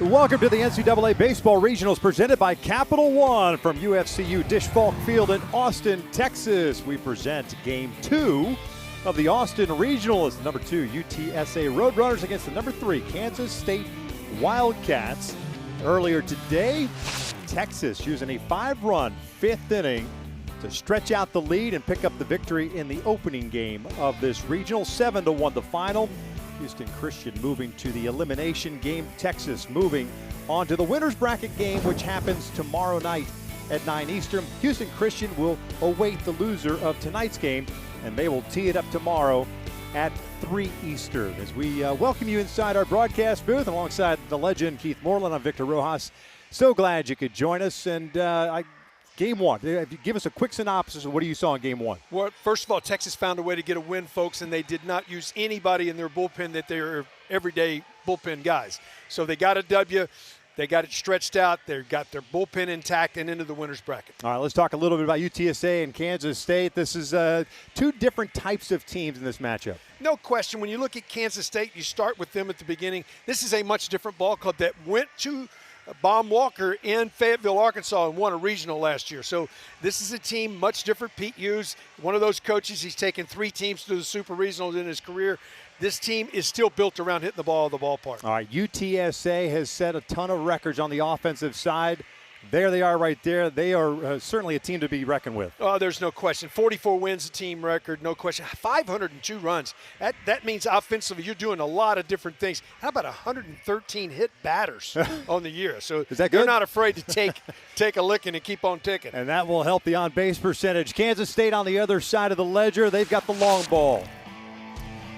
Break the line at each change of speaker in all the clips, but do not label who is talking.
Welcome to the NCAA Baseball Regionals presented by Capital One from UFCU Dish Falk Field in Austin, Texas. We present Game 2 of the Austin Regionals. The number 2 UTSA Roadrunners against the number 3 Kansas State Wildcats. Earlier today, Texas using a 5-run 5th inning to stretch out the lead and pick up the victory in the opening game of this regional. 7-1 the final. Houston Christian moving to the elimination game. Texas moving on to the winner's bracket game, which happens tomorrow night at 9 Eastern. Houston Christian will await the loser of tonight's game, and they will tee it up tomorrow at 3 Eastern. As we welcome you inside our broadcast booth alongside the legend Keith Moreland, I'm Victor Rojas. So glad you could join us. And Game 1, give us a quick synopsis of what you saw in Game 1.
Well, first of all, Texas found a way to get a win, folks, and they did not use anybody in their bullpen that they're everyday bullpen guys. So they got a W. They got it stretched out. They got their bullpen intact and into the winner's bracket.
All right, let's talk a little bit about UTSA and Kansas State. This is two different types of teams in this matchup.
No question. When you look at Kansas State, you start with them at the beginning. This is a much different ball club that went to Baum Walker in Fayetteville, Arkansas, and won a regional last year. So this is a team much different. Pete Hughes, one of those coaches, he's taken 3 teams to the super regionals in his career. This team is still built around hitting the ball at the ballpark.
All right, UTSA has set a ton of records on the offensive side. There they are right there. They are certainly a team to be reckoned with.
Oh, there's no question. 44 wins, a team record, no question. 502 runs. That means offensively you're doing a lot of different things. How about 113 hit batters on the year? So
is that good?
They're not afraid to take a licking and keep on ticking.
And that will help the on-base percentage. Kansas State on the other side of the ledger, they've got the long ball.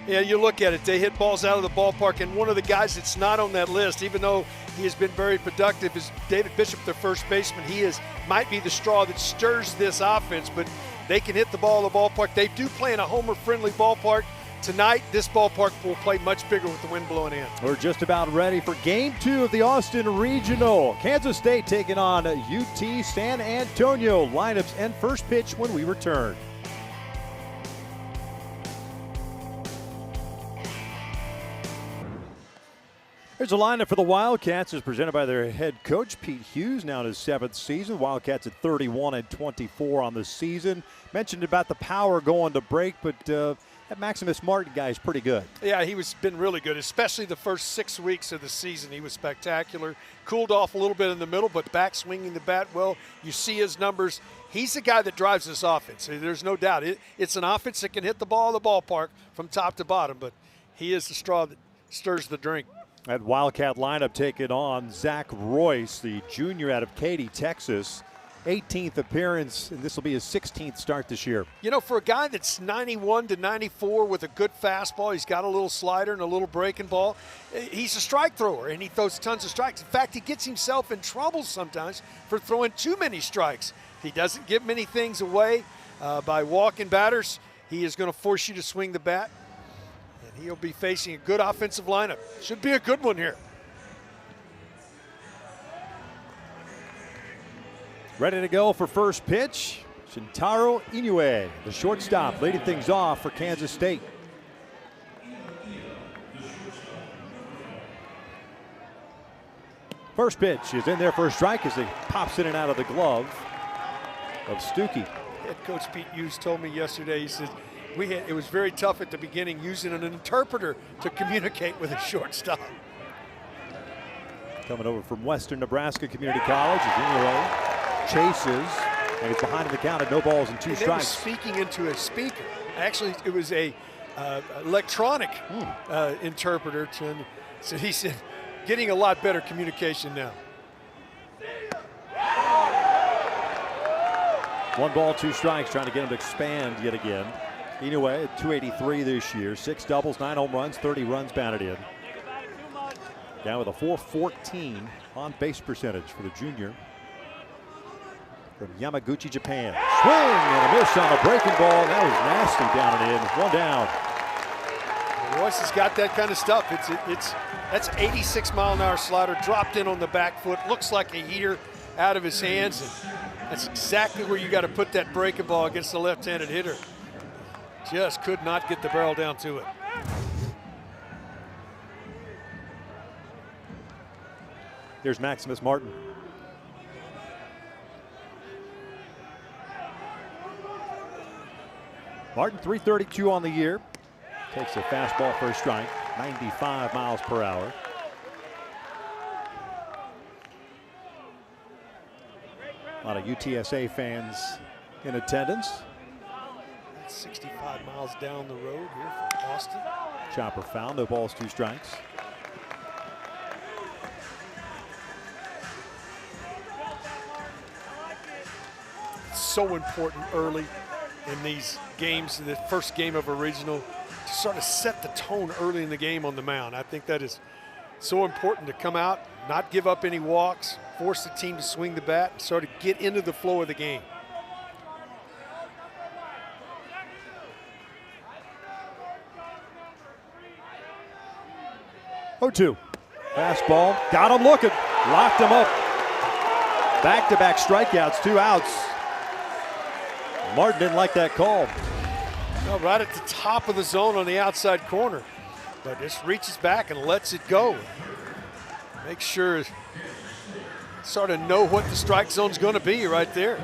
Yeah, you look at it. They hit balls out of the ballpark, and one of the guys that's not on that list, even though he has been very productive, is David Bishop, their first baseman. He might be the straw that stirs this offense, but they can hit the ball in the ballpark. They do play in a homer-friendly ballpark. Tonight, this ballpark will play much bigger with the wind blowing in.
We're just about ready for Game 2 of the Austin Regional. Kansas State taking on UT San Antonio. Lineups and first pitch when we return. Here's a lineup for the Wildcats as presented by their head coach, Pete Hughes, now in his 7th season. Wildcats at 31-24 on the season. Mentioned about the power going to break, but that Maximus Martin guy is pretty good.
Yeah, been really good, especially the first 6 weeks of the season. He was spectacular. Cooled off a little bit in the middle, but back swinging the bat well. You see his numbers. He's the guy that drives this offense. There's no doubt. It's an offense that can hit the ball in the ballpark from top to bottom, but he is the straw that stirs the drink.
That Wildcat lineup taking on Zach Royce, the junior out of Katy, Texas. 18th appearance, and this will be his 16th start this year.
You know, for a guy that's 91 to 94 with a good fastball, he's got a little slider and a little breaking ball. He's a strike thrower, and he throws tons of strikes. In fact, he gets himself in trouble sometimes for throwing too many strikes. He doesn't give many things away by walking batters. He is going to force you to swing the bat. He'll be facing a good offensive lineup. Should be a good one here.
Ready to go for first pitch. Shintaro Inoue, the shortstop, leading things off for Kansas State. First pitch is in there for a strike as he pops in and out of the glove of Stuckey.
Head coach Pete Hughes told me yesterday, he said, it was very tough at the beginning using an interpreter to communicate with a shortstop.
Coming over from Western Nebraska Community College, Inoue chases, and it's behind the count at no balls and 2 strikes.
They were speaking into a speaker. Actually, it was a electronic interpreter. So he said, getting a lot better communication now.
1 ball, 2 strikes, trying to get him to expand yet again. Inoue at 283 this year, 6 doubles, 9 home runs, 30 runs batted in. Down with a 414 on base percentage for the junior from Yamaguchi, Japan. Swing and a miss on a breaking ball. That was nasty down and in. 1 down.
Royce has got that kind of stuff. That's 86-mile-an-hour slider dropped in on the back foot. Looks like a heater out of his hands. And that's exactly where you got to put that breaking ball against the left-handed hitter. Just could not get the barrel down to it.
Here's Maximus Martin. Martin, 332 on the year. Takes a fastball for a strike, 95 miles per hour. A lot of UTSA fans in attendance.
65 miles down the road here from Austin.
Chopper foul, no balls, 2 strikes.
So important early in these games, the first game of a regional, to sort of set the tone early in the game on the mound. I think that is so important to come out, not give up any walks, force the team to swing the bat, and sort of get into the flow of the game.
0-2. Fastball, got him looking, locked him up. Back-to-back strikeouts, 2 outs. Martin didn't like that call.
No, right at the top of the zone on the outside corner, but just reaches back and lets it go. Make sure, sort of know what the strike zone's going to be right there.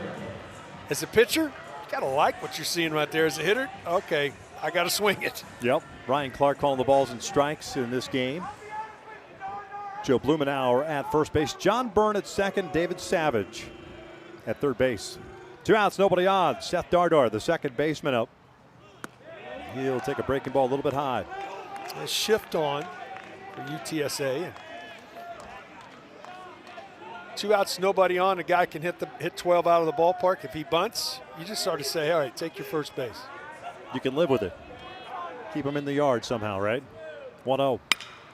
As a pitcher, you got to like what you're seeing right there. As a hitter, okay, I got to swing it.
Yep, Ryan Clark calling the balls and strikes in this game. Joe Blumenauer at first base. John Byrne at second. David Savage at third base. 2 outs, nobody on. Seth Dardar, the second baseman, up. He'll take a breaking ball a little bit high.
A shift on for UTSA. 2 outs, nobody on. A guy can hit 12 out of the ballpark. If he bunts, you just sort of say, all right, take your first base.
You can live with it. Keep him in the yard somehow, right? 1-0.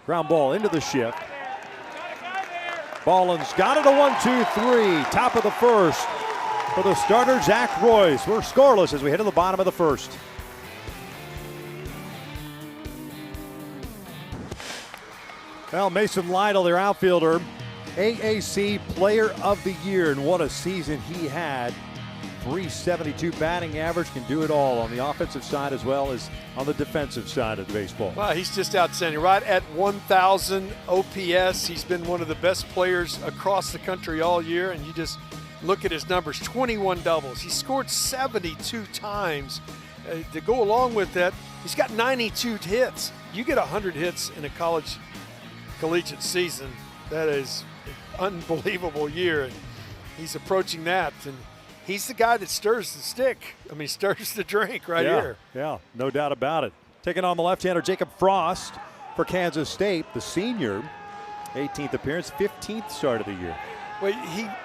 Ground ball into the shift. Ballin's got it, a 1-2-3. Top of the first for the starter, Zach Royce. We're scoreless as we head to the bottom of the first. Well, Mason Lytle, their outfielder, AAC Player of the Year, and what a season he had. 372 batting average, can do it all on the offensive side as well as on the defensive side of the baseball.
Wow, he's just outstanding. Right at 1,000 OPS. He's been one of the best players across the country all year, and you just look at his numbers, 21 doubles. He scored 72 times. To go along with that, he's got 92 hits. You get 100 hits in a collegiate season. That is an unbelievable year, and he's approaching that. And he's the guy that stirs the stick. I mean, stirs the drink right here.
Yeah, no doubt about it. Taking on the left-hander, Jacob Frost for Kansas State, the senior. 18th appearance, 15th start of the year.
Well,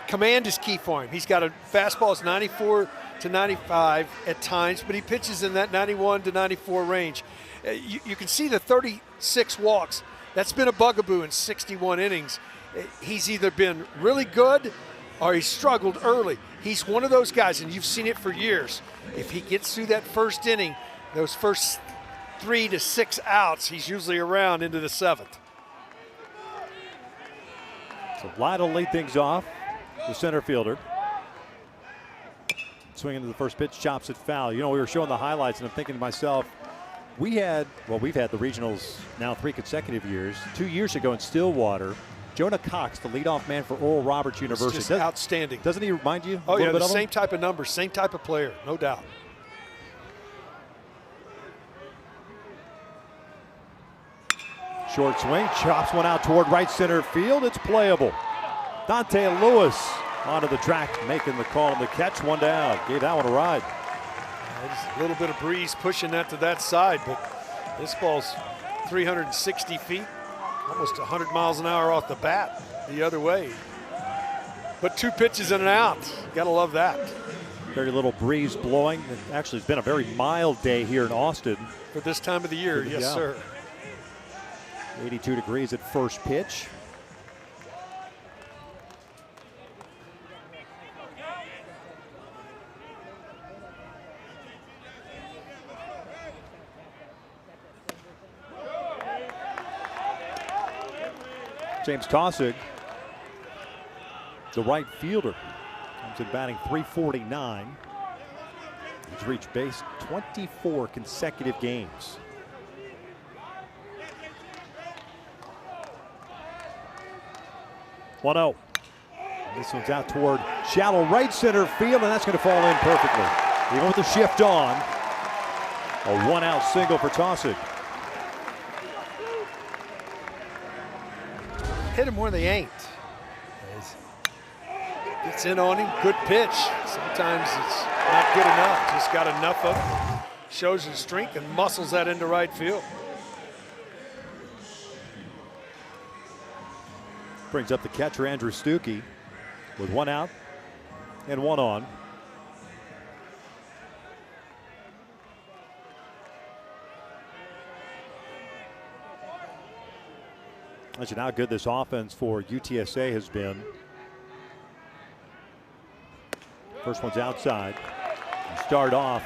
command is key for him. He's got a fastball that's 94 to 95 at times, but he pitches in that 91 to 94 range. You can see the 36 walks. That's been a bugaboo in 61 innings. He's either been really good or he struggled early. He's one of those guys, and you've seen it for years. If he gets through that first inning, those first 3 to 6 outs, he's usually around into the 7th.
So Lytle lead things off, the center fielder. Swinging to the first pitch, chops it foul. You know, we were showing the highlights, and I'm thinking to myself, we've had the regionals now 3 consecutive years. 2 years ago in Stillwater, Jonah Cox, the leadoff man for Oral Roberts University.
Just outstanding.
Doesn't he remind you?
Oh, yeah, the same type of numbers, same type of player, no doubt.
Short swing, chops one out toward right center field. It's playable. Dante Lewis onto the track, making the call and the catch. 1 down. Gave that one a ride.
There's a little bit of breeze pushing that to that side, but this ball's 360 feet. Almost 100 miles an hour off the bat the other way. But 2 pitches and an out. Gotta love that.
Very little breeze blowing. Actually, it's been a very mild day here in Austin.
For this time of the year, yes, sir.
82 degrees at first pitch. James Taussig, the right fielder, comes in batting .349. He's reached base 24 consecutive games. 1-0. This one's out toward shallow right center field, and that's going to fall in perfectly. Even with the shift on, a one-out single for Taussig.
Hit him where they ain't. Gets in on him, good pitch. Sometimes it's not good enough, just got enough of it. Shows his strength and muscles that into right field.
Brings up the catcher, Andrew Stuckey, with one out and one on. Imagine how good this offense for UTSA has been. First one's outside. You start off,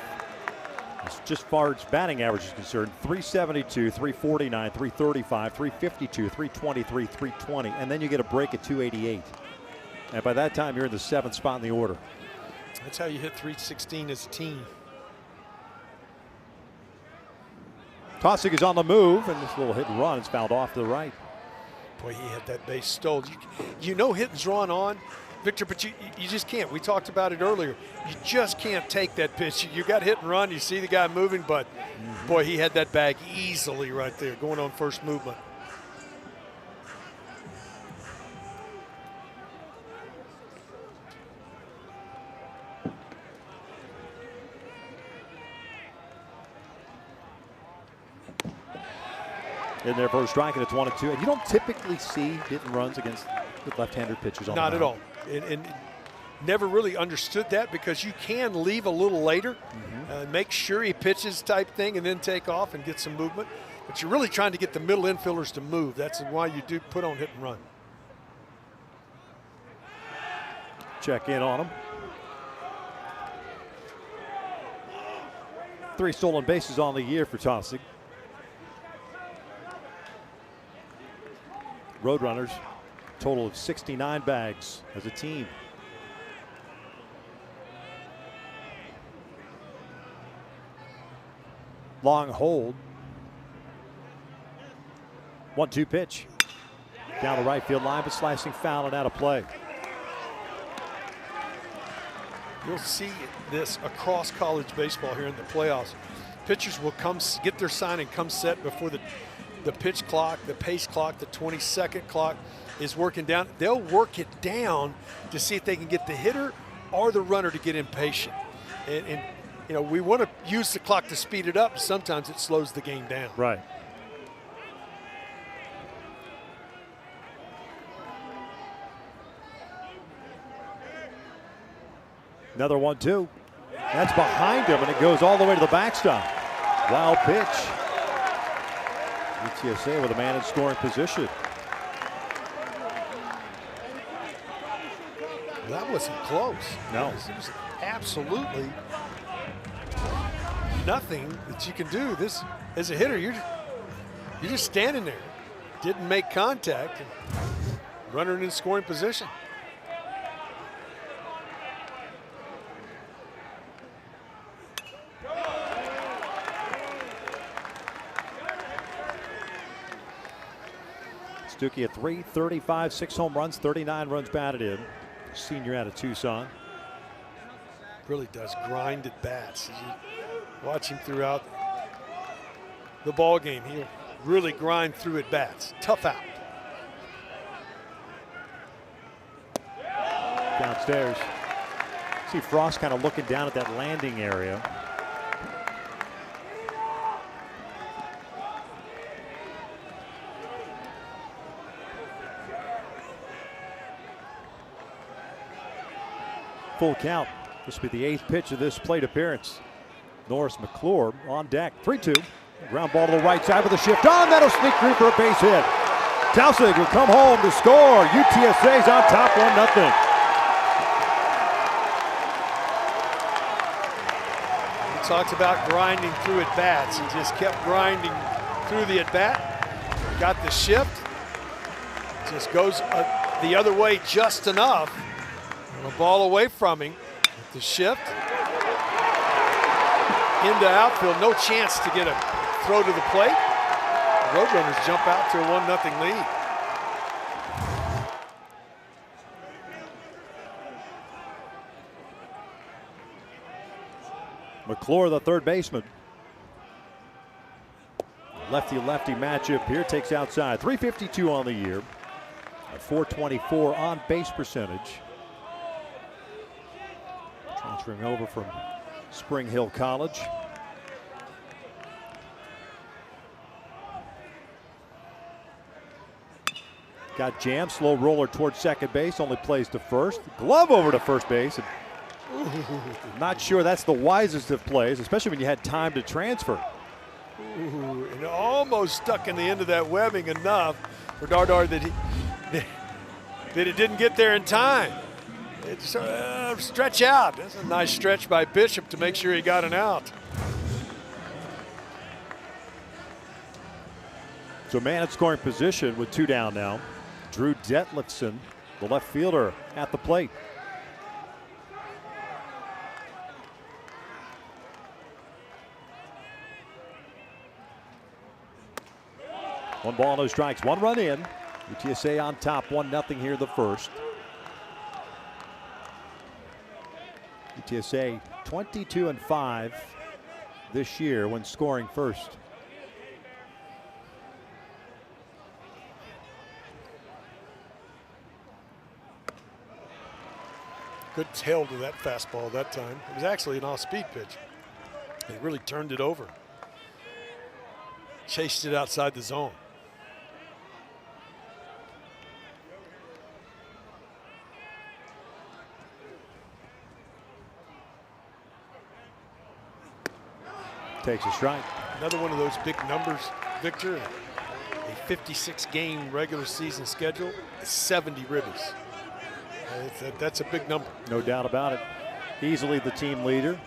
just as far as batting average is concerned, 372, 349, 335, 352, 323, 320, and then you get a break at 288. And by that time, you're in the 7th spot in the order.
That's how you hit 316 as a team.
Taussig is on the move, and this little hit and run is fouled off to the right.
Boy, he had that base stolen. You know hitting's drawn on, Victor, but you just can't. We talked about it earlier. You just can't take that pitch. You got hit and run. You see the guy moving, but boy, he had that bag easily right there, going on first movement.
In there for a strike, and it's 1-2. And you don't typically see hit and runs against with left-handed pitchers on the mound.
Not at all. And never really understood that, because you can leave a little later, make sure he pitches type thing, and then take off and get some movement. But you're really trying to get the middle infielders to move. That's why you do put on hit and run.
Check in on him. 3 stolen bases on the year for Taussig. Roadrunners, total of 69 bags as a team. Long hold. 1-2 pitch. Down the right field line, but slicing foul and out of play.
You'll see this across college baseball here in the playoffs. Pitchers will come get their sign and come set before the pitch clock, the pace clock, the 20-second clock is working down. They'll work it down to see if they can get the hitter or the runner to get impatient. And you know, we want to use the clock to speed it up. Sometimes it slows the game down.
Right. Another 1-2. That's behind him, and it goes all the way to the backstop. Wild pitch. UTSA with a man in scoring position.
That wasn't close.
No.
It was absolutely nothing that you can do. This, as a hitter, you're just standing there. Didn't make contact. Runner in scoring position.
Stuckey at 335, 6 home runs, 39 runs batted in. Senior out of Tucson.
Really does grind at bats. You watch him throughout the ball game. He'll really grind through at bats. Tough out.
Downstairs. See Frost kind of looking down at that landing area. Full count. This will be the 8th pitch of this plate appearance. Norris McClure on deck. 3-2. Ground ball to the right side with a shift on. That'll sneak through for a base hit. Taussig will come home to score. UTSA's on top 1-0.
He talked about grinding through at bats. He just kept grinding through the at bat. Got the shift. Just goes the other way just enough. A ball away from him. The shift into outfield. No chance to get a throw to the plate. The Roadrunners jump out to a 1-0 lead.
McClure, the third baseman. Lefty-lefty matchup here, takes outside. 352 on the year. A 424 on base percentage. Transferring over from Spring Hill College. Got jammed, slow roller towards second base, only plays to first. Glove over to first base. Not sure that's the wisest of plays, especially when you had time to transfer.
Ooh, and almost stuck in the end of that webbing enough for Dardar that he didn't get there in time. It's stretch out. That's a nice stretch by Bishop to make sure he got an out.
So man in scoring position with 2 down now. Drew Detlefson, the left fielder, at the plate. One ball, no strikes, 1 run in. UTSA on top, 1-0 here the first. UTSA 22-5 this year when scoring first.
Good tail to that fastball that time. It was actually an off-speed pitch. He really turned it over. Chased it outside the zone.
Takes a strike.
Another one of those big numbers, Victor. A 56-game regular season schedule, 70 ribbies. That's a big number.
No doubt about it. Easily the team leader.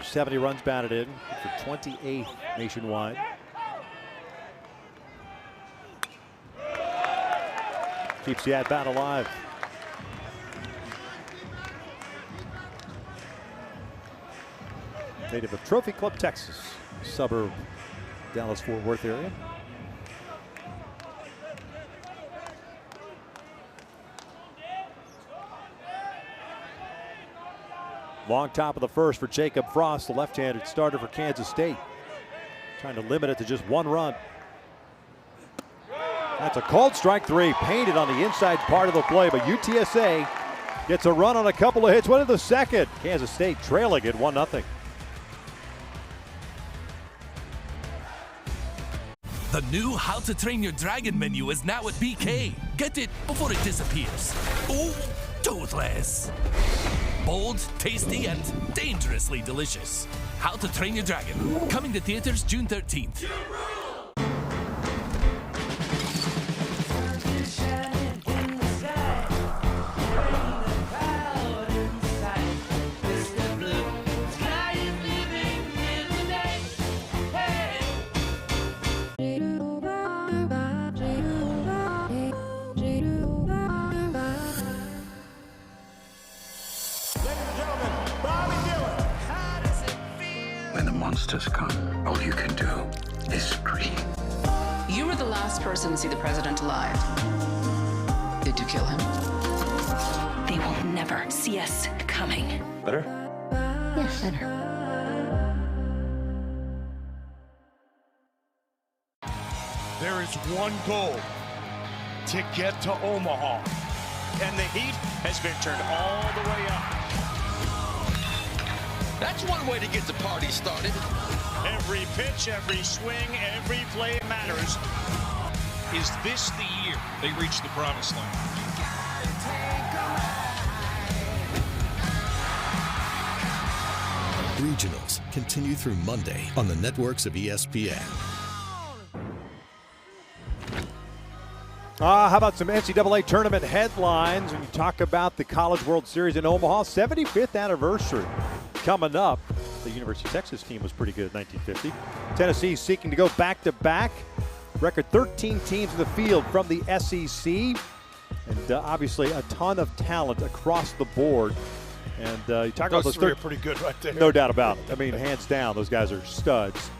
70 runs batted in for 28th nationwide. Keeps the at-bat alive. Native of Trophy Club, Texas, suburb Dallas-Fort Worth area. Long top of the first for Jacob Frost, the left-handed starter for Kansas State. Trying to limit it to just 1 run. That's a called strike 3, painted on the inside part of the play, but UTSA gets a run on a couple of hits. Went to the second. Kansas State trailing it 1-0.
The new How to Train Your Dragon menu is now at BK. Get it before it disappears. Oh, toothless. Bold, tasty, and dangerously delicious. How to Train Your Dragon. Coming to theaters June 13th.
When the monsters come, all you can do is scream.
You were the last person to see the president alive. Did you kill him?
They will never see us coming.
Better?
Yes, better.
There is one goal: to get to Omaha. And the heat has been turned all the way up.
That's one way to get the party started.
Every pitch, every swing, every play matters. Is this the year they reach the promised land?
Regionals continue through Monday on the networks of ESPN.
How about some NCAA tournament headlines when you talk about the College World Series in Omaha? 75th anniversary coming up. The University of Texas team was pretty good in 1950. Tennessee seeking to go back-to-back. Record 13 teams in the field from the SEC. And obviously a ton of talent across the board. And you talk about those
three are pretty good right there.
No doubt about it. I mean, hands down, those guys are studs.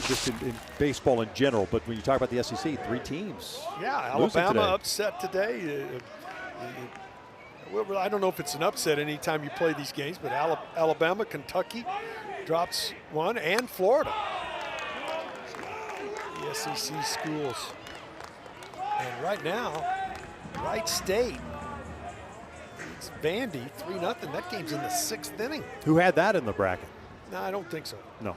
Just in baseball in general, but when you talk about the SEC, 3 teams.
Yeah, Alabama upset today. Well, I don't know if it's an upset anytime you play these games, but Alabama, Kentucky drops one, and Florida. The SEC schools. And right now, Wright State, it's Vandy, 3-0. That game's in the 6th inning.
Who had that in the bracket?
No, I don't think so.
No.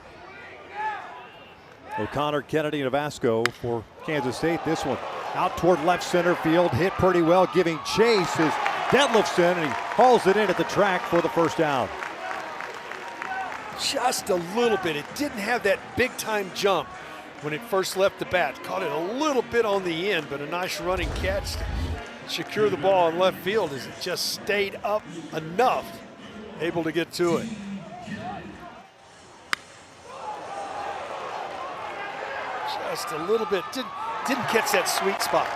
O'Connor, Kennedy, and Vasco for Kansas State. This one out toward left center field, hit pretty well, giving chase is Detlefson, and he hauls it in at the track for the first down.
Just a little bit. It didn't have that big-time jump when it first left the bat. Caught it a little bit on the end, but a nice running catch to secure the ball in left field as it just stayed up enough, able to get to it. Just a little bit. Didn't catch that sweet spot.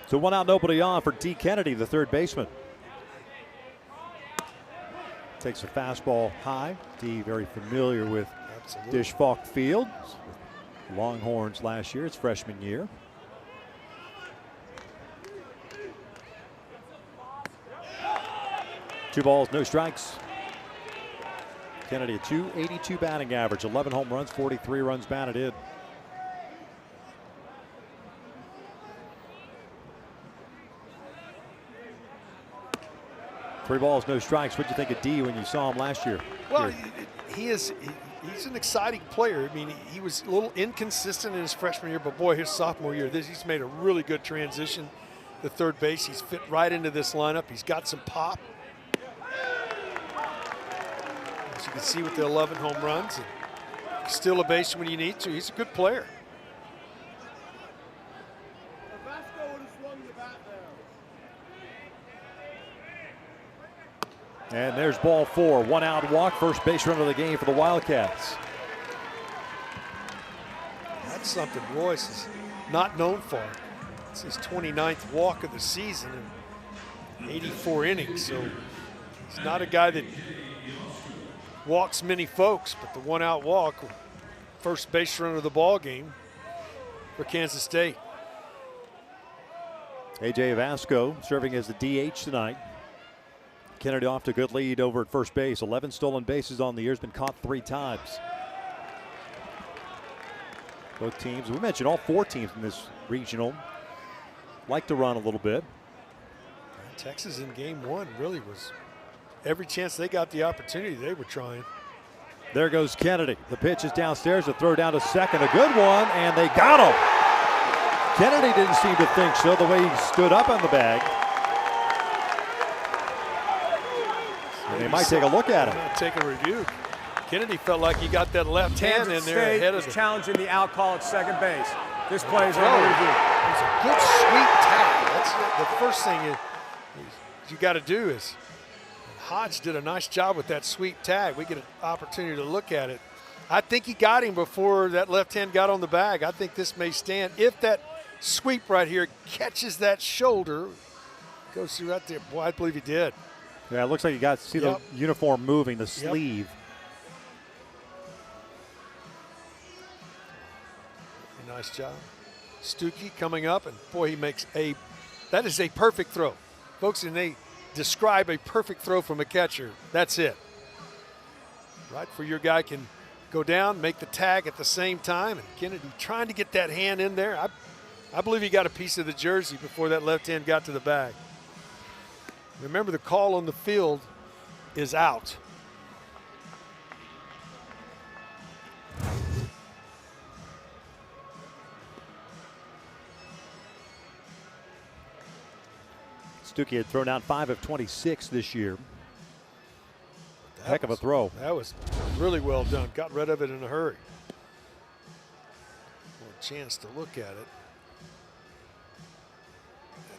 So 1 out, nobody on for D. Kennedy, the third baseman. Takes a fastball high. D very familiar with Dish Falk Field. Longhorns last year, it's freshman year. Two balls, no strikes. Kennedy a .282 batting average, 11 home runs, 43 runs batted in. Three balls, no strikes. What did you think of D when you saw him last year?
Well, he's an exciting player. I mean, he was a little inconsistent in his freshman year, but boy, his sophomore year, he's made a really good transition to third base. He's fit right into this lineup. He's got some pop. As you can see with the 11 home runs, and steal a base when you need to. He's a good player.
And there's ball 4. 1 out walk, first base runner of the game for the Wildcats.
That's something Royce is not known for. It's his 29th walk of the season in 84 innings. So he's not a guy that walks many folks, but the 1 out walk, first base runner of the ball game for Kansas State. A.J. Vasco serving as the DH tonight. Kennedy off to a good lead over at first base. 11 stolen bases on the year. Has been caught 3 times. Both teams, we mentioned all 4 teams in this regional like to run a little bit. Texas in game 1 really was every chance they got the opportunity, they were trying. There goes Kennedy. The pitch is downstairs. A throw down to second. A good one, and they got him. Kennedy didn't seem to think so the way he stood up on the bag. And they might take a look at him. Take a review. Kennedy felt like he got that left hand in there ahead of
challenging the out call at second base. This play is under review.
It's a good sweet tag. That's the first thing you got to do is. Hodge did a nice job with that sweep tag. We get an opportunity to look at it. I think he got him before that left hand got on the bag. I think this may stand. If that sweep right here catches that shoulder, goes through right there. Boy, I believe he did. Yeah, it looks like you got to see the uniform moving, the sleeve. Nice job. Stuckey coming up, and boy, he makes that is a perfect throw. Folks, and they describe a perfect throw from a catcher. That's it. Right where your guy can go down, make the tag at the same time, and Kennedy trying to get that hand in there. I believe he got a piece of the jersey before that left hand got to the bag. Remember, the call on the field is out. Stuckey had thrown out 5 of 26 this year. Heck of a throw. That was really well done. Got rid of it in a hurry. A chance to look at it.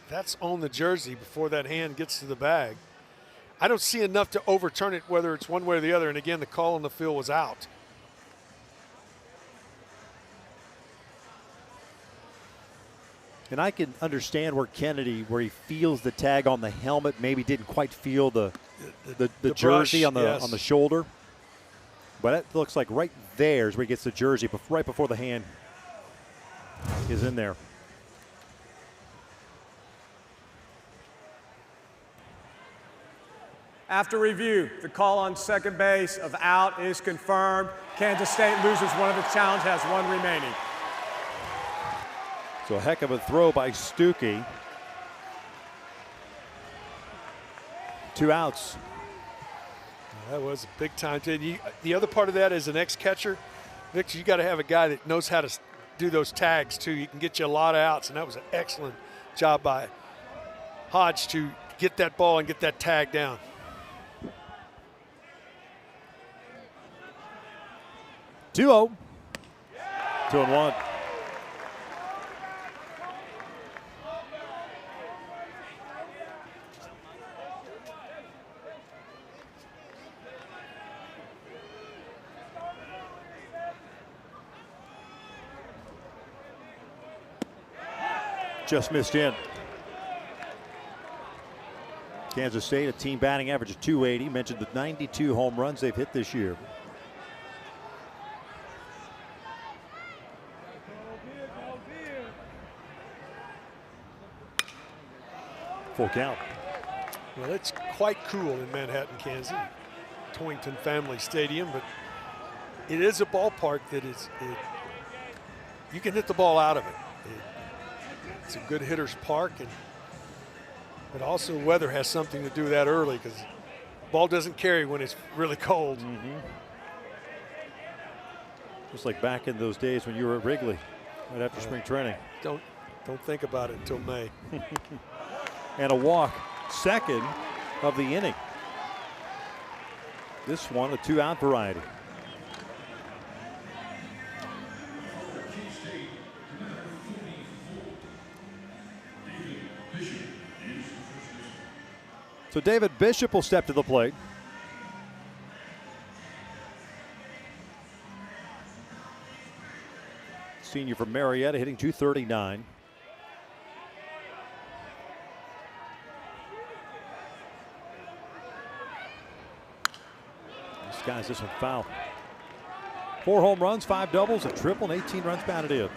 That's on the jersey before that hand gets to the bag. I don't see enough to overturn it, whether it's one way or the other. And again, the call on the field was out. And I can understand where Kennedy, where he feels the tag on the helmet, maybe didn't quite feel the jersey on the shoulder. But it looks like right there is where he gets the jersey, right before the hand is in there.
After review, the call on second base of out is confirmed. Kansas State loses one of its challenges, has one remaining.
So a heck of a throw by Stuckey. 2 outs.
That was a big time. The other part of that is an ex-catcher. Victor, you got to have a guy that knows how to do those tags too. You can get you a lot of outs, and that was an excellent job by Hodge to get that ball and get that tag down.
2-0. 2-1. Just missed in. Kansas State, a team batting average of 280. Mentioned the 92 home runs they've hit this year. Full count.
Well, it's quite cool in Manhattan, Kansas, Torrington Family Stadium, but it is a ballpark that you can hit the ball out of it. It's a good hitter's park, but also weather has something to do with that early because the ball doesn't carry when it's really cold.
Just like back in those days when you were at Wrigley right after spring training.
Don't think about it until May.
And a walk, second of the inning. This one a 2-out variety. So David Bishop will step to the plate. Senior from Marietta, hitting .239. Skies this one foul. 4 home runs, 5 doubles, a triple, and 18 runs batted in.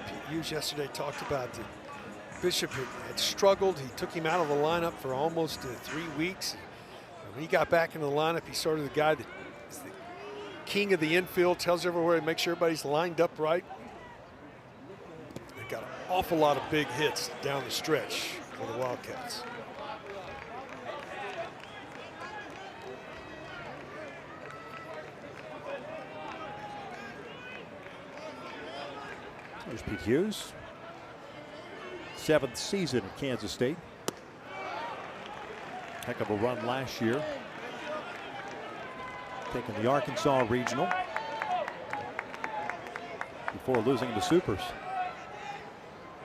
Pete Hughes yesterday talked about the Bishop had struggled. He took him out of the lineup for almost 3 weeks. When he got back into the lineup, he started the guy that is the king of the infield, tells everywhere to make sure everybody's lined up right. They got an awful lot of big hits down the stretch for the Wildcats.
There's Pete Hughes. 7th season at Kansas State. Heck of a run last year. Taking the Arkansas Regional before losing to Supers.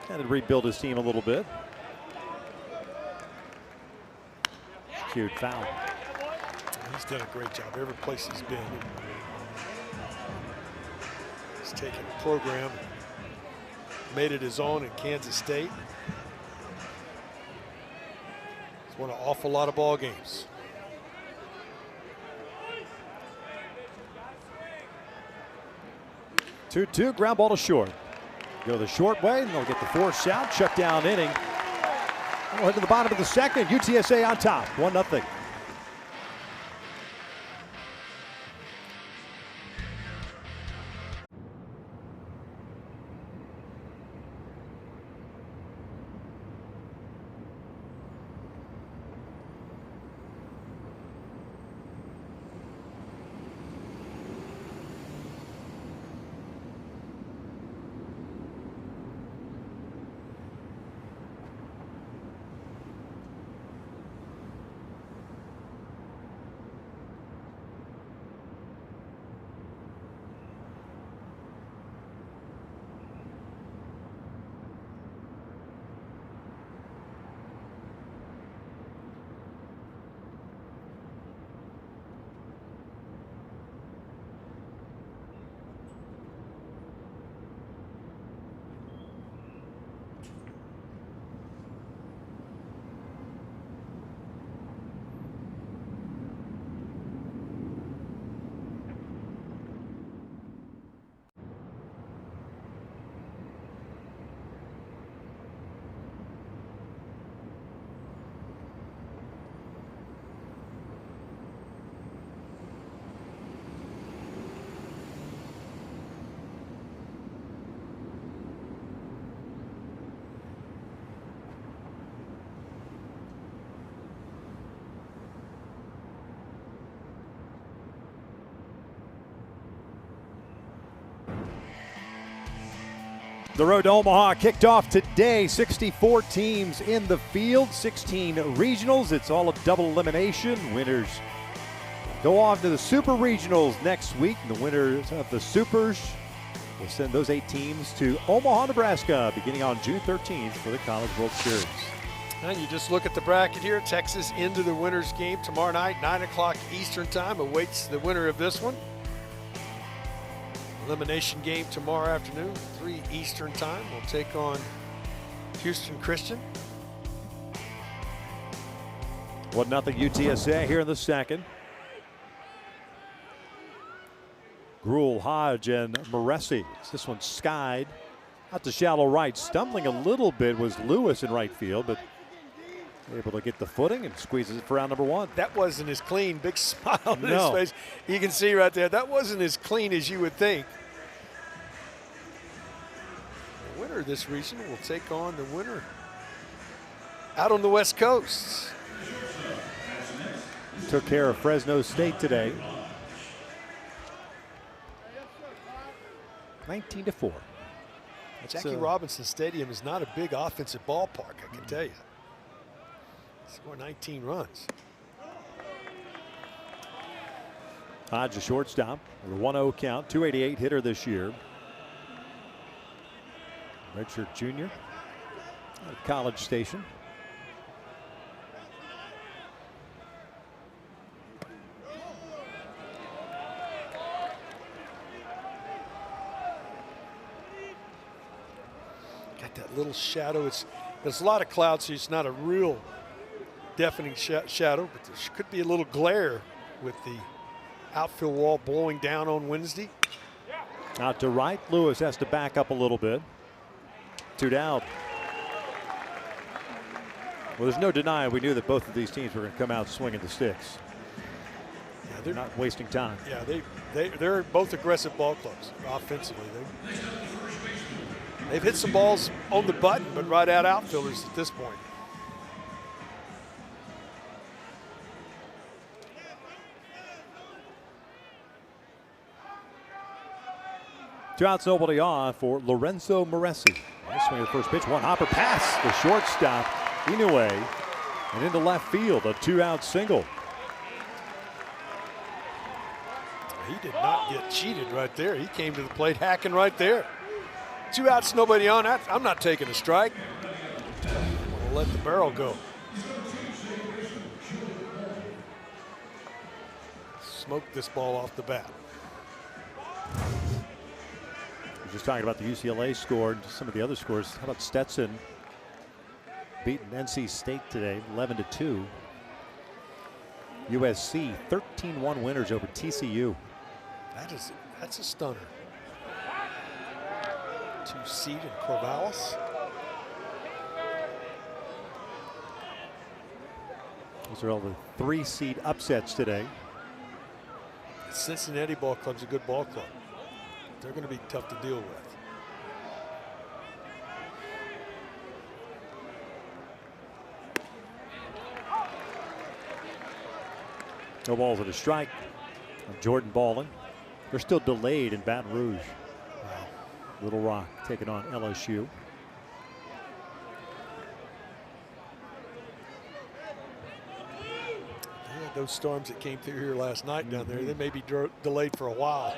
Had to rebuild his team a little bit. Secured foul.
He's done a great job every place he's been. He's taken a program, made it his own in Kansas State. He's won an awful lot of ball games.
Two, ground ball to short. Go the short way, and they'll get the force out. Shut down inning. We'll head to the bottom of the second. UTSA on top, 1-0. The road to Omaha kicked off today. 64 teams in the field, 16 regionals. It's all a double elimination. Winners go off to the Super Regionals next week. The winners of the Supers will send those 8 teams to Omaha, Nebraska, beginning on June 13th for the College World Series.
And you just look at the bracket here. Texas into the winners game tomorrow night, 9 o'clock Eastern time. Awaits the winner of this one. Elimination game tomorrow afternoon, 3 Eastern time. We'll take on Houston Christian.
1-0 UTSA here in the second. Gruel, Hodge, and Moresi. This one skied out to shallow right. Stumbling a little bit was Lewis in right field, but able to get the footing and squeezes it for round number 1.
That wasn't as clean. Big smile on his face. You can see right there, that wasn't as clean as you would think. The winner of this region will take on the winner out on the West Coast.
Took care of Fresno State today. 19-4.
Jackie Robinson Stadium is not a big offensive ballpark, I can tell you. Score 19 runs.
Hodge, a shortstop, with a 1-0 count, 288 hitter this year. Redshirt junior at College Station.
Got that little shadow. There's a lot of clouds, so it's not a real deafening shadow, but there could be a little glare with the outfield wall blowing down on Wednesday.
Out to right, Lewis has to back up a little bit. 2 down. Well, there's no denying we knew that both of these teams were going to come out swinging the sticks.
Yeah, they're
not wasting time.
Yeah, they're both aggressive ball clubs offensively. They've hit some balls on the button, but right at outfielders at this point.
2 outs, nobody on for Lorenzo Moresi. Nice swing of the first pitch. One hopper pass. The shortstop, Inoue, and into left field. A 2-out single.
He did not get cheated right there. He came to the plate hacking right there. 2 outs, nobody on. I'm not taking a strike. I'm going to let the barrel go. Smoke this ball off the bat.
Just talking about the UCLA score and some of the other scores. How about Stetson beating NC State today, 11-2. USC 13-1 winners over TCU.
That's a stunner. 2 seed in Corvallis.
Those are all the 3 seed upsets today.
Cincinnati ball club's a good ball club. They're going to be tough to deal with.
No balls at a strike on Jordan Ballin. They're still delayed in Baton Rouge.
Wow.
Little Rock taking on LSU.
They had those storms that came through here last night down there. They may be delayed for a while.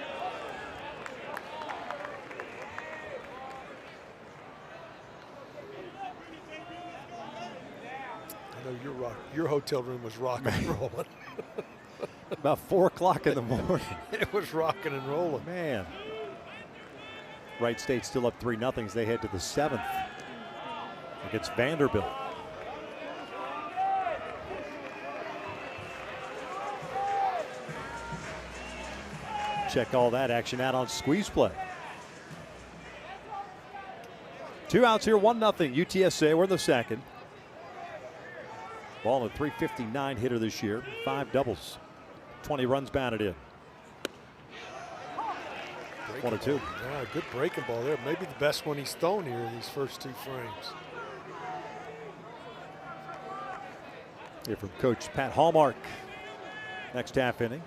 Your hotel room was rocking and rolling.
About 4 o'clock in the morning.
It was rocking and rolling.
Man. Wright State still up 3-0 as they head to the 7th against Vanderbilt. Check all that action out on Squeeze Play. 2 outs here, 1-0 UTSA. We're in the second. Ball a .359 hitter this year, 5 doubles, 20 runs batted in. 1-2.
Yeah, good breaking ball there. Maybe the best one he's thrown here in these first 2 frames.
Here from Coach Pat Hallmark. Next half inning.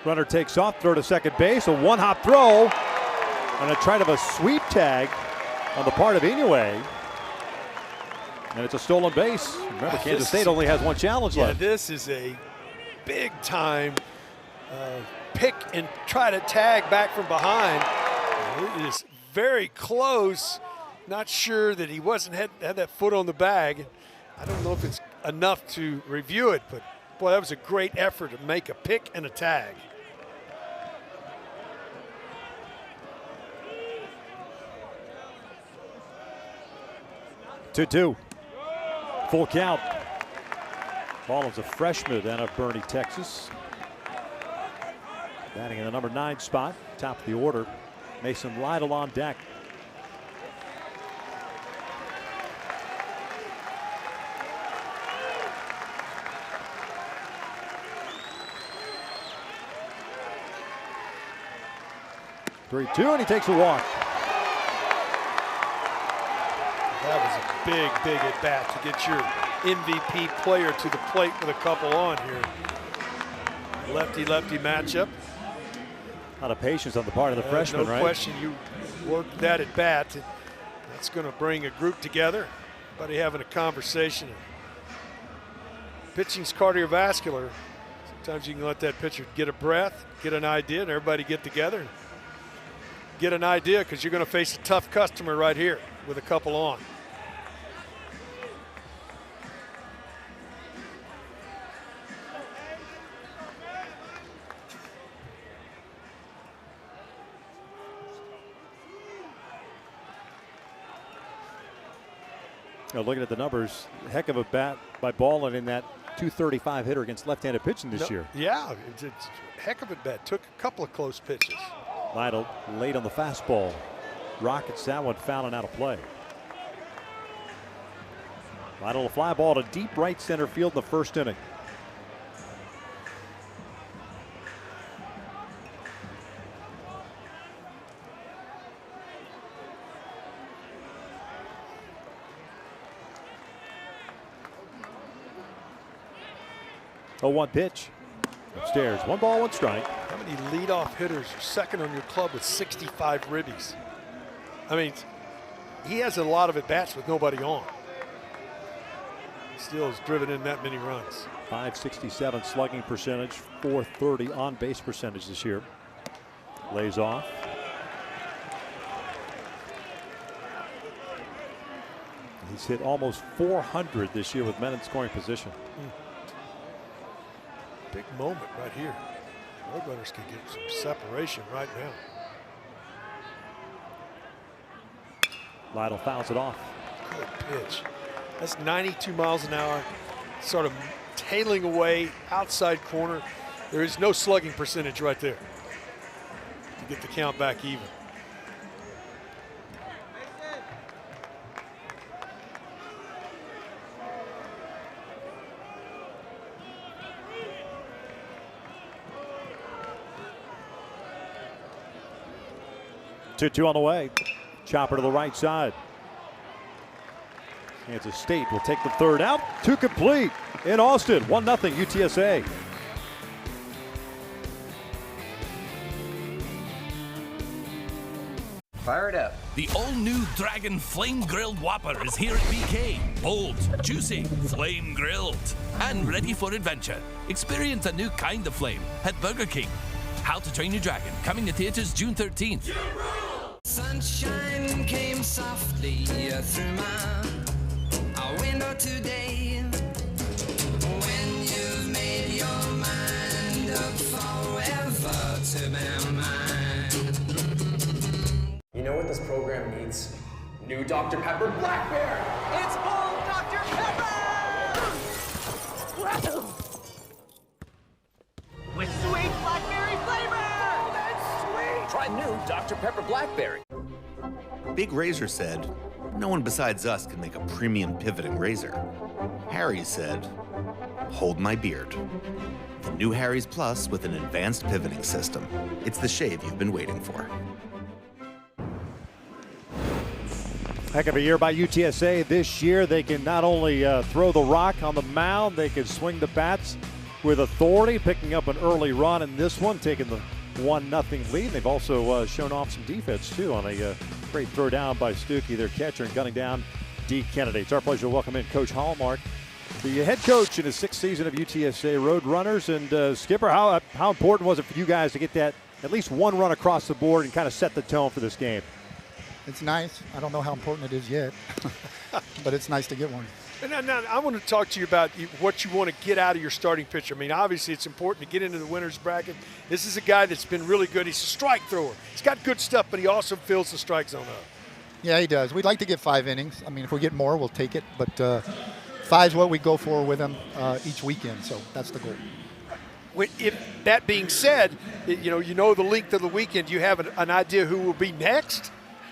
Runner takes off, throw to second base, a one-hop throw, and a try of a sweep tag on the part of Inoue. And it's a stolen base. Remember, Kansas State only has one challenge left.
Yeah, this is a big-time pick and try to tag back from behind. It is very close. Not sure that he had that foot on the bag. I don't know if it's enough to review it, but boy, that was a great effort to make a pick and a tag.
Two. Full count. Ball is a freshman out of Bernie, Texas. Batting in the number 9 spot, top of the order. Mason Lytle on deck. Three-two, and he takes a walk.
That was a big at bat to get your MVP player to the plate with a couple on here. Lefty-lefty matchup.
A lot of patience on the part of the freshman, right?
No question, you work that at bat. That's going to bring a group together. Everybody having a conversation. Pitching's cardiovascular. Sometimes you can let that pitcher get a breath, get an idea, and everybody get together and get an idea, because you're going to face a tough customer right here with a couple on.
Looking at the numbers, heck of a bat by Ballin in that .235 hitter against left-handed pitching this year.
Yeah, it's a heck of a bat. Took a couple of close pitches.
Lytle late on the fastball. Rockets that one, foul and out of play. Lytle a fly ball to deep right center field in the first inning. Oh, one pitch. Upstairs. One ball, one strike.
How many leadoff hitters are second on your club with 65 ribbies? I mean, he has a lot of at-bats with nobody on. Still has driven in that many runs.
.567 slugging percentage, .430 on base percentage this year. Lays off. He's hit almost 400 this year with men in scoring position.
Big moment right here. Roadrunners can get some separation right now.
Lytle fouls it off.
Good pitch. That's 92 miles an hour, sort of tailing away outside corner. There is no slugging percentage right there to get the count back even.
Two on the way. Chopper to the right side. Kansas State will take the third out. Two complete in Austin. 1-0 UTSA.
Fire it up.
The all-new Dragon Flame Grilled Whopper is here at BK. Bold, juicy, flame grilled, and ready for adventure. Experience a new kind of flame at Burger King. How to Train Your Dragon, coming to theaters June 13th.
Sunshine came softly through my window today. When you've made your mind up forever to be mine.
You know what this program needs? New Dr. Pepper Blackberry! It's all Dr. Pepper! With sweet blackberry flavor! That's sweet! Try new Dr. Pepper Blackberry.
Big Razor said, no one besides us can make a premium pivoting razor. Harry's said, hold my beard. The new Harry's Plus with an advanced pivoting system. It's the shave you've been waiting for.
Heck of a year by UTSA this year. They can not only throw the rock on the mound, they can swing the bats with authority, picking up an early run in this one, taking the 1-0 lead. They've also shown off some defense, too, on a great throw down by Stuckey, their catcher, and gunning down D. Kennedy. It's our pleasure to welcome in Coach Hallmark, the head coach in his 6th season of UTSA Roadrunners. And Skipper, how important was it for you guys to get that at least one run across the board and kind of set the tone for this game?
It's nice. I don't know how important it is yet, but it's nice to get one.
Now, I want to talk to you about what you want to get out of your starting pitcher. I mean, obviously it's important to get into the winner's bracket. This is a guy that's been really good. He's a strike thrower. He's got good stuff, but he also fills the strike zone up.
Yeah, he does. We'd like to get 5 innings. I mean, if we get more, we'll take it. But 5 is what we go for with him each weekend, so that's the goal.
That being said, you know the length of the weekend. Do you have an idea who will be next?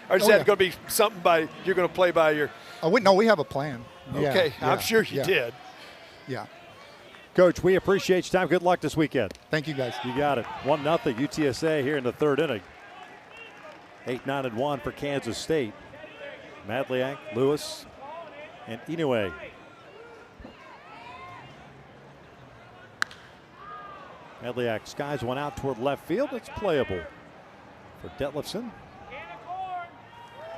Or is that going to be something you're going to play by your?
No, we have a plan.
Okay, yeah, I'm sure you did.
Yeah.
Coach, we appreciate your time. Good luck this weekend.
Thank you, guys.
You got it. 1-0 UTSA here in the 3rd inning. 8-9-1 for Kansas State. Madliak, Lewis, and Inoue. Madliak skies one out toward left field. It's playable for Detlefson.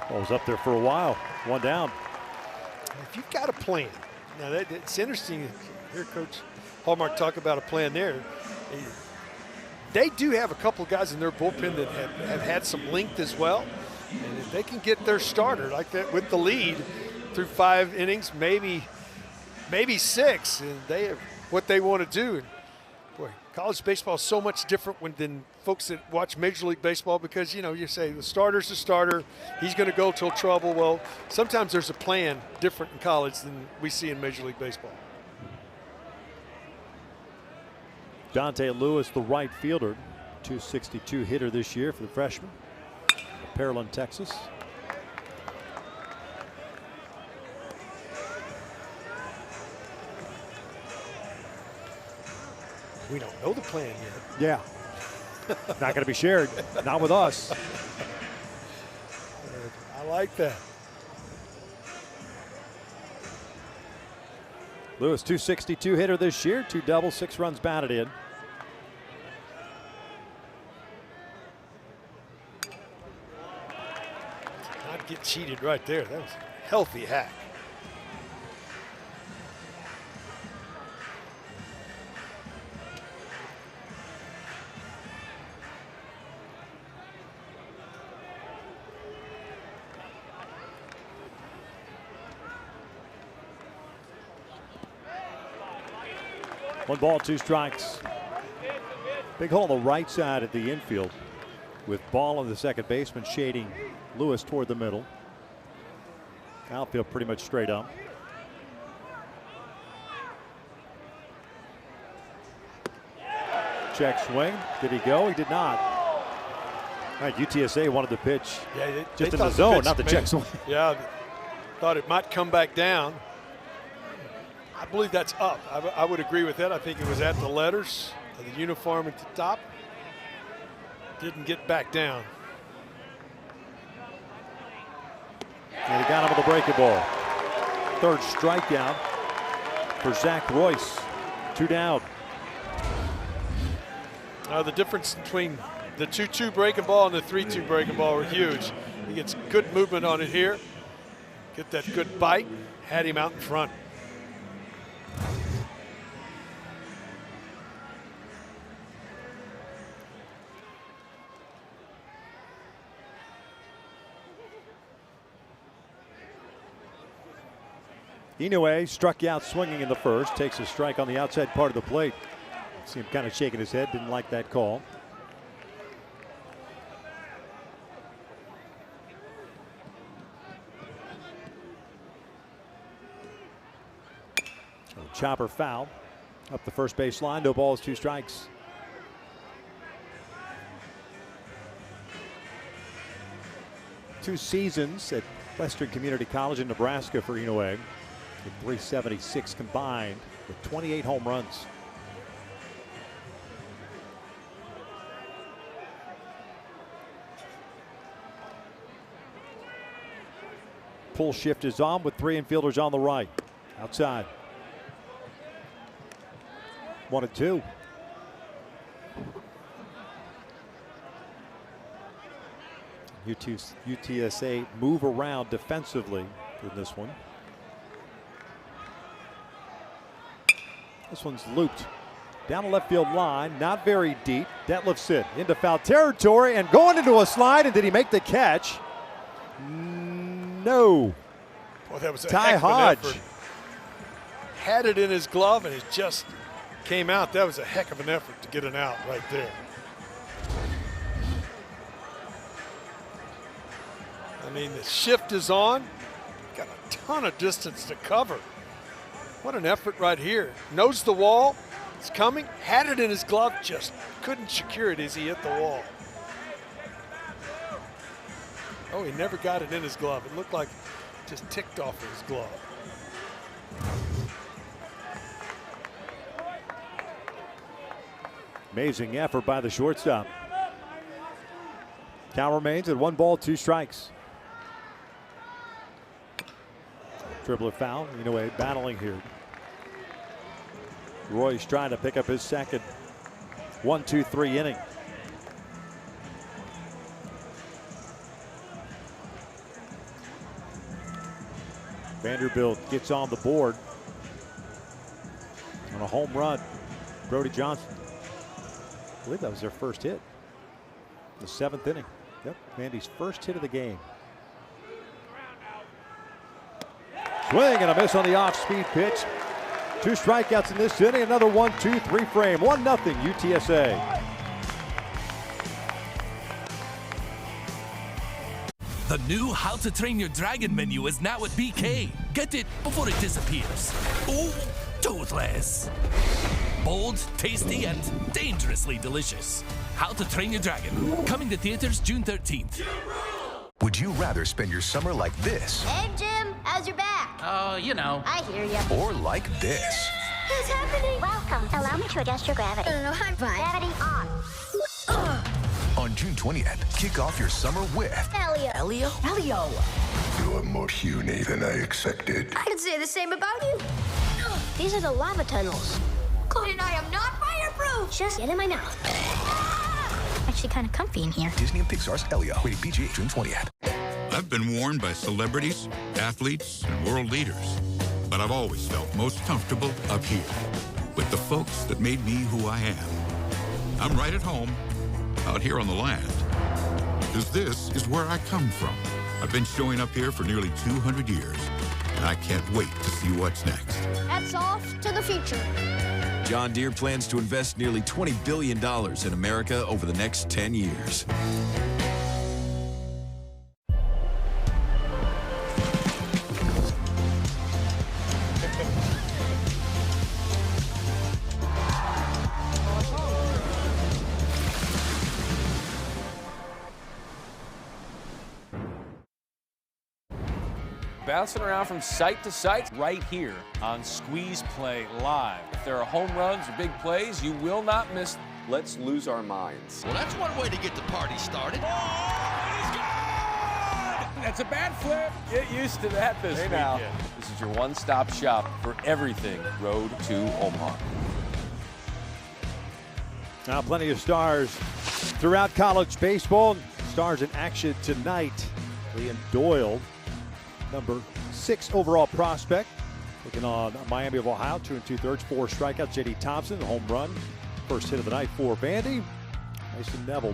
Ball was up there for a while. 1 down.
If you've got a plan, now it's interesting to hear Coach Hallmark talk about a plan there. They do have a couple of guys in their bullpen that have had some length as well. And if they can get their starter like that with the lead through 5 innings, maybe 6, and they have what they want to do. And boy, college baseball is so much different than folks that watch Major League Baseball because, you say the starter's the starter. He's going to go till trouble. Well, sometimes there's a plan different in college than we see in Major League Baseball.
Dante Lewis, the right fielder, 262 hitter this year for the freshman. Pearland, Texas.
We don't know the plan yet.
Yeah. Not going to be shared. Not with us.
I like that.
Lewis, 262 hitter this year, 2 doubles, 6 runs batted in.
Not get cheated right there. That was a healthy hack.
One ball, 2 strikes. Big hole on the right side at the infield with Ball on the second baseman shading Lewis toward the middle. Outfield pretty much straight up. Check swing. Did he go? He did not. All right, UTSA wanted to pitch just in the zone, not the check swing.
Yeah, thought it might come back down. I believe that's up. I would agree with that. I think it was at the letters of the uniform at the top. Didn't get back down.
And he got him with a breaking ball. 3rd strikeout for Zach Royce. 2 down.
The difference between the 2-2 breaking ball and the 3-2 breaking ball were huge. He gets good movement on it here. Get that good bite. Had him out in front.
Inoue struck you out swinging in the 1st, takes a strike on the outside part of the plate. See him kind of shaking his head, didn't like that call. So chopper foul up the first base line, no balls, 2 strikes. Two seasons at Western Community College in Nebraska for Inoue. 376 combined with 28 home runs. Pull shift is on with 3 infielders on the right. Outside. 1-2. UTSA move around defensively in this one. This one's looped down the left field line, not very deep. Detlef's in into foul territory and going into a slide. And did he make the catch? No.
Well, that was a
Ty
heck of an
Hodge
effort. Had it in his glove and it just came out. That was a heck of an effort to get an out right there. I mean, the shift is on. Got a ton of distance to cover. What an effort right here. Knows the wall. It's coming. Had it in his glove. Just couldn't secure it as he hit the wall. Oh, he never got it in his glove. It looked like it just ticked off of his glove.
Amazing effort by the shortstop. Count remains at 1 ball, 2 strikes. Dribbler foul. Inoue battling here. Roy's trying to pick up his second 1-2-3 inning. Vanderbilt gets on the board on a home run. Brody Johnson. I believe that was their first hit. The 7th inning. Yep, Vandy's first hit of the game. Swing and a miss on the off-speed pitch. 2 strikeouts in this inning. Another 1-2-3 frame. 1-0 UTSA.
The new How to Train Your Dragon menu is now at BK. Get it before it disappears. Oh, toothless. Bold, tasty, and dangerously delicious. How to Train Your Dragon. Coming to theaters June 13th.
Would you rather spend your summer like this?
Hey, Jim, how's your back?
Oh, you know.
I hear ya.
Or like this?
What's happening? Welcome. Allow me to adjust your gravity. I'm fine. Gravity on.
On June 20th, kick off your summer with
Elio.
Elio?
Elio.
You're more puny than I expected.
I could say the same about you. These are the lava tunnels. And I am not fireproof. Just get in my mouth. Actually kind of comfy in here.
Disney and Pixar's Elio. Rated PG, June 20th.
I've been warned by celebrities, athletes, and world leaders. But I've always felt most comfortable up here with the folks that made me who I am. I'm right at home, out here on the land. Because this is where I come from. I've been showing up here for nearly 200 years. And I can't wait to see what's next.
That's off to the future.
John Deere plans to invest nearly $20 billion in America over the next 10 years.
Bouncing around from site to site right here on Squeeze Play Live. If there are home runs or big plays, you will not miss. Let's lose our minds.
Well, that's one way to get the party started.
That's a bad flip. Get used to that this weekend. Now. This is your one-stop shop for everything Road to Omaha.
Now plenty of stars throughout college baseball. Stars in action tonight. Liam Doyle, number 6 overall prospect, taking on Miami of Ohio, 2 2/3, 4 strikeouts. J.D. Thompson, home run, first hit of the night for Vandy. Mason Neville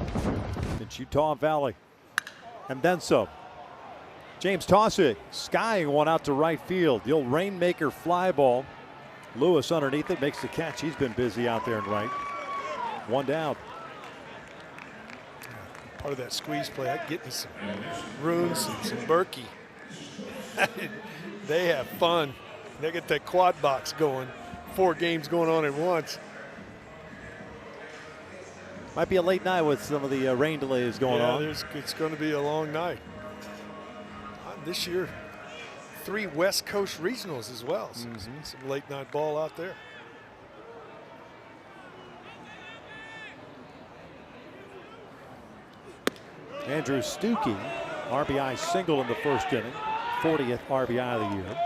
in Utah Valley, and then some. James Taussig skying one out to right field. The old rainmaker fly ball. Lewis underneath it makes the catch. He's been busy out there in right. 1 down.
Part of that squeeze play, I get me some Runes and some Berkey. They have fun. They get that quad box going. 4 games going on at once.
Might be a late night with some of the rain delays going on.
It's going to be a long night. This year, 3 West Coast regionals as well. So some late night ball out there.
Andrew Stuckey, RBI single in the first inning, 40th RBI of the year.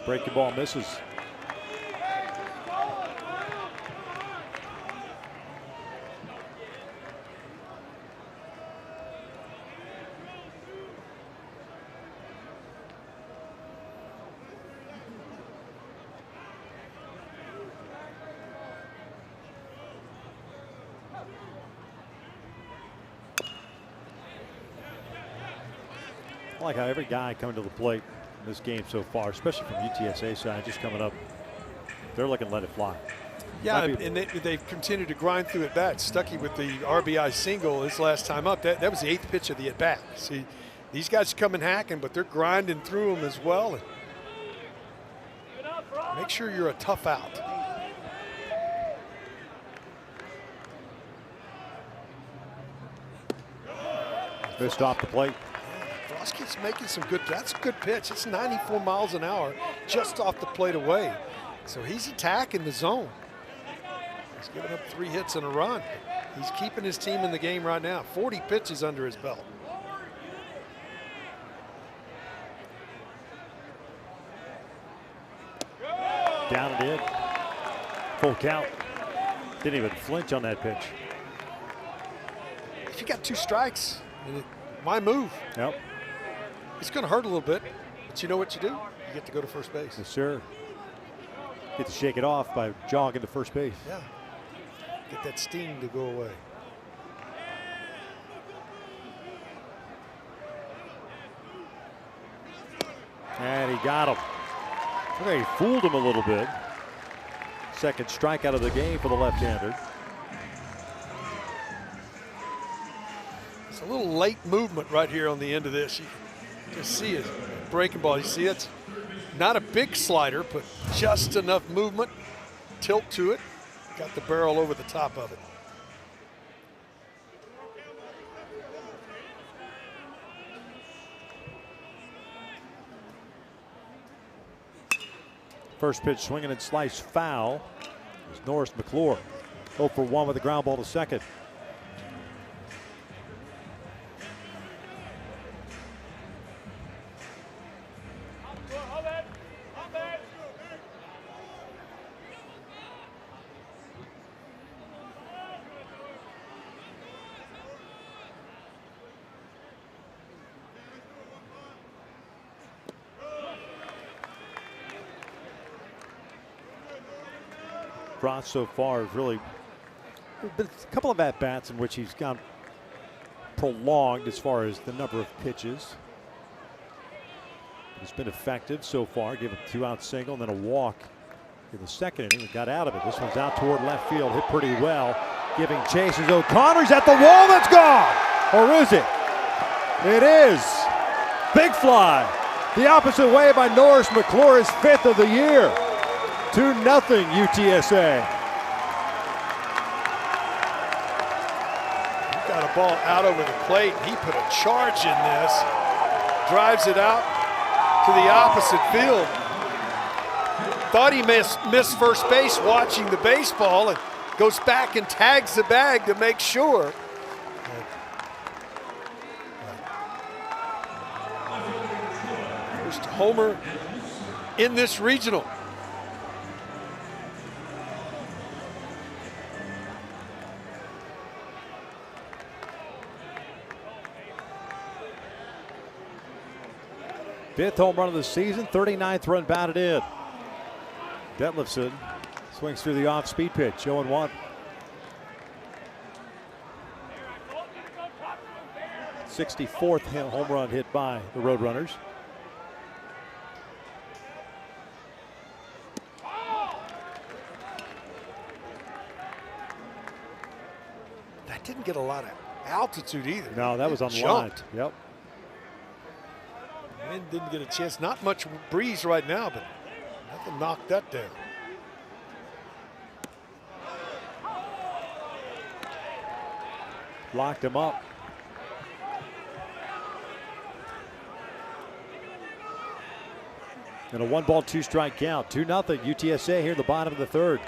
Breaking ball misses. I like how every guy coming to the plate in this game so far, especially from UTSA side, just coming up, they're looking to let it fly.
Yeah, and they've continued to grind through at bats. Stuckey with the RBI single his last time up. That was the 8th pitch of the at bat. See, these guys come in hacking, but they're grinding through them as well. And make sure you're a tough out.
Missed off the plate.
Frosky's making some good, that's a good pitch. It's 94 miles an hour just off the plate away. So he's attacking the zone. He's giving up 3 hits and a run. He's keeping his team in the game right now. 40 pitches under his belt.
Down and in. Full count. Didn't even flinch on that pitch.
If you got 2 strikes, why move?
Yep.
It's going to hurt a little bit, but you know what you do? You get to go to first base.
Yes, sir. Get to shake it off by jogging to first base.
Yeah. Get that steam to go away.
And he got him. Okay, he fooled him a little bit. Second strikeout of the game for the left-hander.
It's a little late movement right here on the end of this. You can just see it. Breaking ball. You see it's not a big slider, but just enough movement, tilt to it. Got the barrel over the top of it.
First pitch swinging and slice foul. It's Norris McClure. 0 for 1 with a ground ball to second. Frost so far has really been a couple of at-bats in which he's gone prolonged as far as the number of pitches. It's been effective so far. Give him 2-out single and then a walk in the second inning. Got out of it. This one's out toward left field. Hit pretty well. Giving chases. O'Connor's at the wall. That's gone. Or is it? It is. Big fly. The opposite way by Norris McClure, his 5th of the year. 2-0 UTSA.
He got a ball out over the plate. He put a charge in this. Drives it out to the opposite field. Thought he missed first base watching the baseball and goes back and tags the bag to make sure. First homer in this regional.
Fifth home run of the season, 39th run batted in. Detlefson swings through the off-speed pitch, 0-1. '64th home run hit by the Roadrunners.
That didn't get a lot of altitude either.
No, that was on the line. Yep.
Wind didn't get a chance. Not much breeze right now, but nothing knocked that down.
Locked him up. And a 1-ball, 2-strike count. 2-0 UTSA here in the bottom of the 3rd.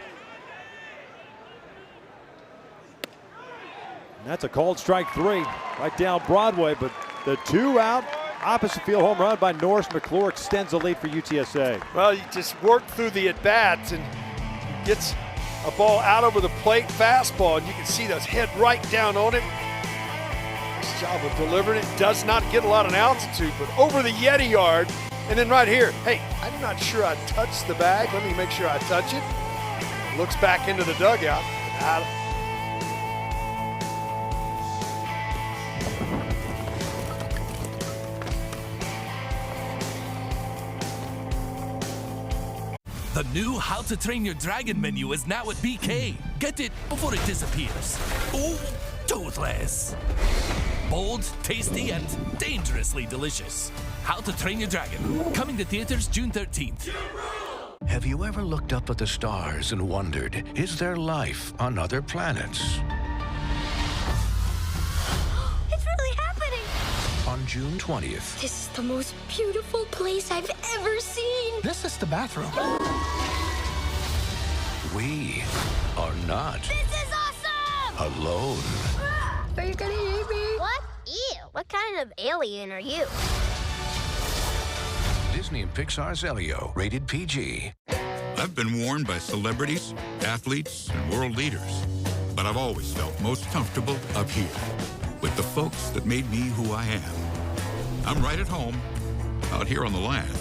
And that's a called strike 3 right down Broadway, but the 2-out Opposite field home run by Norris. McClure extends the lead for UTSA.
Well, he just worked through the at-bats and gets a ball out over the plate, fastball, and you can see that's head right down on it. Nice job of delivering it. Does not get a lot of altitude, but over the Yeti yard. And then right here, hey, I'm not sure I touched the bag. Let me make sure I touch it. Looks back into the dugout.
The new How to Train Your Dragon menu is now at BK. Get it before it disappears. Oh, toothless. Bold, tasty, and dangerously delicious. How to Train Your Dragon. Coming to theaters June 13th.
Have you ever looked up at the stars and wondered, is there life on other planets?
It's really happening.
On June 20th,
This is the most beautiful place I've ever seen.
this is the bathroom. We are not
This is awesome!
alone.
Are you gonna eat me? What? Ew. What kind of alien are you?
Disney and Pixar's Elio, rated PG.
I've been warned by celebrities, athletes, and world leaders, but I've always felt most comfortable up here with the folks that made me who I am. I'm right at home, out here on the land,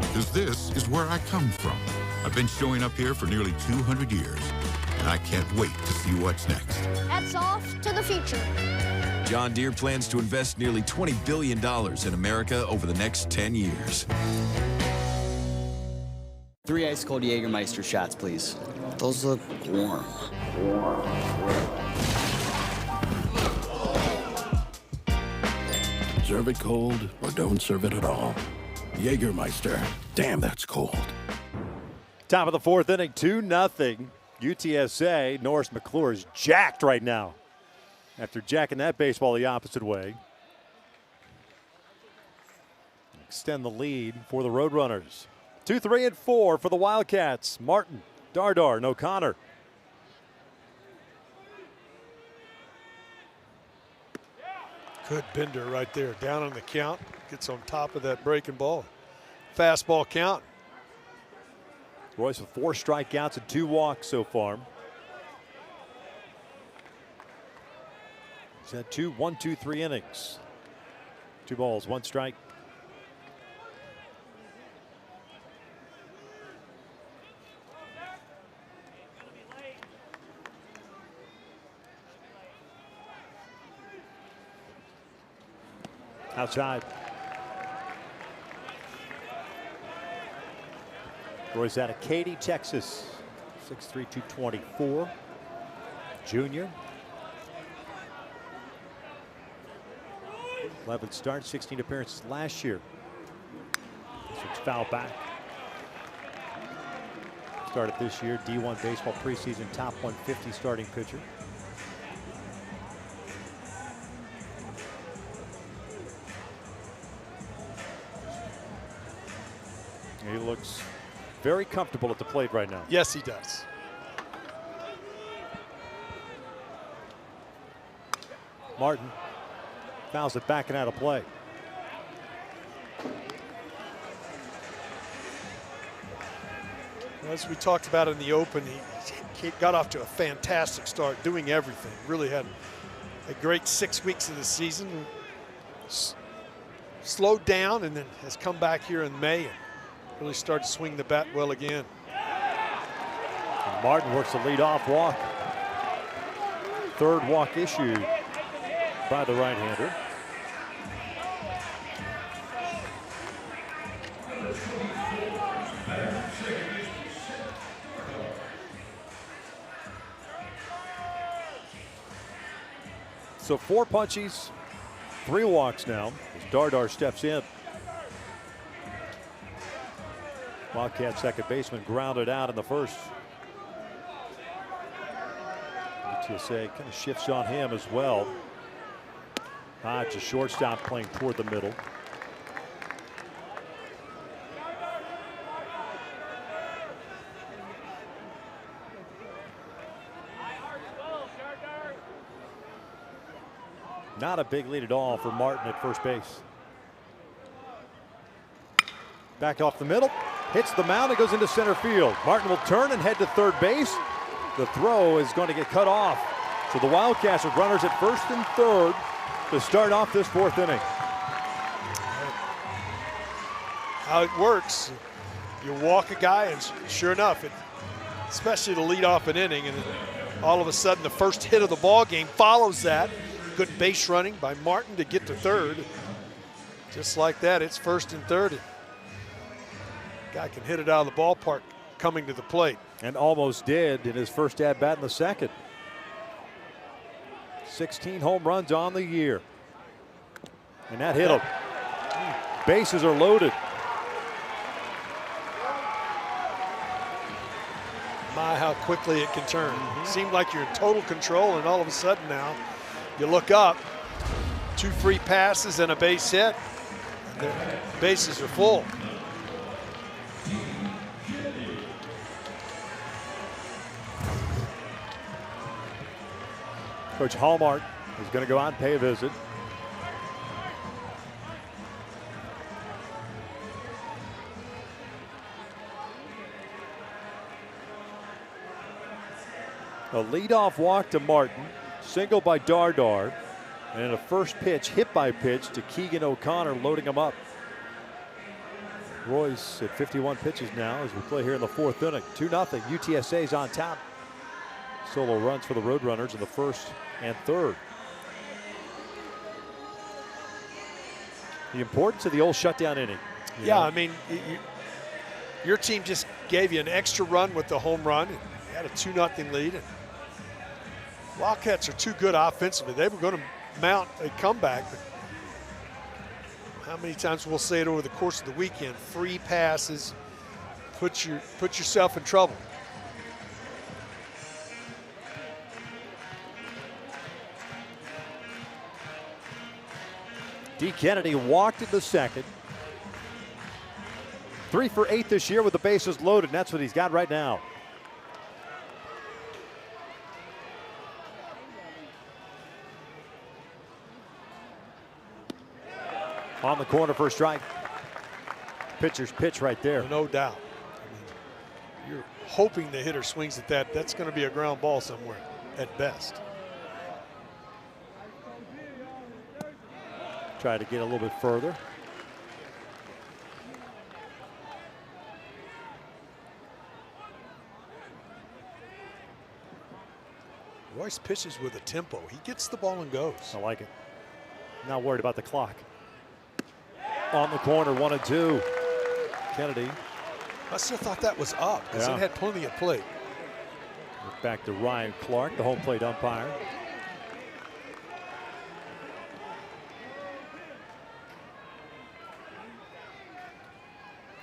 because this is where I come from. I've been showing up here for nearly 200 years, and I can't wait to see what's next.
Hats off to the future.
John Deere plans to invest nearly $20 billion in America over the next 10 years.
3 ice-cold Jägermeister shots, please. Those look warm.
Serve it cold or don't serve it at all. Jägermeister. Damn, that's cold.
Top of the fourth inning, 2-0. UTSA. Norris McClure is jacked right now after jacking that baseball the opposite way. Extend the lead for the Roadrunners. 2, 3, and 4 for the Wildcats. Martin, Dardar, and O'Connor.
Good bender right there, down on the count. Gets on top of that breaking ball. Fastball count.
Royce with 4 strikeouts and 2 walks so far. He's had 3 innings. 2 balls, 1 strike. Outside. Roy's out of Katy, Texas. 6'3", 224. Junior. 11 starts, 16 appearances last year. This one's foul back. Started this year, D1 baseball preseason top 150 starting pitcher. He looks very comfortable at the plate right now.
Yes, he does.
Martin fouls it back and out of play.
As we talked about in the open, he got off to a fantastic start, doing everything. Really had a great 6 weeks of the season. Slowed down and then has come back here in May and really started to swing the bat well again.
And Martin works the leadoff walk. 3rd walk issued by the right-hander. So 4 punchies, 3 walks now as Dardar steps in. Wildcat second baseman grounded out in the first. UTSA kind of shifts on him as well. Hodge, a shortstop, playing toward the middle. Not a big lead at all for Martin at first base. Back off the middle, hits the mound and goes into center field. Martin will turn and head to third base. The throw is going to get cut off. So the Wildcats with runners at first and third to start off this fourth inning.
How it works, you walk a guy and sure enough, especially to lead off an inning, and all of a sudden the first hit of the ball game follows that. Good base running by Martin to get to third. Just like that, it's first and third. Guy can hit it out of the ballpark coming to the plate.
And almost did in his first at-bat in the second. 16 home runs on the year. And that hit him. Bases are loaded.
My, how quickly it can turn. Seemed like you're in total control, and all of a sudden now you look up, 2 free passes and a base hit. And the bases are full.
Coach Hallmark is going to go out and pay a visit. A leadoff walk to Martin, single by Dardar, and a first pitch, hit by pitch to Keegan O'Connor, loading him up. Royce at 51 pitches now as we play here in the fourth inning. 2-0. UTSA's on top. Solo runs for the Roadrunners in the first and third. The importance of the old shutdown inning.
Yeah, I mean, your team just gave you an extra run with the home run. And you had a 2-0 lead. And Wildcats are too good offensively. They were going to mount a comeback. But how many times we'll say it over the course of the weekend? Free passes, put yourself in trouble.
D. Kennedy walked in the second. 3 for 8 this year with the bases loaded, and that's what he's got right now. On the corner for a strike. Pitcher's pitch right there.
No doubt. I mean, you're hoping the hitter swings at that. That's going to be a ground ball somewhere at best.
Try to get a little bit further.
Royce pitches with a tempo. He gets the ball and goes.
I like it. Not worried about the clock. On the corner, 1-2. Kennedy.
I still thought that was up because it had plenty of plate.
Back to Ryan Clark, the home plate umpire.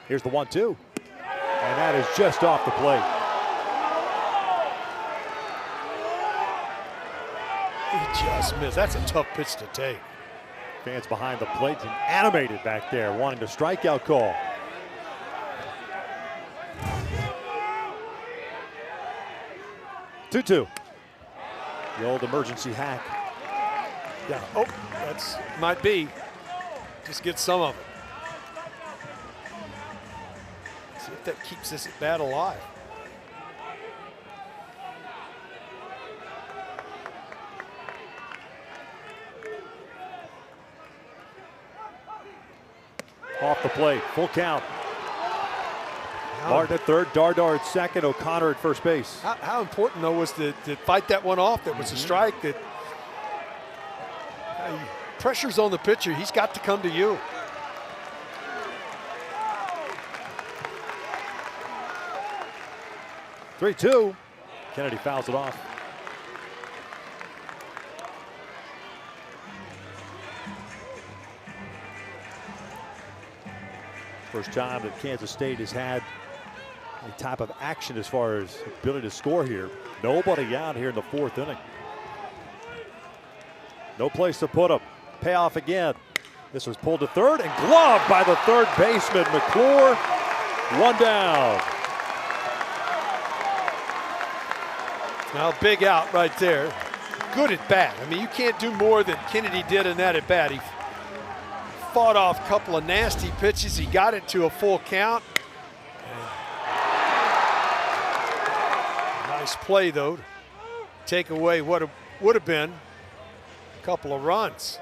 Here's the 1-2. And that is just off the plate.
He just missed. That's a tough pitch to take.
Fans behind the plate and animated back there, wanting the strikeout call. Two-two. The old emergency hack.
Yeah. Oh, that's might be. Just get some of it. See if that keeps this at bat alive.
Off the plate, full count. Martin at third, Dardar at second, O'Connor at first base.
How important, though, was to fight that one off? That was a strike. That pressure's on the pitcher. He's got to come to you.
Three-two. Kennedy fouls it off. First time that Kansas State has had a type of action as far as ability to score here. Nobody out here in the fourth inning. No place to put him. Payoff again. This was pulled to third and gloved by the third baseman, McClure. One down.
Now big out right there. Good at bat. I mean, you can't do more than Kennedy did in that at bat. He fought off a couple of nasty pitches. He got it to a full count. Nice play, though, to take away what would have been a couple of runs.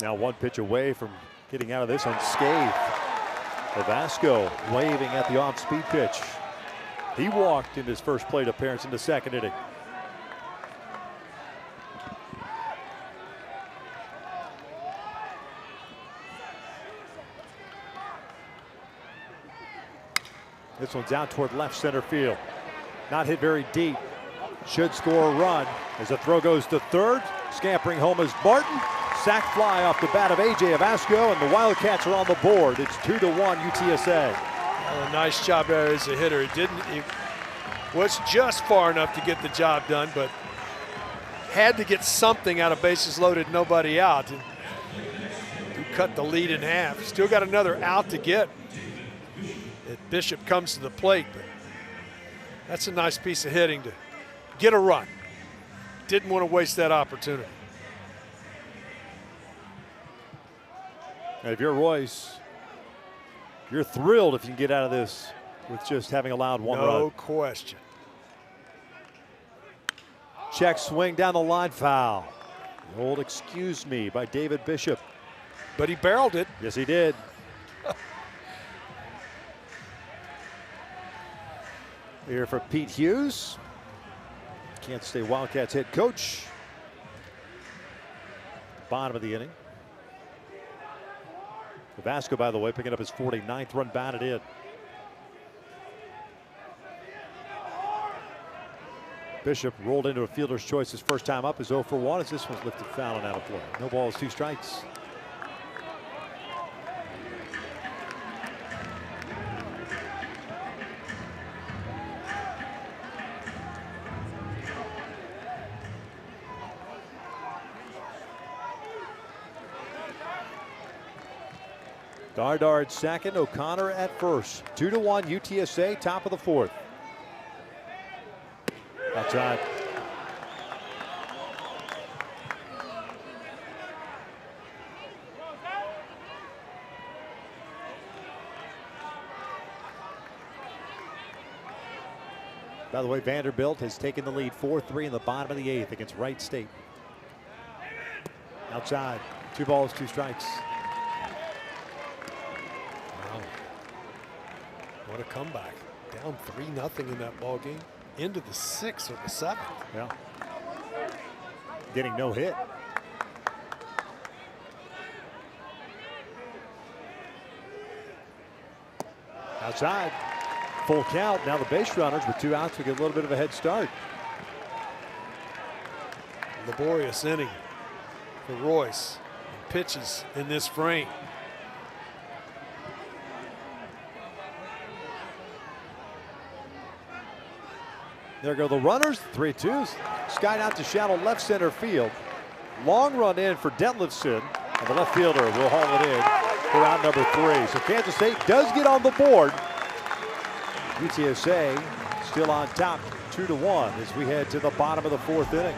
Now one pitch away from getting out of this unscathed. Vasco waving at the off-speed pitch. He walked in his first plate appearance in the second inning. This one's out toward left center field. Not hit very deep. Should score a run as the throw goes to third. Scampering home is Barton. Sac fly off the bat of A.J. Vasco, and the Wildcats are on the board. It's 2-1 UTSA.
Well, a nice job there as a hitter. He was just far enough to get the job done, but had to get something out of bases loaded, nobody out. And he cut the lead in half. Still got another out to get. Bishop comes to the plate, but that's a nice piece of hitting to get a run. Didn't want to waste that opportunity.
If you're Royce, you're thrilled if you can get out of this with just having allowed one run.
No question.
Check swing down the line, foul. The old excuse me by David Bishop.
But he barreled it.
Yes, he did. Here for Pete Hughes, Kansas State Wildcats head coach. Bottom of the inning. Vasco, by the way, picking up his 49th run batted in. Bishop rolled into a fielder's choice his first time up, is 0 for 1 as this one's lifted foul and out of play. No balls, 2 strikes. Dardard second, O'Connor at first. 2-1 UTSA, top of the fourth. Outside. By the way, Vanderbilt has taken the lead 4-3 in the bottom of the 8th against Wright State. Outside, 2 balls, 2 strikes.
What a comeback. Down 3-0 in that ball game. Into the 6th or the 7th.
Yeah. Getting no hit. Outside. Full count. Now the base runners with 2 outs. We get a little bit of a head start.
Laborious inning for Royce. And pitches in this frame.
There go the runners, 3-2. Skied out to shallow left center field. Long run in for Detlefson, and the left fielder will haul it in for out number 3. So Kansas State does get on the board. UTSA still on top, 2-1 as we head to the bottom of the 4th inning.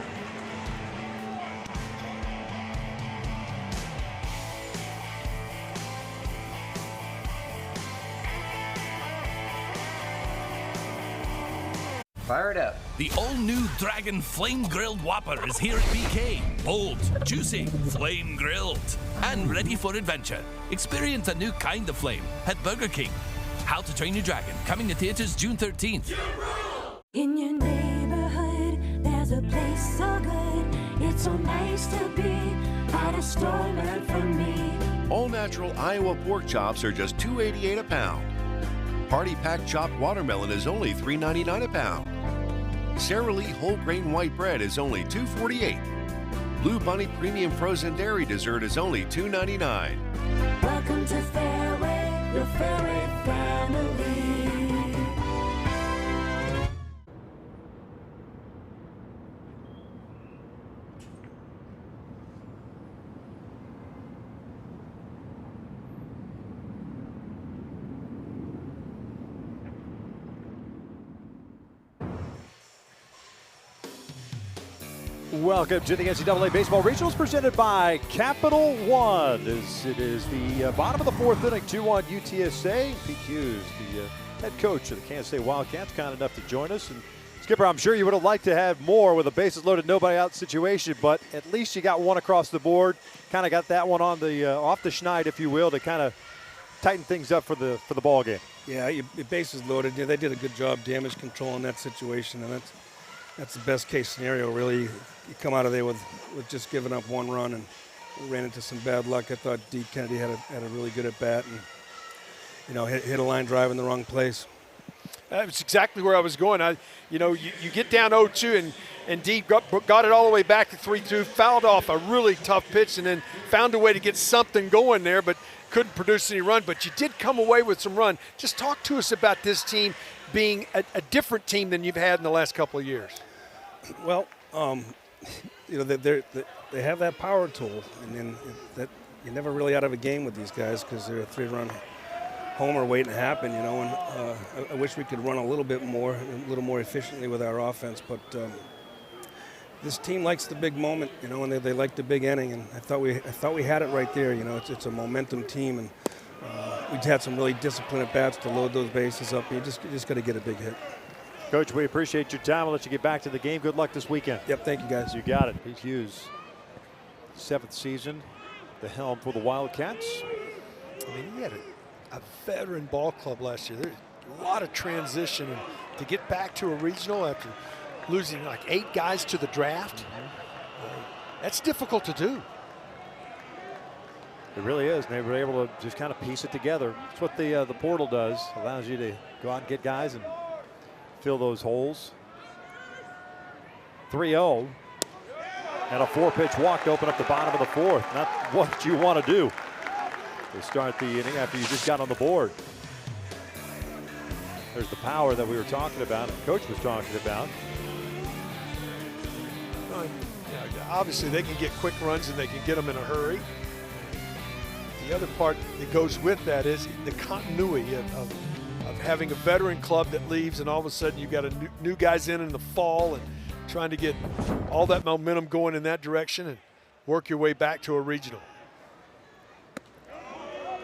Fire it up.
The all-new Dragon Flame Grilled Whopper is here at BK. Bold, juicy, flame grilled, and ready for adventure. Experience a new kind of flame at Burger King. How to Train Your Dragon, coming to theaters June 13th.
In your neighborhood, there's a place so good. It's so nice to be at a store meant for me.
All natural Iowa pork chops are just $2.88 a pound. Party Pack chopped watermelon is only $3.99 a pound. Sara Lee whole grain white bread is only $2.48. Blue Bunny premium frozen dairy dessert is only $2.99.
Welcome to Fairway, your Fairway family.
Welcome to the NCAA Baseball Regionals presented by Capital One. It is the bottom of the fourth inning, 2-1 UTSA. Pete Hughes, the head coach of the Kansas State Wildcats, kind enough to join us. And Skipper, I'm sure you would have liked to have more with a bases loaded, nobody out situation, but at least you got one across the board. Kind of got that one on the off the schneid, if you will, to kind of tighten things up for the ball game.
Yeah, your bases loaded. Yeah, they did a good job damage control in that situation, and that's the best case scenario, really. You come out of there with just giving up one run and ran into some bad luck. I thought D. Kennedy had a really good at bat and hit a line drive in the wrong place.
That's exactly where I was going. You get down 0-2 and D got it all the way back to 3-2, fouled off a really tough pitch, and then found a way to get something going there, but couldn't produce any run. But you did come away with some run. Just talk to us about this team being a different team than you've had in the last couple of years.
Well, they have that power tool, and then that you're never really out of a game with these guys because they're a 3-run homer waiting to happen, and I wish we could run a little bit more, a little more efficiently with our offense, but this team likes the big moment, and they like the big inning, and I thought we had it right there. It's a momentum team, and we've had some really disciplined at bats to load those bases up. You just got to get a big hit.
Coach, we appreciate your time. We'll let you get back to the game. Good luck this weekend.
Yep, thank you, guys.
You got it. Pete Hughes, 7th season, the helm for the Wildcats.
I mean, he had a veteran ball club last year. There's a lot of transition, and to get back to a regional after losing like 8 guys to the draft, that's difficult to do.
It really is. And they were able to just kind of piece it together. That's what the portal does. Allows you to go out and get guys and fill those holes. 3-0. And a 4-pitch walk to open up the bottom of the fourth. Not what you want to do to start the inning after you just got on the board. There's the power that we were talking about, and Coach was talking about.
Obviously, they can get quick runs and they can get them in a hurry. The other part that goes with that is the continuity of having a veteran club that leaves, and all of a sudden you've got new guys in the fall, and trying to get all that momentum going in that direction and work your way back to a regional.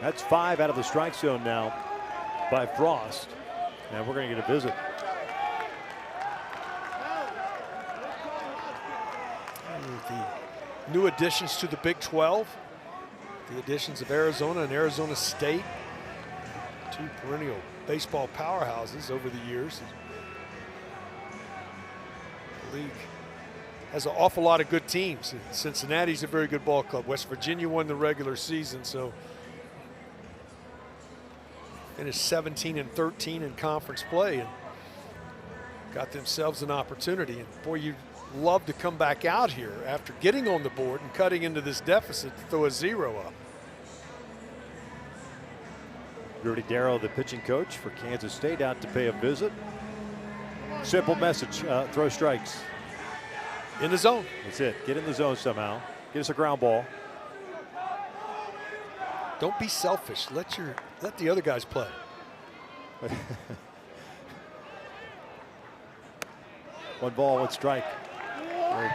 That's 5 out of the strike zone now by Frost, and we're going to get a visit.
The new additions to the Big 12, the additions of Arizona and Arizona State, 2 perennial baseball powerhouses over the years. The league has an awful lot of good teams. Cincinnati's a very good ball club. West Virginia won the regular season, so finished 17-13 in conference play and got themselves an opportunity. And boy, you'd love to come back out here after getting on the board and cutting into this deficit to throw a 0 up.
Rudy Darrow, the pitching coach for Kansas State, out to pay a visit. Simple message, throw strikes.
In the zone.
That's it, get in the zone somehow. Get us a ground ball.
Don't be selfish, let the other guys play.
1 ball, 1 strike.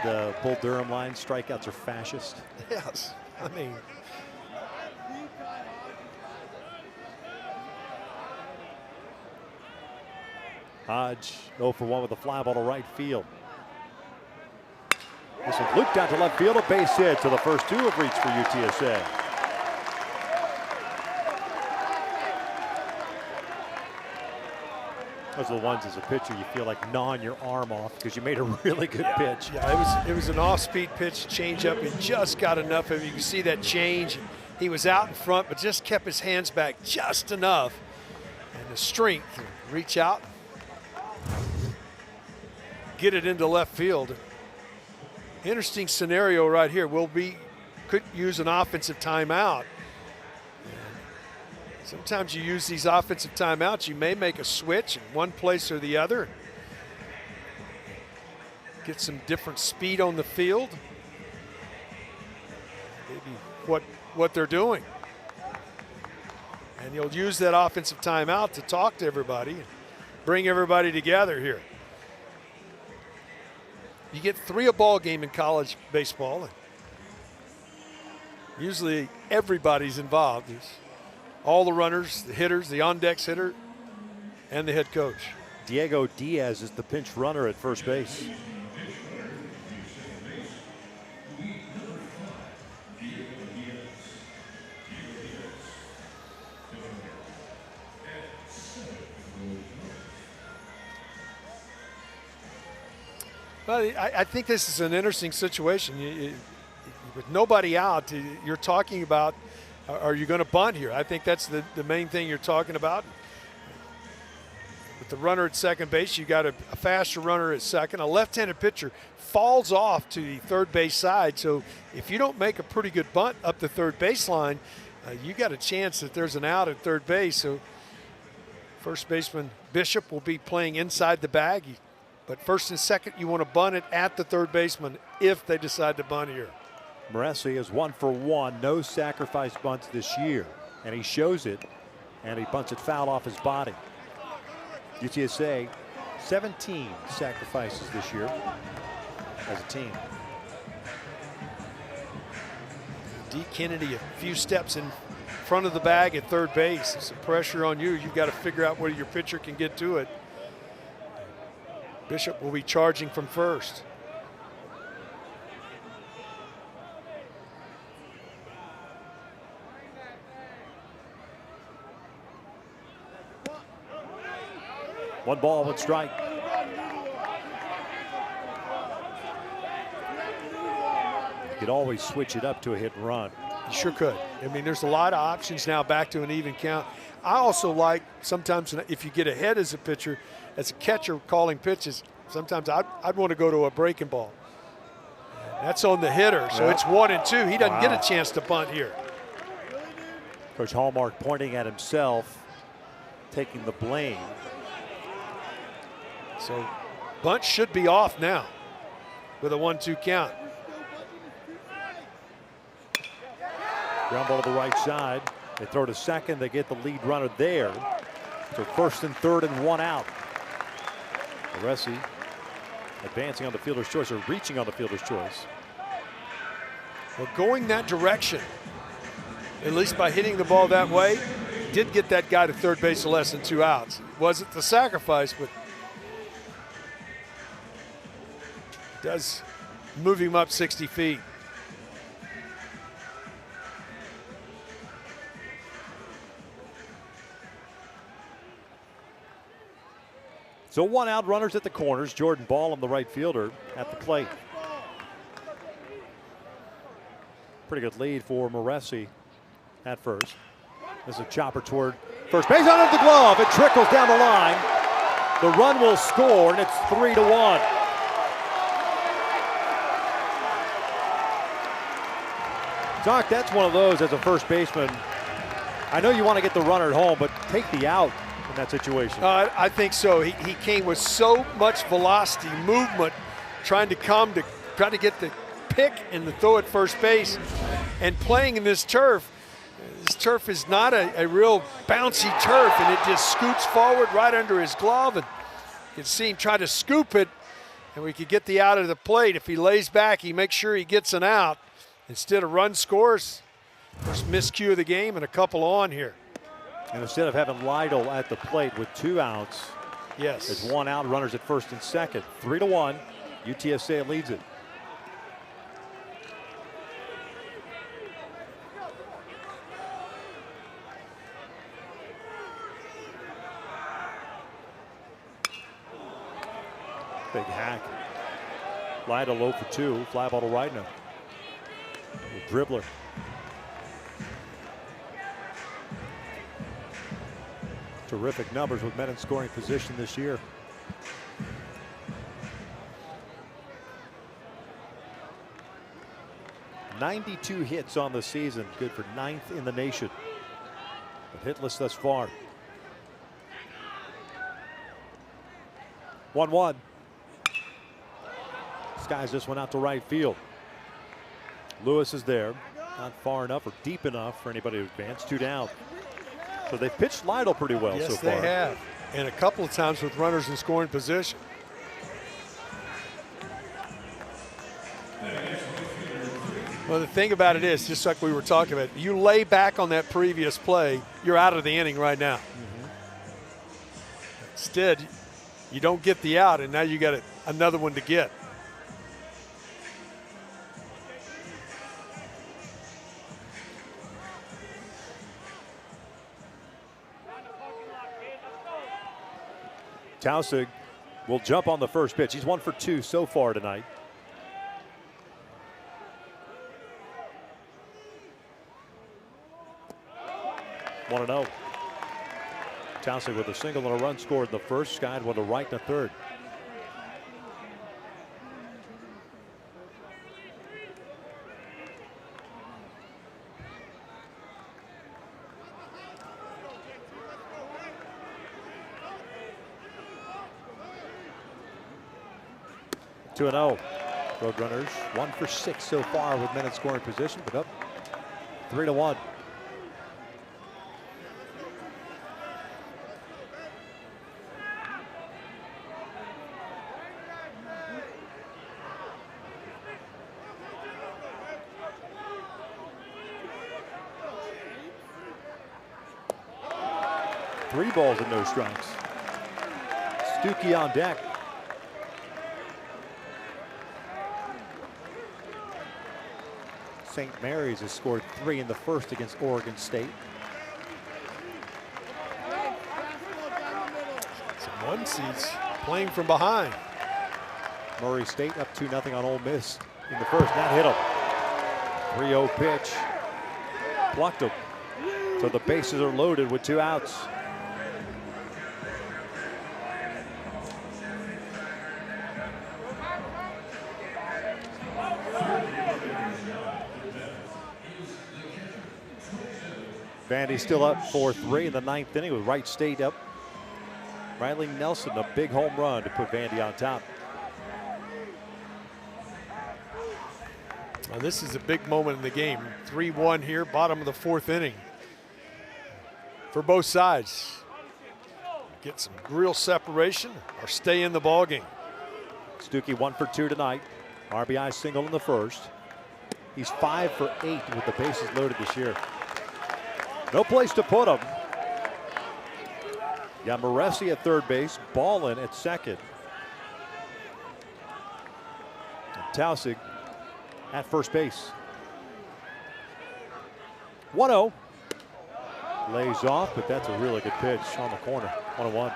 Old Bull Durham line, strikeouts are fascist.
Yes, I mean.
Hodge 0 for 1 with a fly ball to right field. This one's looped out to left field, a base hit, so the first 2 have reached for UTSA. Those are the ones as a pitcher you feel like gnawing your arm off because you made a really good pitch.
Yeah, it was an off-speed pitch, change up. He just got enough of it. You can see that change. He was out in front, but just kept his hands back just enough. And the strength to reach out, get it into left field. Interesting scenario right here. Could use an offensive timeout. Sometimes you use these offensive timeouts, you may make a switch in one place or the other. Get some different speed on the field. Maybe what they're doing. And you'll use that offensive timeout to talk to everybody and bring everybody together here. You get 3 a ball game in college baseball. And usually everybody's involved. There's all the runners, the hitters, the on-deck hitter, and the head coach.
Diego Diaz is the pinch runner at first base.
Well, I think this is an interesting situation. With nobody out, you're talking about, are you going to bunt here? I think that's the main thing you're talking about. With the runner at second base, you got a faster runner at second. A left-handed pitcher falls off to the third base side. So if you don't make a pretty good bunt up the third baseline, you got a chance that there's an out at third base. So first baseman Bishop will be playing inside the bag. But first and second, you want to bunt it at the third baseman if they decide to bunt here.
Moresi is 1 for 1, no sacrifice bunts this year, and he shows it, and he bunts it foul off his body. UTSA, 17 sacrifices this year as a team.
D. Kennedy a few steps in front of the bag at third base. Some pressure on you. You've got to figure out where your pitcher can get to it. Bishop will be charging from first.
One ball, one strike. You could always switch it up to a hit and run.
You sure could. I mean, there's a lot of options now back to an even count. I also like sometimes if you get ahead as a pitcher, as a catcher calling pitches, sometimes I'd want to go to a breaking ball. That's on the hitter, so it's 1 and 2. He doesn't get a chance to bunt here.
Coach Hallmark pointing at himself, taking the blame.
So bunt should be off now with a 1-2 count.
Ground ball to the right side. They throw to second. They get the lead runner there. So first and third and 1 out. Moresi advancing on the fielder's choice, or reaching on the fielder's choice.
Well, going that direction, at least by hitting the ball that way, did get that guy to third base in less than 2 outs. Wasn't the sacrifice, but does move him up 60 feet.
So 1 out, runners at the corners. Jordan Ball, the right fielder, at the plate. Pretty good lead for Moresi at first. There's a chopper toward first base, under the glove. It trickles down the line. The run will score, and it's 3-1. Doc, that's one of those as a first baseman. I know you want to get the runner at home, but take the out in that situation.
I think so. He came with so much velocity, movement, trying to get the pick and the throw at first base. And playing in this turf is not a real bouncy turf, and it just scoots forward right under his glove. And you can see him try to scoop it, and we could get the out of the plate. If he lays back, he makes sure he gets an out. Instead of run scores, first miscue of the game and a couple on here.
And instead of having Lytle at the plate with 2 outs,
yes,
it's 1 out, runners at first and second. 3-1, UTSA leads it. Big hack. Lytle 0 for 2, fly ball to right now. Dribbler. Terrific numbers with men in scoring position this year. '92 hits on the season, good for 9th in the nation, but hitless thus far. 1-1. Skies this one out to right field. Lewis is there, not far enough or deep enough for anybody to advance. 2 down. So they've pitched Lytle pretty well so far.
Yes, they have. And a couple of times with runners in scoring position. Well, the thing about it is, just like we were talking about, you lay back on that previous play, you're out of the inning right now. Instead, you don't get the out, and now you got another one to get.
Tausig will jump on the first pitch. He's 1 for 2 so far tonight. One 1-0. Tausig with a single and a run scored in the first. Skied one to right in the third. Two 2-0. Roadrunners 1 for 6 so far with men in scoring position, but up 3-1. Three balls and no strikes. Stuckey on deck. St. Mary's has scored 3 in the first against Oregon State.
Some one seeds playing from behind.
Murray State up 2-0 on Ole Miss in the first. That hit him. 3-0 pitch. Blocked him. So the bases are loaded with 2 outs. Vandy still up 4-3 in the 9th inning with Wright State up. Riley Nelson, a big home run to put Vandy on top.
Well, this is a big moment in the game. 3-1 here, bottom of the 4th inning. For both sides. Get some real separation or stay in the ball game.
Stuckey 1 for 2 tonight. RBI single in the first. He's 5 for 8 with the bases loaded this year. No place to put him. Got Moresi at third base, Ballin at second. And Tausig at first base. 1-0. Lays off, but that's a really good pitch on the corner. 1-1.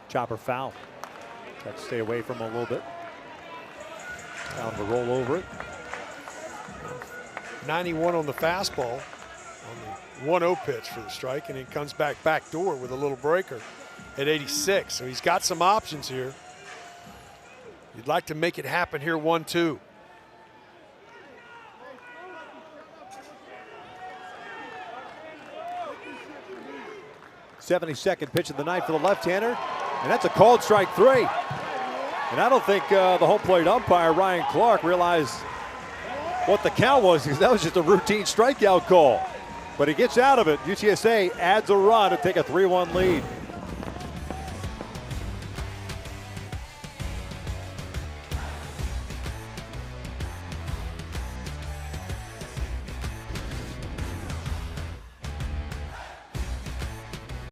Chopper foul. Got to stay away from him a little bit. Found to roll over it.
91 on the fastball on the 1-0 pitch for the strike, and he comes back door with a little breaker at 86. So he's got some options here. You'd like to make it happen here 1-2.
'72nd pitch of the night for the left-hander. And that's a called strike 3. And I don't think the home plate umpire, Ryan Clark, realized what the count was, because that was just a routine strikeout call. But he gets out of it. UTSA adds a run to take a 3-1 lead.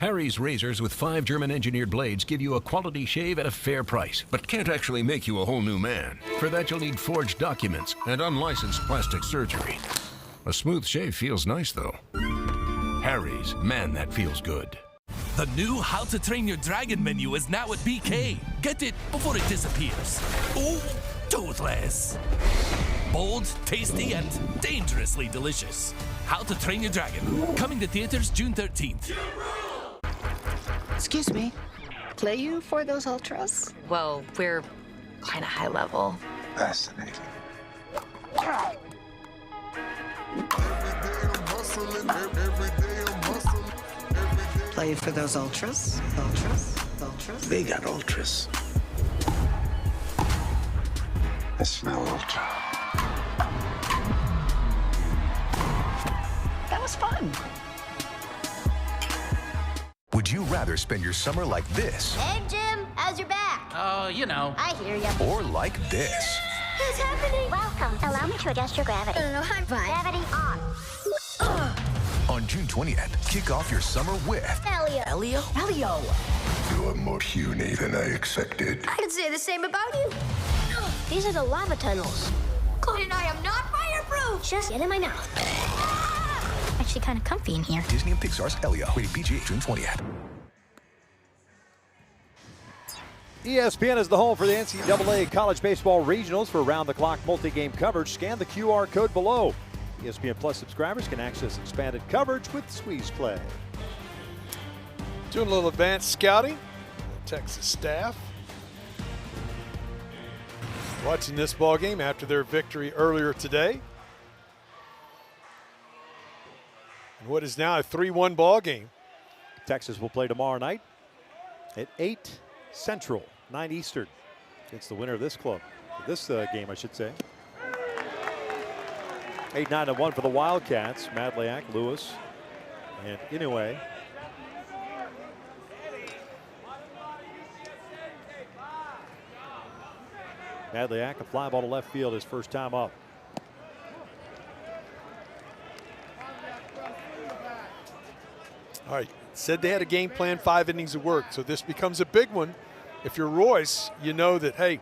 Harry's razors with 5 German-engineered blades give you a quality shave at a fair price, but can't actually make you a whole new man. For that, you'll need forged documents and unlicensed plastic surgery. A smooth shave feels nice, though. Harry's, man, that feels good.
The new How to Train Your Dragon menu is now at BK. Get it before it disappears. Oh, toothless. Bold, tasty, and dangerously delicious. How to Train Your Dragon. Coming to theaters June 13th.
Excuse me, play you for those ultras?
Well, we're kind of high level.
Fascinating.
Play for those ultras? Ultras?
They got ultras. I smell ultra.
was fun.
Would you rather spend your summer like this?
Hey, Jim, how's your back?
Oh, you know.
I hear ya.
Or like this?
What's happening? Welcome. Allow me to adjust your gravity. I'm fine. Gravity on.
On June 20th, kick off your summer with
Elio.
Elio? Elio.
You're more puny than I expected.
I could say the same about you. These are the lava tunnels. And I am not fireproof. Just get in my mouth. Actually kind of comfy in here.
Disney and Pixar's Elio. Rated PG, June 20th.
ESPN is the home for the NCAA College Baseball Regionals. For round-the-clock multi-game coverage, scan the QR code below. ESPN Plus subscribers can access expanded coverage with Squeeze Play.
Doing a little advanced scouting. Texas staff watching this ball game after their victory earlier today. And what is now a 3-1 ball game.
Texas will play tomorrow night at 8 Central, 9 Eastern. It's the winner of this game, I should say. 8-9-1 for the Wildcats. Madliak, Lewis, and Inoue. Madliak, a fly ball to left field, his first time up.
All right, said they had a game plan, 5 innings of work, so this becomes a big one. If you're Royce, you know that, hey,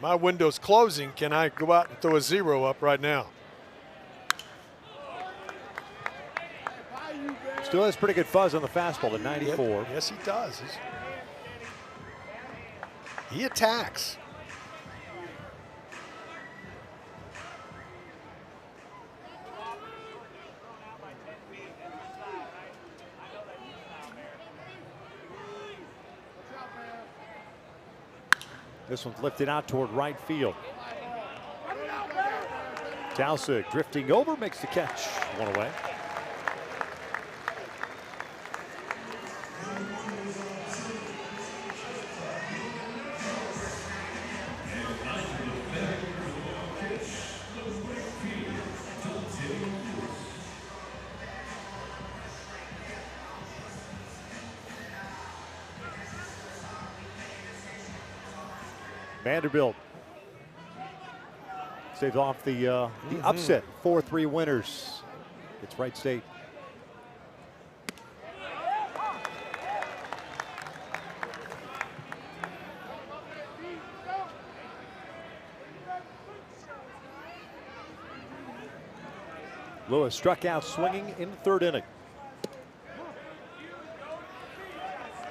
my window's closing. Can I go out and throw a 0 up right now?
Still has pretty good fuzz on the fastball, the 94.
Yes, he does. He attacks.
This one's lifted out toward right field. Tausig drifting over, makes the catch. One away. Vanderbilt saves off the upset. 4-3 winners. It's Wright State. Lewis struck out swinging in the third inning.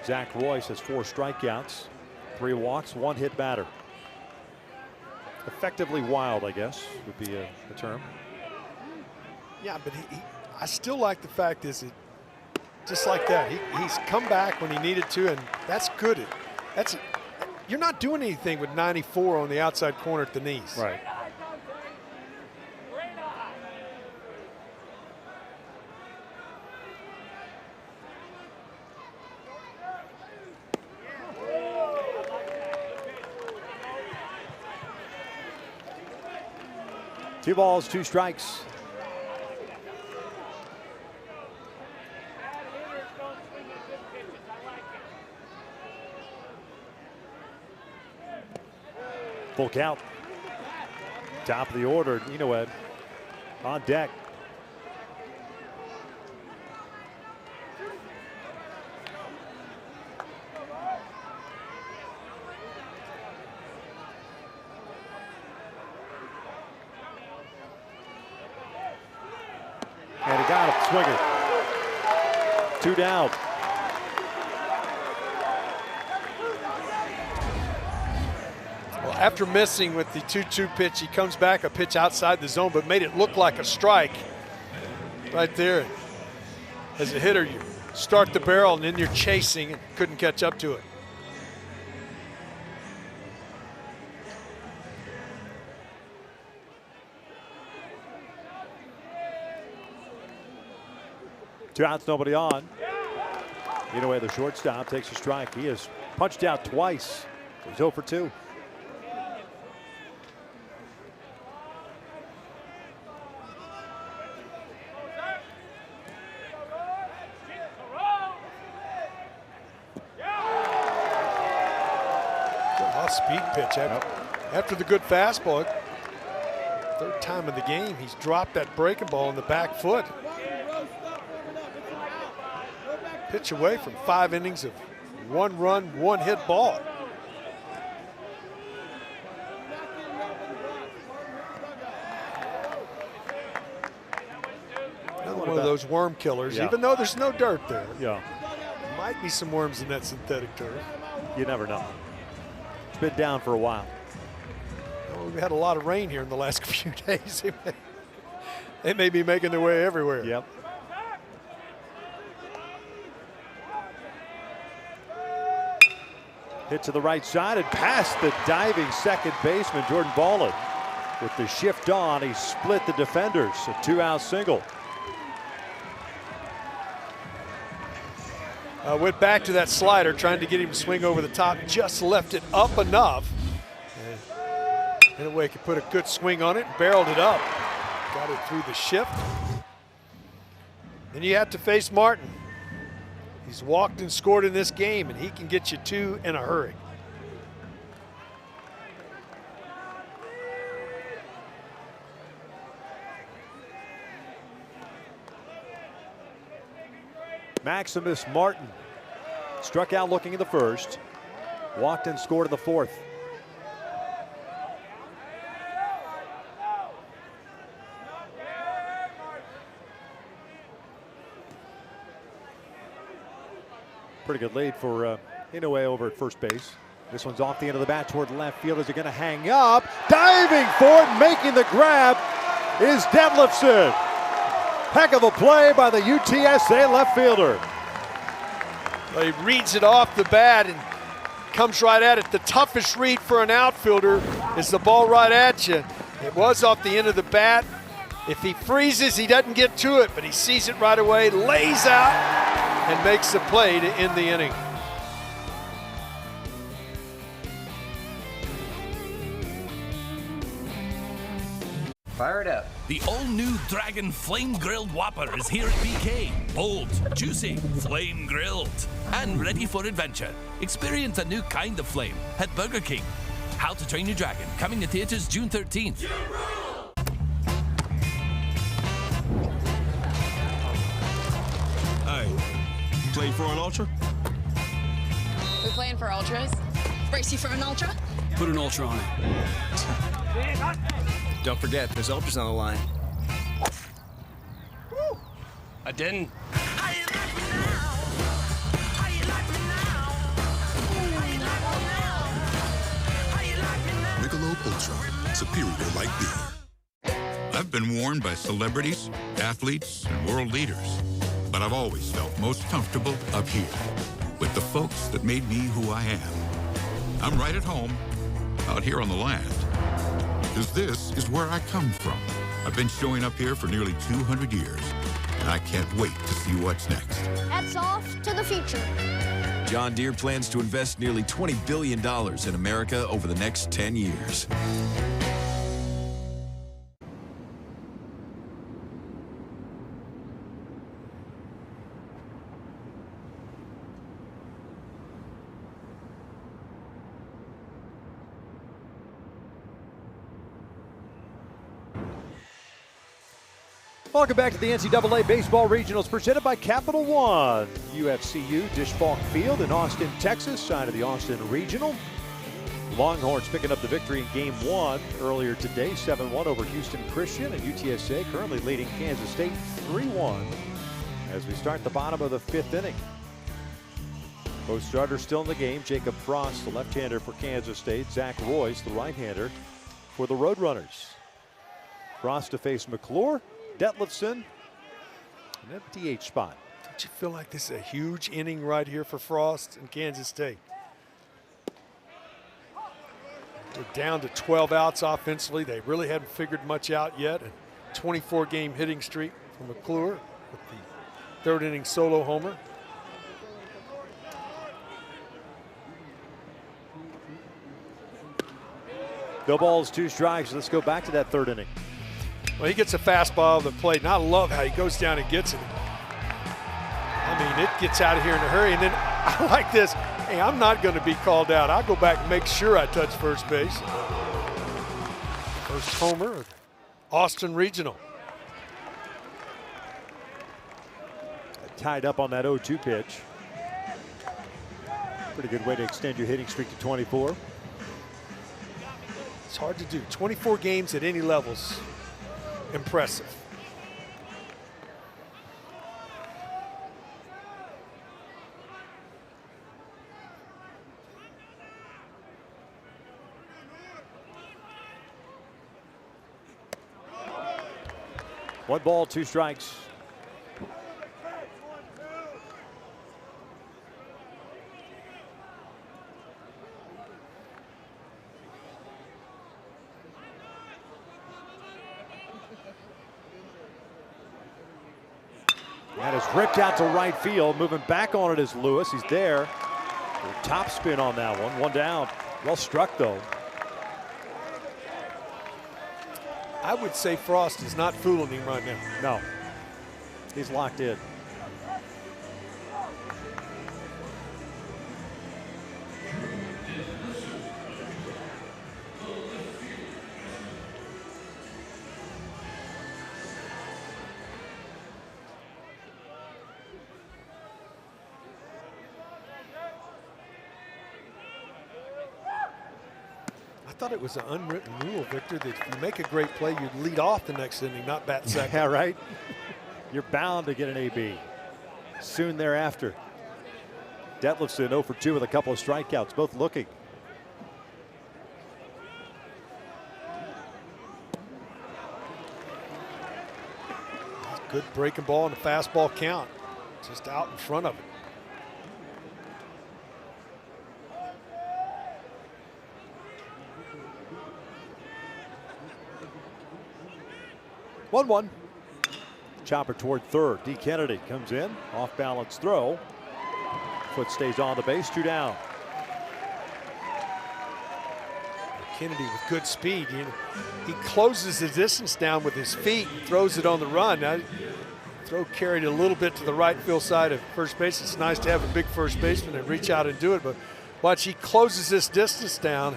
Zach Royce has 4 strikeouts, 3 walks, 1 hit batter. Effectively wild, I guess, would be a term.
Yeah, but I still like the fact is it just like that. He's come back when he needed to, and that's good. You're not doing anything with 94 on the outside corner at the knees.
Right. Two balls, 2 strikes. Full count. Top of the order, Inoue on deck. And he got him swinging. 2 down.
Well, after missing with the 2-2 pitch, he comes back a pitch outside the zone, but made it look like a strike right there. As a hitter, you start the barrel and then you're chasing and couldn't catch up to it.
Two outs, nobody on. Inoue, the shortstop, takes a strike. He has punched out twice. He's 0 for 2.
Speed pitch. After the good fastball, third time of the game, he's dropped that breaking ball in the back foot. Pitch away from 5 innings of 1 run, 1 hit ball. Another one of those worm killers, even though there's no dirt there.
Yeah.
Might be some worms in that synthetic turf.
You never know. It's been down for a while.
Well, we've had a lot of rain here in the last few days. They may be making their way everywhere.
Yep. Hit to the right side and past the diving second baseman, Jordan Ballin. With the shift on, he split the defenders. A 2-out single.
Went back to that slider, trying to get him to swing over the top. Just left it up enough. And Inouye could put a good swing on it, barreled it up. Got it through the shift. Then you have to face Martin. He's walked and scored in this game, and he can get you 2 in a hurry.
Maximus Martin struck out looking in the first, walked and scored in the fourth. Pretty good lead for Inouye over at first base. This one's off the end of the bat toward left field. Is it going to hang up? Diving for it, making the grab is Detlefson. Heck of a play by the UTSA left fielder.
Well, he reads it off the bat and comes right at it. The toughest read for an outfielder is the ball right at you. It was off the end of the bat. If he freezes, he doesn't get to it, but he sees it right away, lays out, and makes the play to end the inning.
Fire it up.
The all-new Dragon Flame Grilled Whopper is here at BK. Bold, juicy, flame grilled, and ready for adventure. Experience a new kind of flame at Burger King. How to Train Your Dragon, coming to theaters June 13th.
Hey, playing for an ultra?
We playing for ultras? Brace you for an ultra?
Put an ultra on it. Don't forget, there's ultras on the line. I didn't.
Michelob Ultra, superior like beer. I've been warned by celebrities, athletes, and world leaders, but I've always felt most comfortable up here with the folks that made me who I am. I'm right at home, out here on the land, because this is where I come from. I've been showing up here for nearly 200 years, and I can't wait to see what's next.
That's off to the future.
John Deere plans to invest nearly $20 billion in America over the next 10 years.
Welcome back to the NCAA Baseball Regionals presented by Capital One. UFCU Dish Falk Field in Austin, Texas, side of the Austin Regional. Longhorns picking up the victory in Game 1 earlier today, 7-1 over Houston Christian, and UTSA currently leading Kansas State 3-1 as we start the bottom of the 5th inning. Both starters still in the game. Jacob Frost, the left-hander for Kansas State. Zach Royce, the right-hander for the Roadrunners. Frost to face McClure. Detlefson, an DH spot.
Don't you feel like this is a huge inning right here for Frost and Kansas State? They're down to 12 outs offensively. They really haven't figured much out yet. A 24-game hitting streak for McClure with the 3rd inning solo homer.
No balls, 2 strikes. Let's go back to that 3rd inning.
Well, he gets a fastball to the plate, and I love how he goes down and gets it. I mean, it gets out of here in a hurry, and then I like this. hey, I'm not going to be called out. I'll go back and make sure I touch first base. First homer of Austin Regional.
Tied up on that 0-2 pitch. Pretty good way to extend your hitting streak to 24.
It's hard to do. 24 games at any levels. Impressive.
One ball, two strikes. That is ripped out to right field. Moving back on it is Lewis. He's there. Top spin on that one. One down. Well struck, though.
I would say Frost is not fooling him right now.
No. He's locked in.
I thought it was an unwritten rule, Victor, that if you make a great play, you'd lead off the next inning, not bat second.
Yeah, right. You're bound to get an AB soon thereafter. Detlefson 0 for 2 with a couple of strikeouts, both looking.
Good breaking ball and a fastball count, just out in front of it.
1-1. Chopper toward third. D. Kennedy comes in. Off balance throw. Foot stays on the base. 2 down.
Kennedy with good speed. He closes the distance down with his feet and throws it on the run. Now, throw carried a little bit to the right field side of first base. It's nice to have a big first baseman and reach out and do it, but watch, he closes this distance down.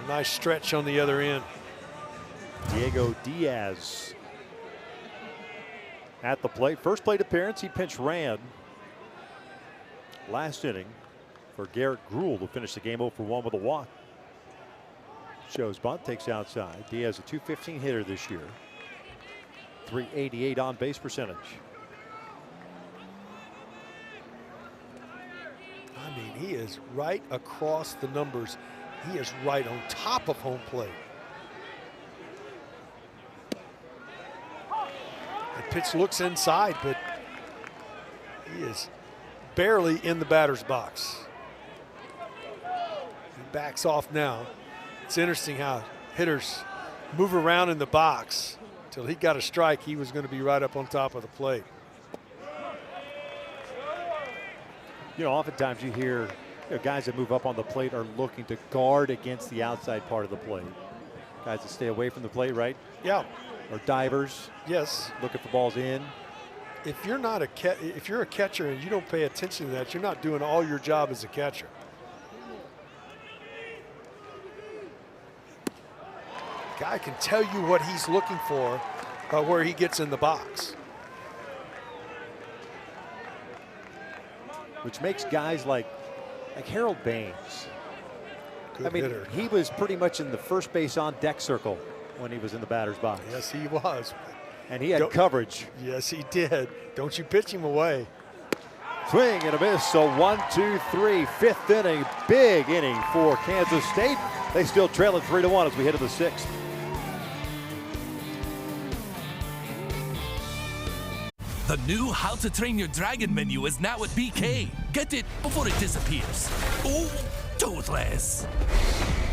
A nice stretch on the other end.
Diego Diaz at the plate. First plate appearance, he pinch ran last inning for Garrett Gruhl to finish the game 0 for 1 with a walk. Shows bunt, takes outside. Diaz a .215 hitter this year. .388 on base percentage.
I mean, he is right across the numbers. He is right on top of home plate. The pitch looks inside, but he is barely in the batter's box. He backs off now. It's interesting how hitters move around in the box. Until he got a strike, he was going to be right up on top of the plate.
You know, oftentimes you hear guys that move up on the plate are looking to guard against the outside part of the plate. Guys that stay away from the plate, right?
Yeah.
Or divers.
Yes.
Looking for balls in.
If you're not if you're a catcher and you don't pay attention to that, you're not doing all your job as a catcher. Guy can tell you what he's looking for by where he gets in the box.
Which makes guys like Harold Baines.
Good hitter.
He was pretty much in the first base on deck circle when he was in the batter's box.
Yes, he was.
And he had coverage.
Yes, he did. Don't you pitch him away.
Swing and a miss. So 1-2-3, fifth inning. Big inning for Kansas State. They still trail it 3-1 as we head to the sixth.
The new How to Train Your Dragon menu is now at BK. Get it before it disappears. Oh, toothless.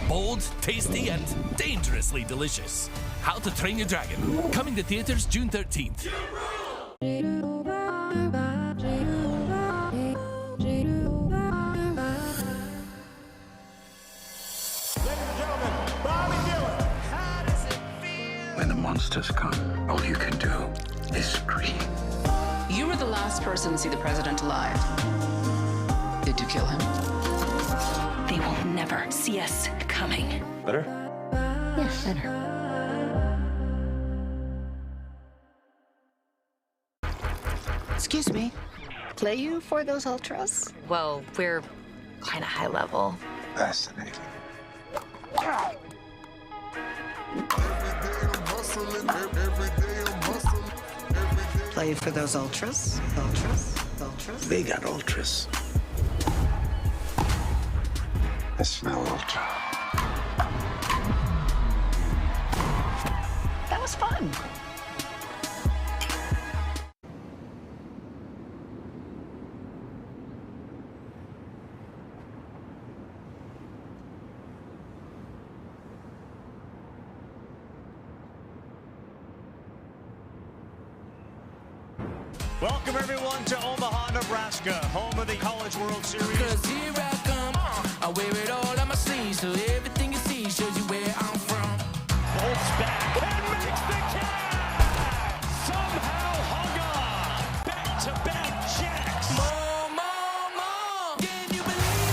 Bold, tasty, and dangerously delicious. How to Train Your Dragon. Coming to theaters June 13th.
When the monsters come, all you can do is scream.
You were the last person to see the president alive. Did you kill him?
never see us coming.
Better?
Yes, better. Excuse me. Play you for those ultras?
Well, we're kind of high level.
Fascinating.
Play you for those ultras? Ultras? Ultras?
They got ultras. I smell ultra.
That was fun.
Welcome everyone to Omaha, Nebraska, home of the College World Series.
'Cause here I come, I wear it all on my sleeve, so everything you see shows you where I'm from.
Bolts back and makes the catch! Somehow hung on! Back-to-back jacks!
More, can you believe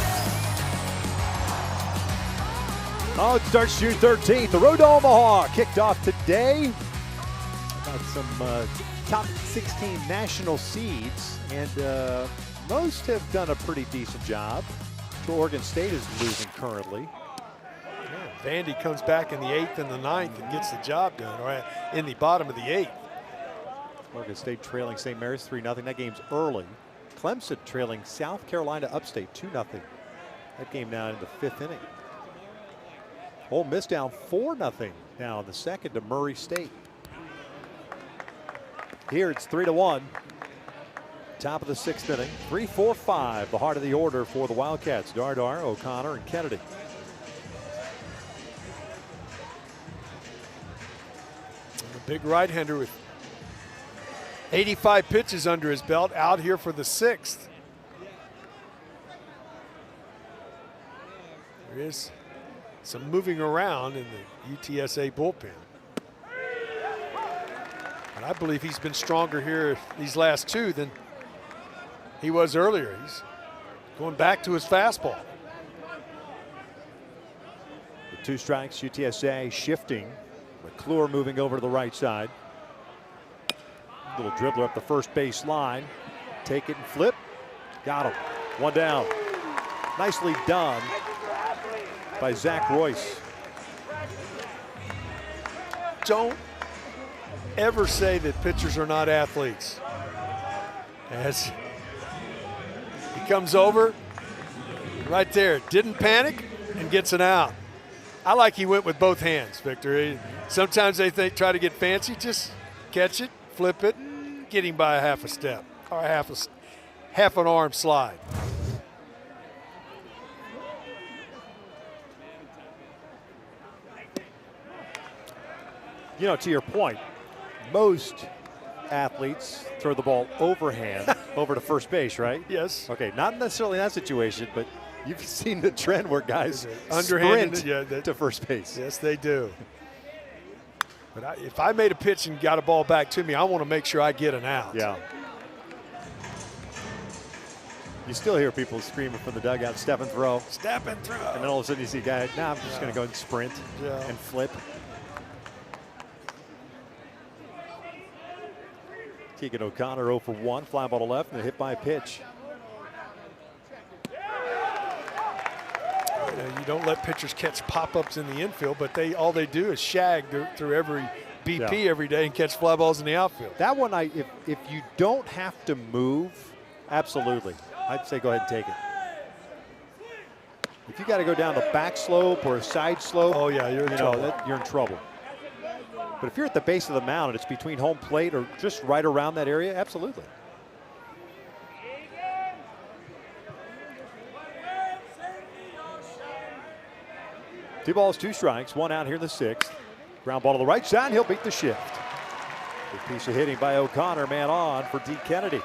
it?
Oh, it starts June 13th. The road to Omaha kicked off today. Got some top 16 national seeds, and most have done a pretty decent job. Oregon State is losing currently.
Yeah, Vandy comes back in the 8th and the 9th and gets the job done, or in the bottom of the 8th.
Oregon State trailing St. Mary's 3-0. That game's early. Clemson trailing South Carolina Upstate 2-0. That game now in the 5th inning. Ole Miss down 4-0 now in the 2nd to Murray State. Here it's 3-1. Top of the 6th inning. 3, 4, 5. The heart of the order for the Wildcats. Dardar, O'Connor, and Kennedy.
And a big right-hander with 85 pitches under his belt, out here for the 6th. There is some moving around in the UTSA bullpen. And I believe he's been stronger here these last 2 than he was earlier. He's going back to his fastball.
With 2 strikes, UTSA shifting. McClure moving over to the right side. Little dribbler up the first base line. Take it and flip. Got him. 1 down. Nicely done by Zach Royce.
Don't ever say that pitchers are not athletes. As he comes over, right there, didn't panic and gets an out. I like he went with both hands, Victor. Sometimes they try to get fancy, just catch it, flip it, get him by a half a step or half an arm slide.
You know, to your point, most athletes throw the ball overhand over to first base, right?
Yes.
Okay, not necessarily in that situation, but you've seen the trend where guys
underhanded
sprint to first base.
Yes, they do. But if I made a pitch and got a ball back to me, I want to make sure I get an out.
Yeah. You still hear people screaming from the dugout, step and throw.
Step and throw.
And then all of a sudden you see a guy, nah, I'm just going to go and sprint and flip. Keegan O'Connor 0 for 1, fly ball to left, and a hit by a pitch.
You don't let pitchers catch pop-ups in the infield, but all they do is shag through every BP every day and catch fly balls in the outfield.
That one, if you don't have to move, absolutely, I'd say go ahead and take it. If you got to go down the back slope or a side slope,
oh yeah, you're in trouble.
You're in trouble. But if you're at the base of the mound and it's between home plate or just right around that area, absolutely. Two balls, 2 strikes, 1 out here in the 6th. Ground ball to the right side, he'll beat the shift. Good piece of hitting by O'Connor, man on for D. Kennedy.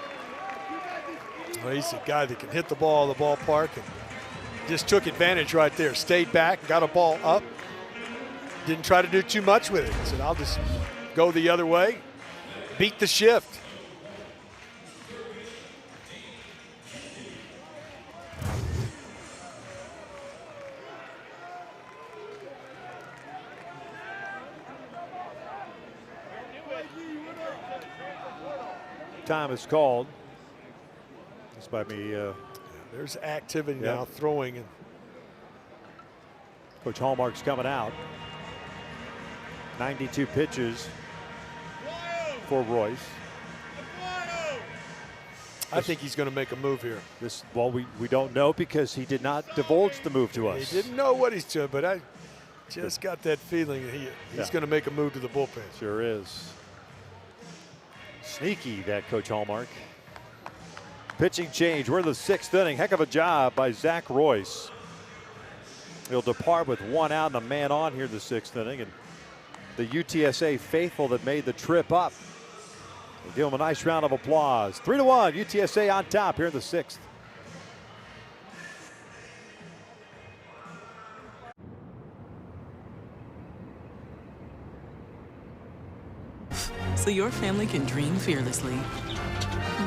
Well, he's a guy that can hit the ball in the ballpark and just took advantage right there. Stayed back, got a ball up. Didn't try to do too much with it. He said, I'll just go the other way, beat the shift.
time is called. This might be.
There's activity now throwing. And
Coach Hallmark's coming out. 92 pitches for Royce.
I think he's going to make a move here.
Well, we don't know because he did not divulge the move to us.
He didn't know what he's doing, but I just got that feeling that he's going to make a move to the bullpen.
Sure is. Sneaky, that Coach Hallmark. Pitching change. We're in the 6th inning. Heck of a job by Zach Royce. He'll depart with 1 out and a man on here in the 6th inning. And the UTSA faithful that made the trip up, we'll give him a nice round of applause. 3-1, UTSA on top here in the 6th.
So your family can dream fearlessly.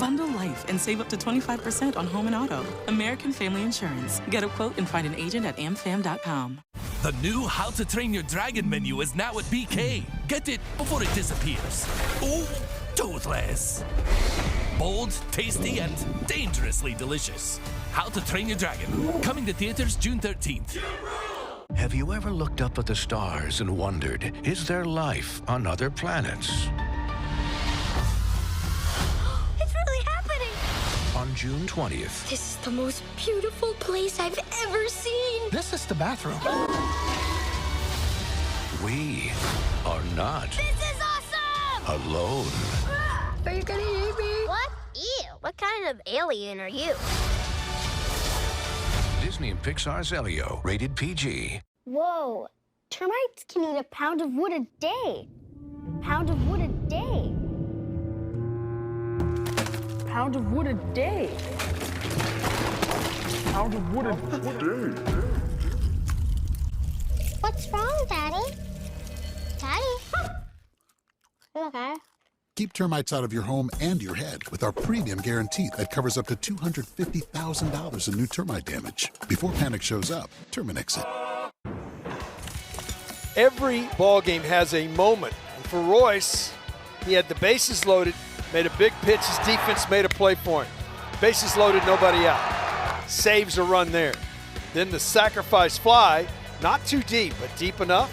Bundle life and save up to 25% on home and auto. American Family Insurance. Get a quote and find an agent at amfam.com.
The new How to Train Your Dragon menu is now at BK. Get it before it disappears. Oh, toothless. Bold, tasty, and dangerously delicious. How to Train Your Dragon. Coming to theaters June 13th.
Have you ever looked up at the stars and wondered, is there life on other planets?
It's really happening.
On June 20th,
This is the most beautiful place I've ever seen.
this is the bathroom. We are not
This is awesome.
alone.
Are you gonna eat me? What? Ew. What kind of alien are you?
Disney and Pixar's Elio, rated PG.
Whoa. Termites can eat a pound of wood a day. Pound of wood a day.
Pound of wood a day. Pound of wood a day.
What's wrong, Daddy? Daddy? Okay.
Keep termites out of your home and your head with our premium guarantee that covers up to $250,000 in new termite damage. Before panic shows up, Terminix it.
Every ball game has a moment. And for Royce, he had the bases loaded, made a big pitch. His defense made a play for him. Bases loaded, nobody out. Saves a run there. Then the sacrifice fly, not too deep, but deep enough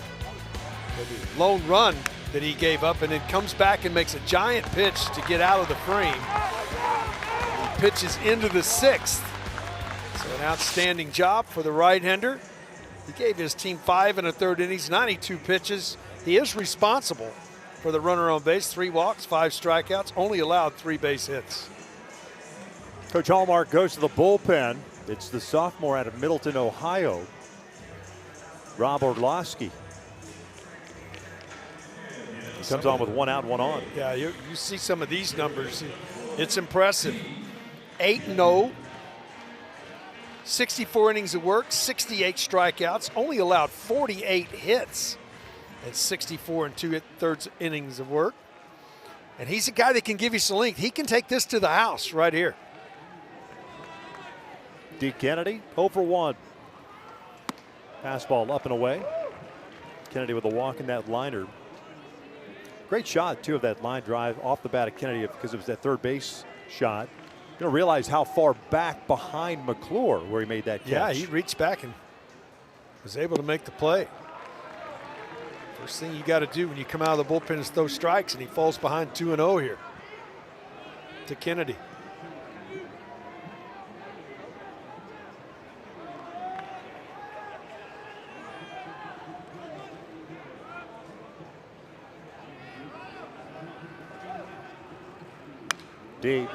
for the lone run that he gave up, and then comes back and makes a giant pitch to get out of the frame. He pitches into the 6th. So an outstanding job for the right-hander. He gave his team 5 1/3 innings, 92 pitches. He is responsible for the runner on base, 3 walks, 5 strikeouts, only allowed 3 base hits.
Coach Hallmark goes to the bullpen. It's the sophomore out of Middleton, Ohio, Rob Orlowski. He comes on with 1 out, 1 on.
Yeah, you see some of these numbers. It's impressive. 8-0, 64 innings of work, 68 strikeouts, only allowed 48 hits at 64 2/3 innings of work. And he's a guy that can give you some length. He can take this to the house right here.
D. Kennedy, 0 for 1. Fastball up and away. Kennedy with a walk in that liner. Great shot, too, of that line drive off the bat of Kennedy because it was that third base shot. You don't realize how far back behind McClure where he made that catch.
Yeah, he reached back and was able to make the play. First thing you got to do when you come out of the bullpen is throw strikes, and he falls behind 2-0 here to Kennedy.
Deep.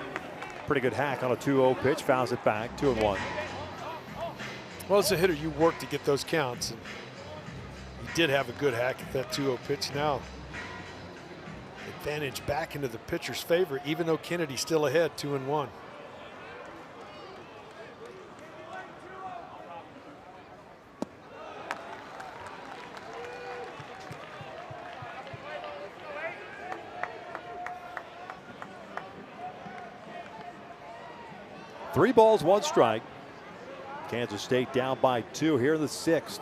Pretty good hack on a 2-0 pitch. Fouls it back. 2-1.
Well, as a hitter, you work to get those counts. And he did have a good hack at that 2-0 pitch. Now, advantage back into the pitcher's favor, even though Kennedy's still ahead, 2-1.
Three balls, 1 strike. Kansas State down by 2 here in the 6th.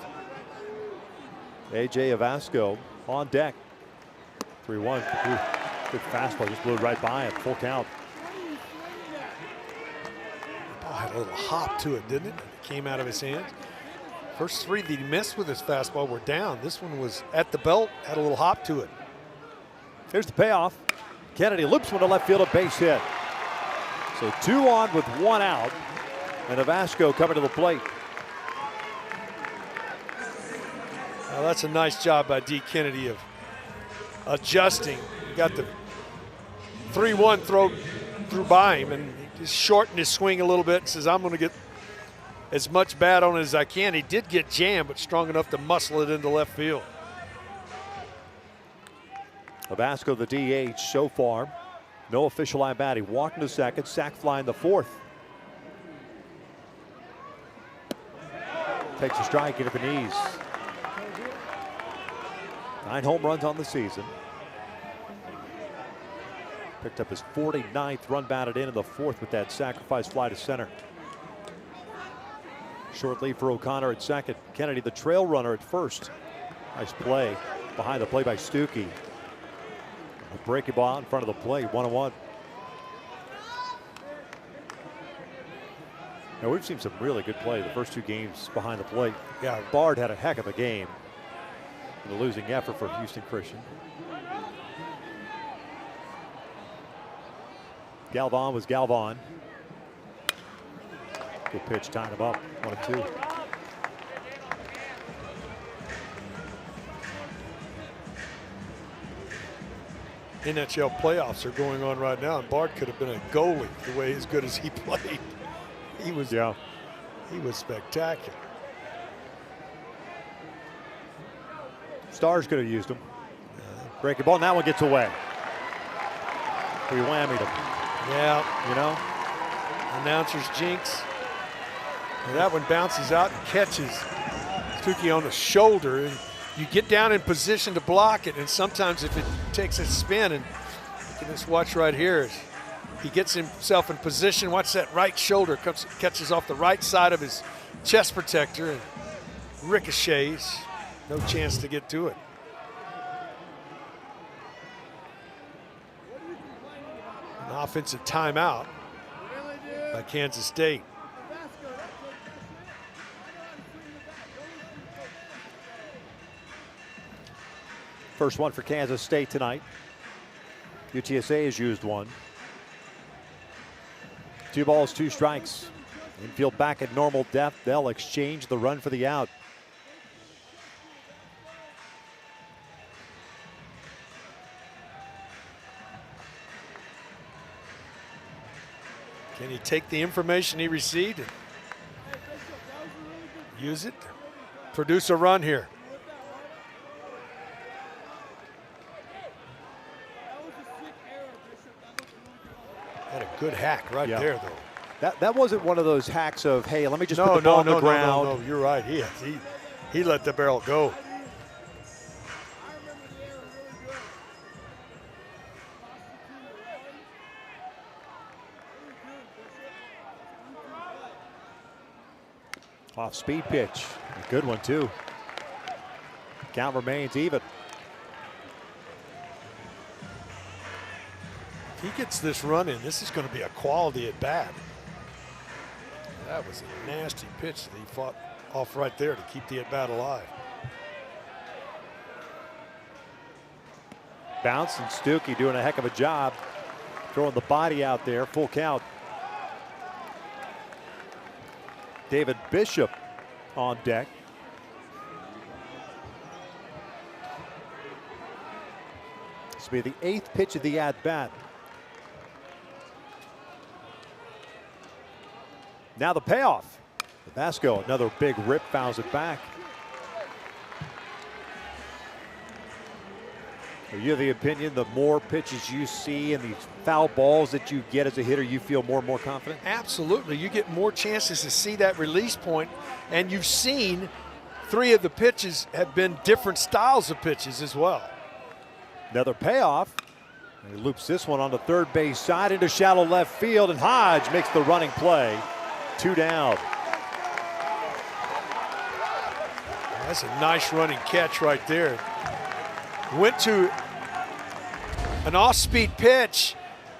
A.J. Avasco on deck. 3-1. Good fastball, just blew right by him. Full count.
Got a little hop to it, didn't it? It came out of his hands. First three that he missed with his fastball were down. This one was at the belt, had a little hop to it.
Here's the payoff. Kennedy loops one to left field, a base hit. So 2 on with 1 out. And Vasco coming to the plate.
Well, that's a nice job by D. Kennedy of adjusting. He got the 3-1 throw through by him, and he just shortened his swing a little bit and says, I'm going to get as much bat on it as I can. He did get jammed, but strong enough to muscle it into left field.
Vasco, the DH so far. No official at bat. He walked into second, sac fly in the 4th. Takes a strike into the knees. 9 home runs on the season. Picked up his 49th run batted in the 4th with that sacrifice fly to center. Short lead for O'Connor at second. Kennedy, the trail runner at first. Nice play behind the play by Stuckey. A breaking ball in front of the plate, 1-1. Now we've seen some really good play the first 2 games behind the plate. Yeah, Bard had a heck of a game. The losing effort for Houston Christian. Galvan was Galvan. Good pitch, tying him up, 1-2.
NHL playoffs are going on right now, and Bard could have been a goalie the way as good as he played. He was spectacular.
Stars could have used him. Breaking ball, and that one gets away. We whammied him.
Yeah.
You know?
Announcer's jinx. And that one bounces out and catches Stuckey on the shoulder. And you get down in position to block it, and sometimes if it takes a spin, and you can just watch right here, he gets himself in position. Watch that right shoulder catches off the right side of his chest protector and ricochets. No chance to get to it. An offensive timeout by Kansas State.
First one for Kansas State tonight. UTSA has used one. 2 balls, 2 strikes. Infield back at normal depth. They'll exchange the run for the out.
Can he take the information he received and use it to produce a run here? Had a good hack right there, though.
That wasn't one of those hacks of, hey, let me just put the ball on the ground.
No, you're right. He let the barrel go.
Off speed pitch. A good one, too. Count remains even.
If he gets this run in, this is going to be a quality at bat. That was a nasty pitch that he fought off right there to keep the at bat alive.
Bounce, and Stuckey doing a heck of a job throwing the body out there. Full count. David Bishop on deck. This will be the 8th pitch of the at-bat. Now the payoff. Vasco, another big rip, fouls it back. Are you of the opinion the more pitches you see and these foul balls that you get as a hitter, you feel more and more confident?
Absolutely. You get more chances to see that release point, and you've seen 3 of the pitches have been different styles of pitches as well.
Another payoff. And he loops this one on the third base side into shallow left field, and Hodge makes the running play. 2 down.
That's a nice running catch right there. Went to an off-speed pitch,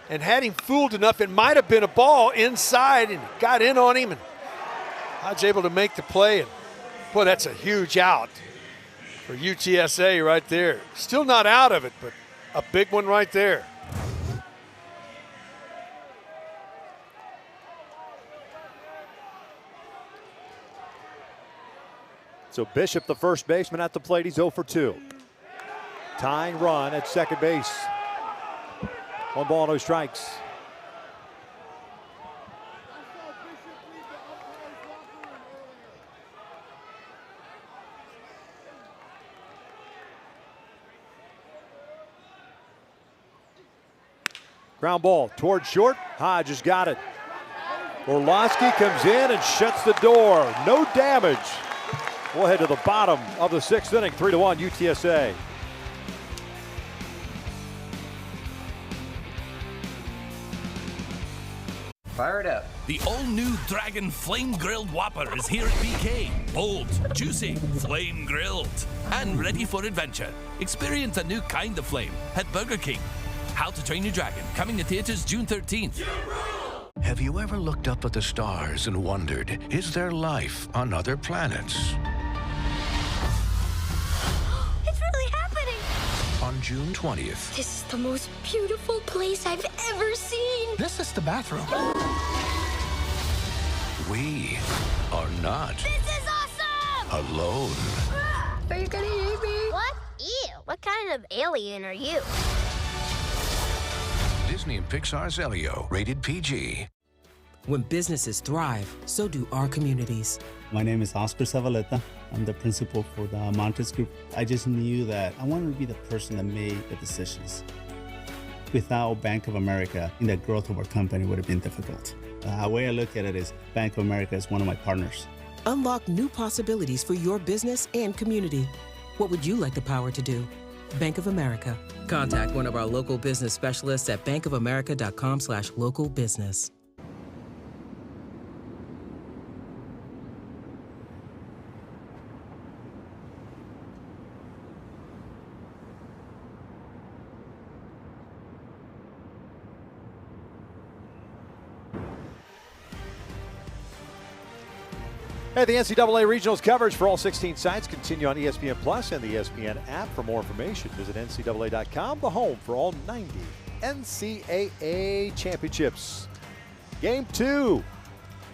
and had him fooled enough, it might have been a ball inside and got in on him. And Hodge able to make the play. And boy, that's a huge out for UTSA right there. Still not out of it, but a big one right there.
So Bishop, the first baseman at the plate, he's 0 for 2. Tying run at second base. 1 ball, no strikes. Ground ball towards short. Hodge has got it. Orlowski comes in and shuts the door. No damage. We'll head to the bottom of the 6th inning. 3-1 UTSA.
Fire it up.
The all-new Dragon Flame Grilled Whopper is here at BK. Bold, juicy, flame grilled, and ready for adventure. Experience a new kind of flame at Burger King. How to Train Your Dragon, coming to theaters June 13th.
Have you ever looked up at the stars and wondered, is there life on other planets?
It's really happening.
On June 20th,
This is the most beautiful place I've ever seen.
This is the bathroom.
we are not
This is awesome.
alone.
Are you gonna eat me? What? Ew. What kind of alien are you?
Disney and Pixar's Elio, rated PG.
When businesses thrive, so do our communities.
My name is Oscar Zavaleta. I'm the principal for the Montes Group. I just knew that I wanted to be the person that made the decisions. Without Bank of America, the growth of our company would have been difficult. The way I look at it is Bank of America is one of my partners.
Unlock new possibilities for your business and community. What would you like the power to do? Bank of America. Contact one of our local business specialists at bankofamerica.com/local business.
Hey, the NCAA Regionals coverage for all 16 sites continue on ESPN Plus and the ESPN app. For more information, visit ncaa.com, the home for all 90 NCAA championships. Game 2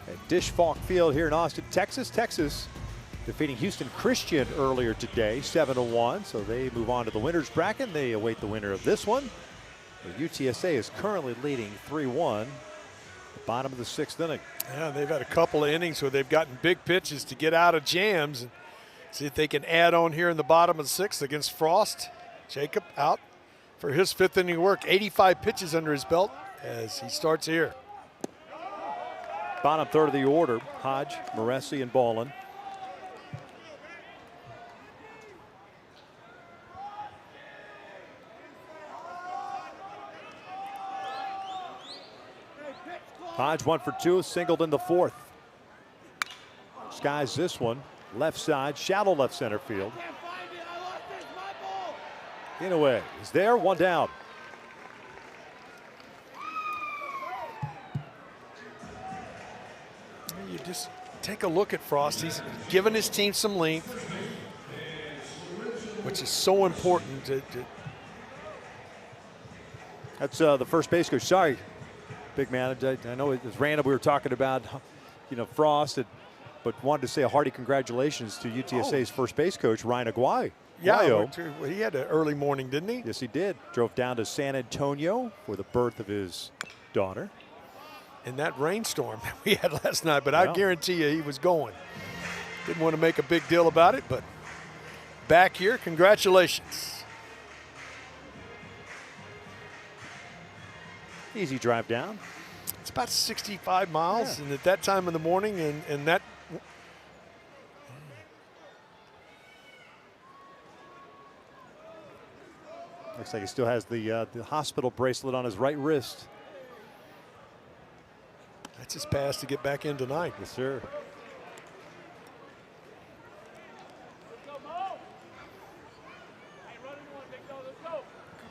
at Dish Falk Field here in Austin, Texas. Texas defeating Houston Christian earlier today, 7-1. So they move on to the winner's bracket. They await the winner of this one. The UTSA is currently leading 3-1. Bottom of the 6th inning.
Yeah, they've had a couple of innings where they've gotten big pitches to get out of jams and see if they can add on here in the bottom of the 6th against Frost. Jacob out for his 5th inning work. 85 pitches under his belt as he starts here.
Bottom third of the order, Hodge, Moresi, and Ballin. Hodge 1 for 2, singled in the 4th. Skies this one, left side, shallow left center field. Inouye is there, 1 down.
You just take a look at Frost. He's given his team some length, which is so important.
That's the first base coach. Sorry, big man. I know it was random. We were talking about, Frost, but wanted to say a hearty congratulations to UTSA's first base coach, Ryan Aguayo.
Yeah, he had an early morning, didn't he?
Yes, he did. Drove down to San Antonio for the birth of his daughter.
In that rainstorm that we had last night, but I guarantee you he was going. Didn't want to make a big deal about it, but back here, congratulations.
Easy drive down.
It's about 65 miles, and at that time of the morning, and that.
Looks like he still has the hospital bracelet on his right wrist.
That's his pass to get back in tonight.
Yes, sir.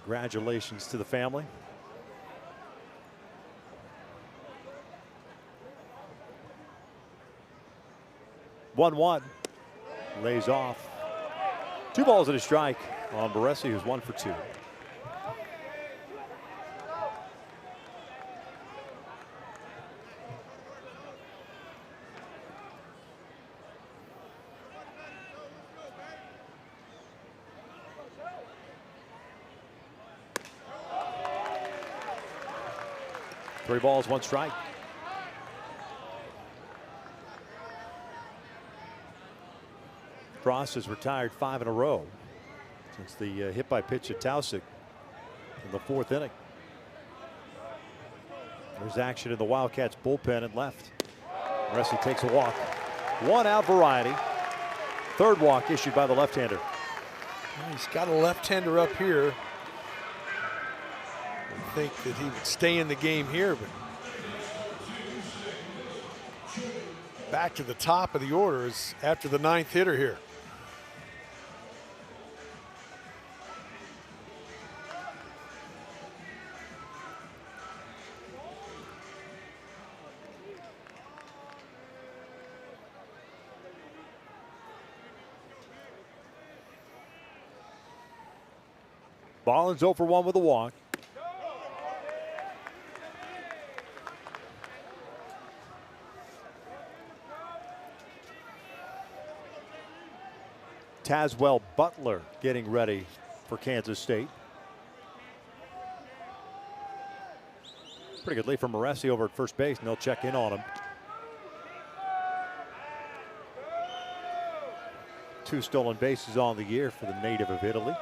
Congratulations to the family. 1-1. Lays off. 2 balls and a strike on Baresi, who's 1 for 2. Three balls, 1 strike. Frost has retired 5 in a row since the hit by pitch at Tausig in the 4th inning. There's action in the Wildcats bullpen and left. Baresi takes a walk. 1 out variety. 3rd walk issued by the left-hander.
Well, he's got a left-hander up here. I think that he would stay in the game here, but back to the top of the order is after the 9th hitter here.
Barlin's 0 for 1 with a walk. Tazwell Butler getting ready for Kansas State. Pretty good lead from Baresi over at first base, and they'll check in on him. 2 stolen bases on the year for the native of Italy.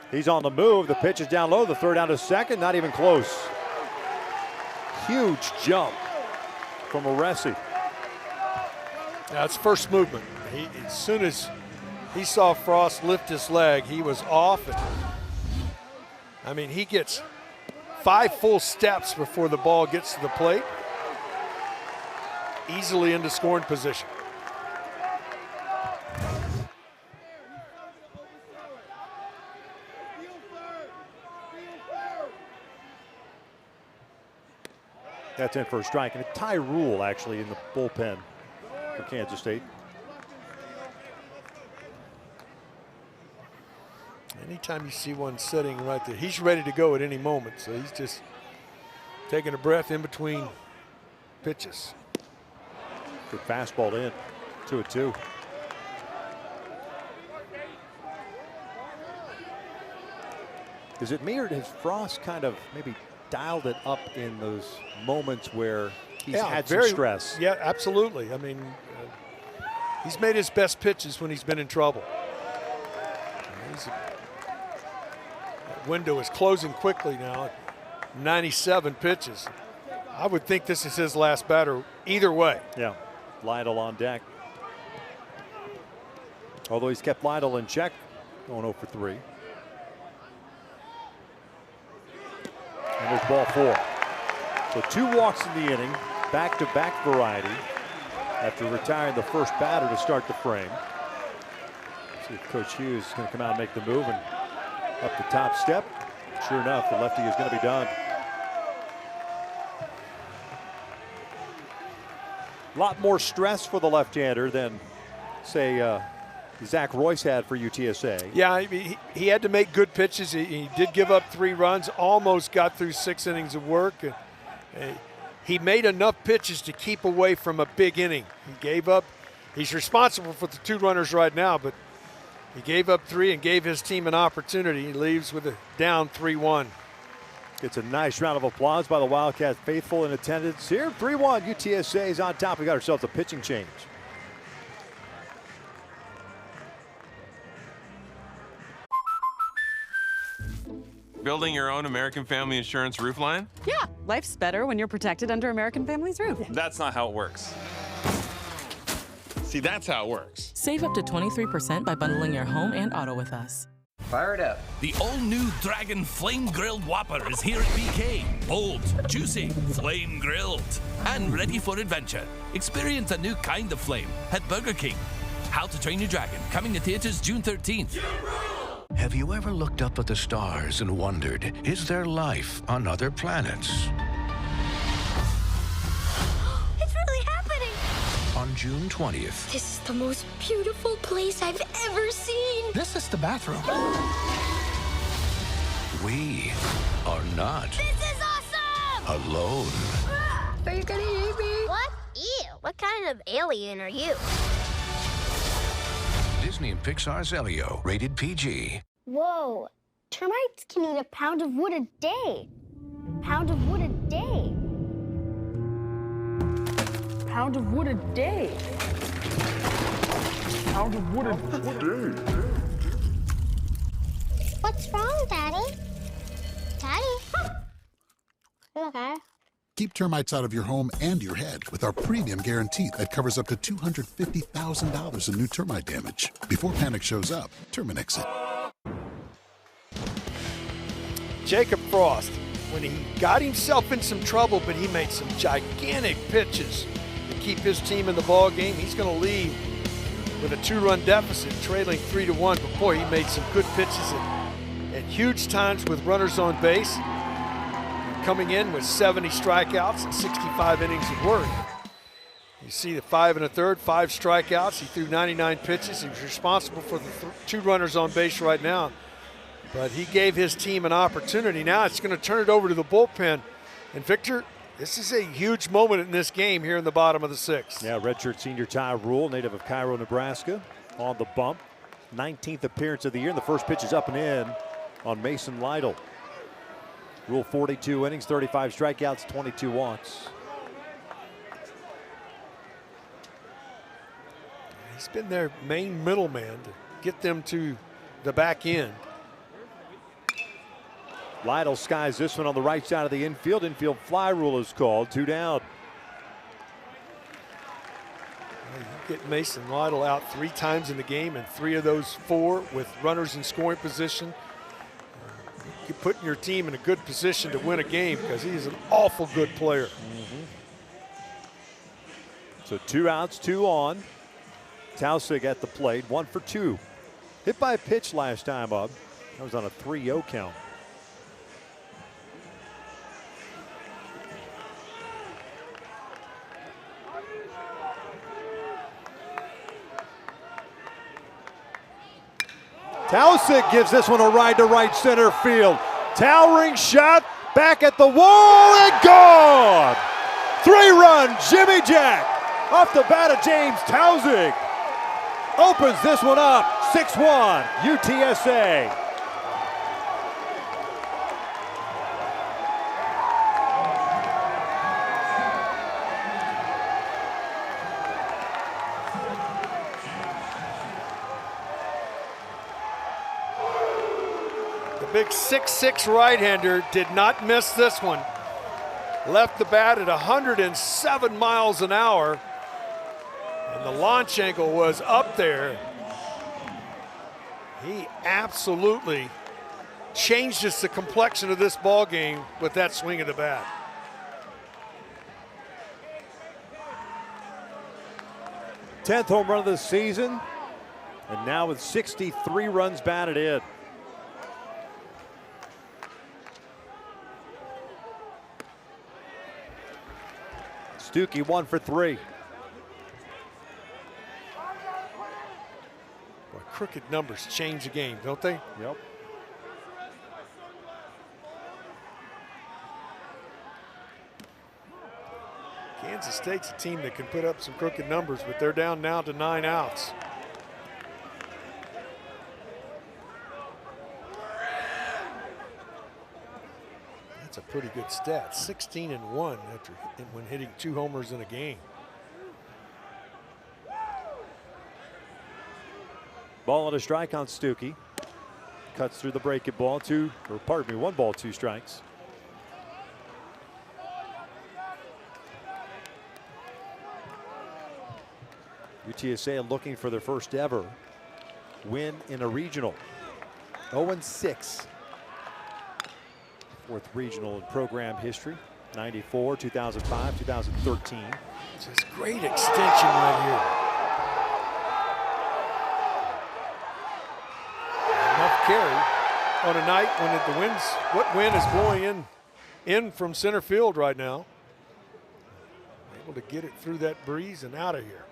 He's on the move. The pitch is down low. The throw down to second. Not even close. Huge jump from Baresi.
That's first movement. As soon as he saw Frost lift his leg, he was off. I mean, he gets 5 full steps before the ball gets to the plate. Easily into scoring position.
That's in for a strike, and a tie rule actually in the bullpen for Kansas State.
Anytime you see one sitting right there, he's ready to go at any moment. So he's just taking a breath in between pitches.
Good fastball in, 2-2. Is it me, or has Frost kind of maybe dialed it up in those moments where he's had some stress?
Yeah, absolutely. I mean, he's made his best pitches when he's been in trouble. That window is closing quickly now at 97 pitches. I would think this is his last batter either way.
Yeah, Lytle on deck. Although he's kept Lytle in check, going 0 for 3. And there's ball 4. So 2 walks in the inning, back-to-back variety, after retiring the first batter to start the frame. See if Coach Hughes is going to come out and make the move and up the top step. Sure enough, the lefty is going to be done. A lot more stress for the left-hander than, say, Zach Royce had for UTSA.
Yeah, he had to make good pitches. He did give up 3 runs, almost got through 6 innings of work. He made enough pitches to keep away from a big inning. He gave up. He's responsible for the 2 runners right now, but he gave up 3 and gave his team an opportunity. He leaves with a down 3-1.
Gets a nice round of applause by the Wildcats faithful in attendance here. 3-1, UTSA is on top. We got ourselves a pitching change.
Building your own American Family Insurance roof line?
Yeah, life's better when you're protected under American Family's roof.
That's not how it works. See, that's how it works.
Save up to 23% by bundling your home and auto with us.
Fire it up.
The all-new Dragon Flame Grilled Whopper is here at BK. Bold, juicy, flame grilled, and ready for adventure. Experience a new kind of flame at Burger King. How to Train Your Dragon, coming to theaters June 13th.
Have you ever looked up at the stars and wondered, is there life on other planets?
It's really happening!
On June 20th,
This is the most beautiful place I've ever seen!
This is the bathroom.
we are not
This is awesome!
alone.
Are you gonna eat me? What? Ew, what kind of alien are you?
Disney and Pixar's Elio, rated PG.
Whoa, termites can eat a pound of wood a day. Pound of wood a day.
Pound of wood a day. Pound of wood a day.
What's wrong, Daddy? Daddy? You okay?
Keep termites out of your home and your head with our premium guarantee that covers up to $250,000 in new termite damage. Before panic shows up, Terminix it.
Jacob Frost, when he got himself in some trouble, but he made some gigantic pitches to keep his team in the ball game. He's going to lead with a 2-run deficit, trailing 3-1. But boy, he made some good pitches at huge times with runners on base. Coming in with 70 strikeouts and 65 innings of work. You see the 5 1/3, 5 strikeouts. He threw 99 pitches. He was responsible for the 2 runners on base right now. But he gave his team an opportunity. Now it's going to turn it over to the bullpen. And Victor, this is a huge moment in this game here in the bottom of the 6th.
Yeah, redshirt senior Ty Rule, native of Cairo, Nebraska, on the bump. 19th appearance of the year, and the first pitch is up and in on Mason Lytle. Rule 42 innings, 35 strikeouts, 22 walks.
He's been their main middleman to get them to the back end.
Lytle skies this one on the right side of the infield. Infield fly rule is called, 2 down.
You get Mason Lytle out 3 times in the game, and 3 of those 4 with runners in scoring position. You're putting your team in a good position to win a game because he is an awful good player.
So 2 outs, 2 on. Tausig at the plate, 1 for 2. Hit by a pitch last time up. That was on a 3-0 count. Tausig gives this one a ride to right center field. Towering shot, back at the wall and gone! 3-run Jimmy Jack off the bat of James Tausig. Opens this one up, 6-1 UTSA.
Big 6'6" right-hander did not miss this one. Left the bat at 107 miles an hour. And the launch angle was up there. He absolutely changed the complexion of this ball game with that swing of the bat.
Tenth home run of the season. And now with 63 runs batted in. Stuckey 1 for 3.
Boy, crooked numbers change the game, don't they?
Yep.
Kansas State's a team that can put up some crooked numbers, but they're down now to 9 outs. That's a pretty good stat. 16-1 when hitting 2 homers in a game.
Ball and a strike on Stuckey. Cuts through the breaking ball. 1 ball, 2 strikes. UTSA looking for their first ever win in a regional. 0-6. 4th regional in program history. 94, 2005, 2013.
Just great extension right here. carry on a night when the wind's, what wind is blowing in from center field right now. Able to get it through that breeze and out of here.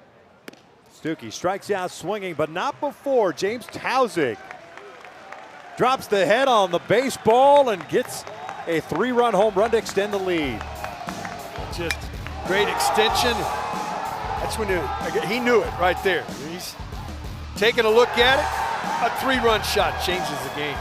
Stuckey strikes out swinging, but not before James Tauzik drops the head on the baseball and gets a 3-run home run to extend the lead.
Just great extension. That's when he knew it right there. He's taking a look at it. A 3-run shot changes the game.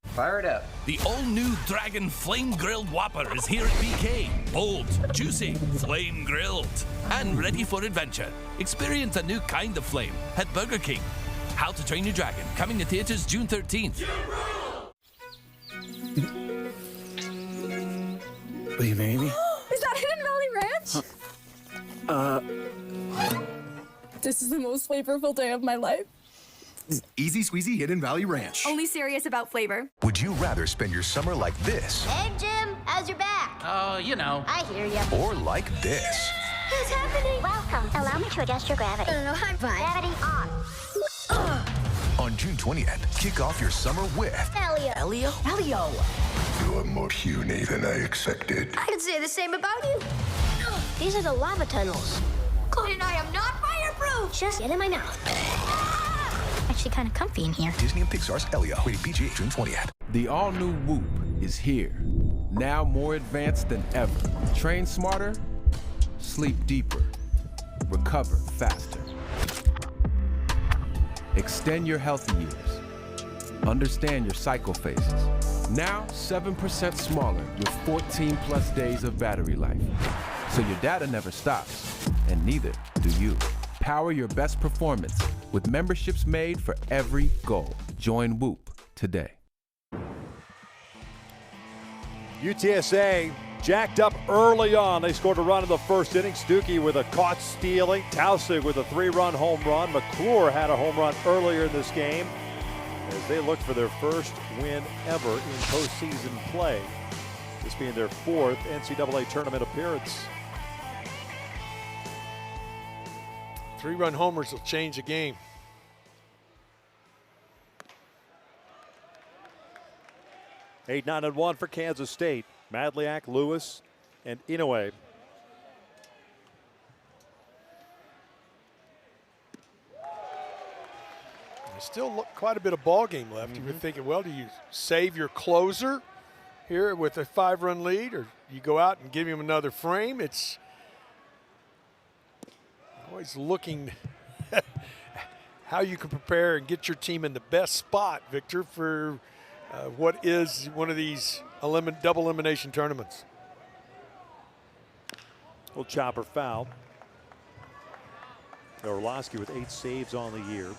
Fire it up.
The all-new Dragon Flame Grilled Whopper is here at BK. Bold, juicy, flame grilled, and ready for adventure. Experience a new kind of flame at Burger King. How to Train Your Dragon, coming to theaters June 13th.
Will you marry me?
Is that Hidden Valley Ranch? This is the most flavorful day of my life.
Easy squeezy Hidden Valley Ranch.
Only serious about flavor.
Would you rather spend your summer like this
Hey, Jim, how's your back?
Oh, you know.
I hear ya.
or like this?
What's happening? Welcome. Allow me to adjust your gravity. I'm fine. Gravity on.
On June 20th, kick off your summer with
Elio.
You are more puny than I expected.
I could say the same about you. These are the lava tunnels. Cody and I am not fireproof. Just get in my mouth. Actually kind of comfy in here.
Disney and Pixar's Elio, rated PG, June 20th.
The all-new Whoop is here. Now more advanced than ever. Train smarter, sleep deeper, recover faster. Extend your healthy years. Understand your cycle phases. Now 7% smaller with 14+ days of battery life. So your data never stops, and neither do you. Power your best performance with memberships made for every goal. Join Whoop today.
UTSA jacked up early on. They scored a run in the first inning. Stuckey with a caught stealing. Tauzik with a 3-run home run. McClure had a home run earlier in this game as they looked for their first win ever in postseason play. This being their 4th NCAA tournament appearance.
3-run homers will change the game.
8-9-1 for Kansas State. Madliak, Lewis, and Inoue.
There's still quite a bit of ball game left. You were thinking, well, do you save your closer here with a 5-run lead, or you go out and give him another frame? It's always looking how you can prepare and get your team in the best spot, Victor, for what is one of these double elimination tournaments.
Little chopper foul. Orlowski with 8 saves on the year.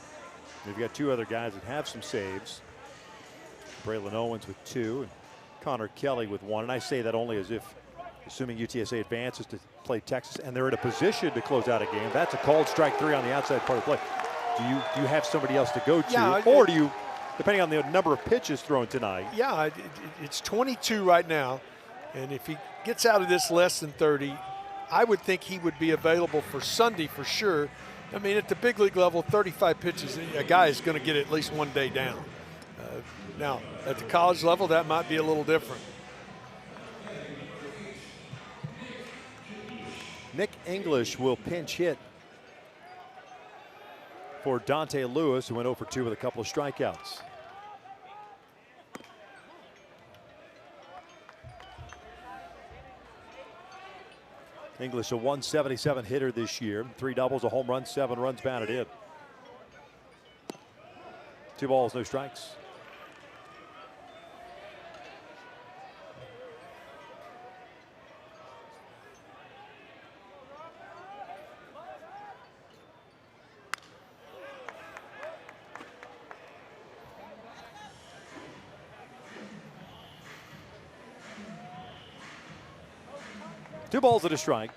We've got 2 other guys that have some saves. Braylon Owens with 2 and Connor Kelly with 1. And I say that only as if, assuming UTSA advances to play Texas and they're in a position to close out a game, that's a called strike 3 on the outside part of the play. Do you have somebody else to go to, or do you, depending on the number of pitches thrown tonight?
Yeah, it's 22 right now, and if he gets out of this less than 30, I would think he would be available for Sunday for sure. I mean, at the big league level, 35 pitches, a guy is going to get at least 1 day down. Now, at the college level, that might be a little different.
Nick English will pinch hit for Dante Lewis, who went 0 for 2 with a couple of strikeouts. English, a 177 hitter this year. 3 doubles, a home run, 7 runs batted in. 2 balls, no strikes. Two balls and a strike.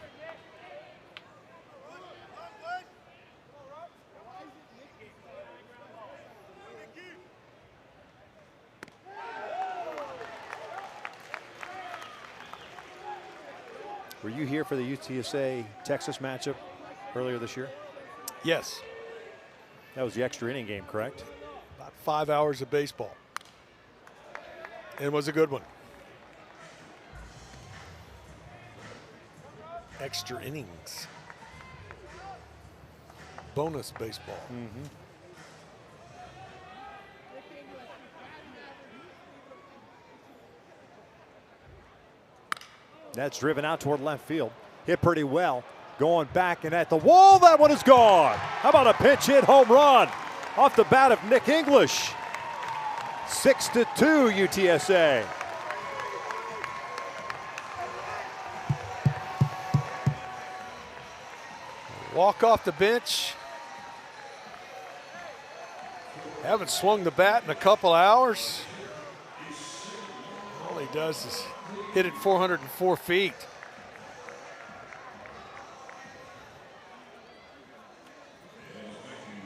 Were you here for the UTSA Texas matchup earlier this year?
Yes.
That was the extra inning game, correct?
About 5 hours of baseball. And it was a good one. Extra innings. Bonus baseball.
That's driven out toward left field. Hit pretty well. Going back and at the wall. That one is gone. How about a pinch hit home run off the bat of Nick English? 6-2 UTSA.
Walk off the bench. Haven't swung the bat in a couple hours. All he does is hit it 404 feet.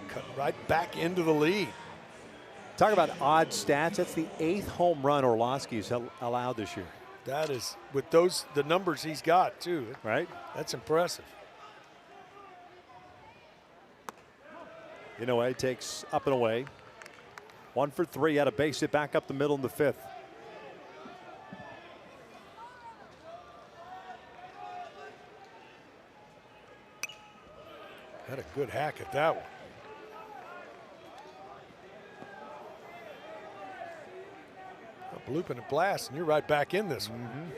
Cut right back into the lead.
Talk about odd stats. That's the 8th home run Orlowski's allowed this year.
That is, with the numbers he's got too.
Right.
That's impressive.
Inoue takes up and away. 1 for 3. Had a base hit back up the middle in the 5th.
Had a good hack at that one. A bloop and a blast, and you're right back in this one.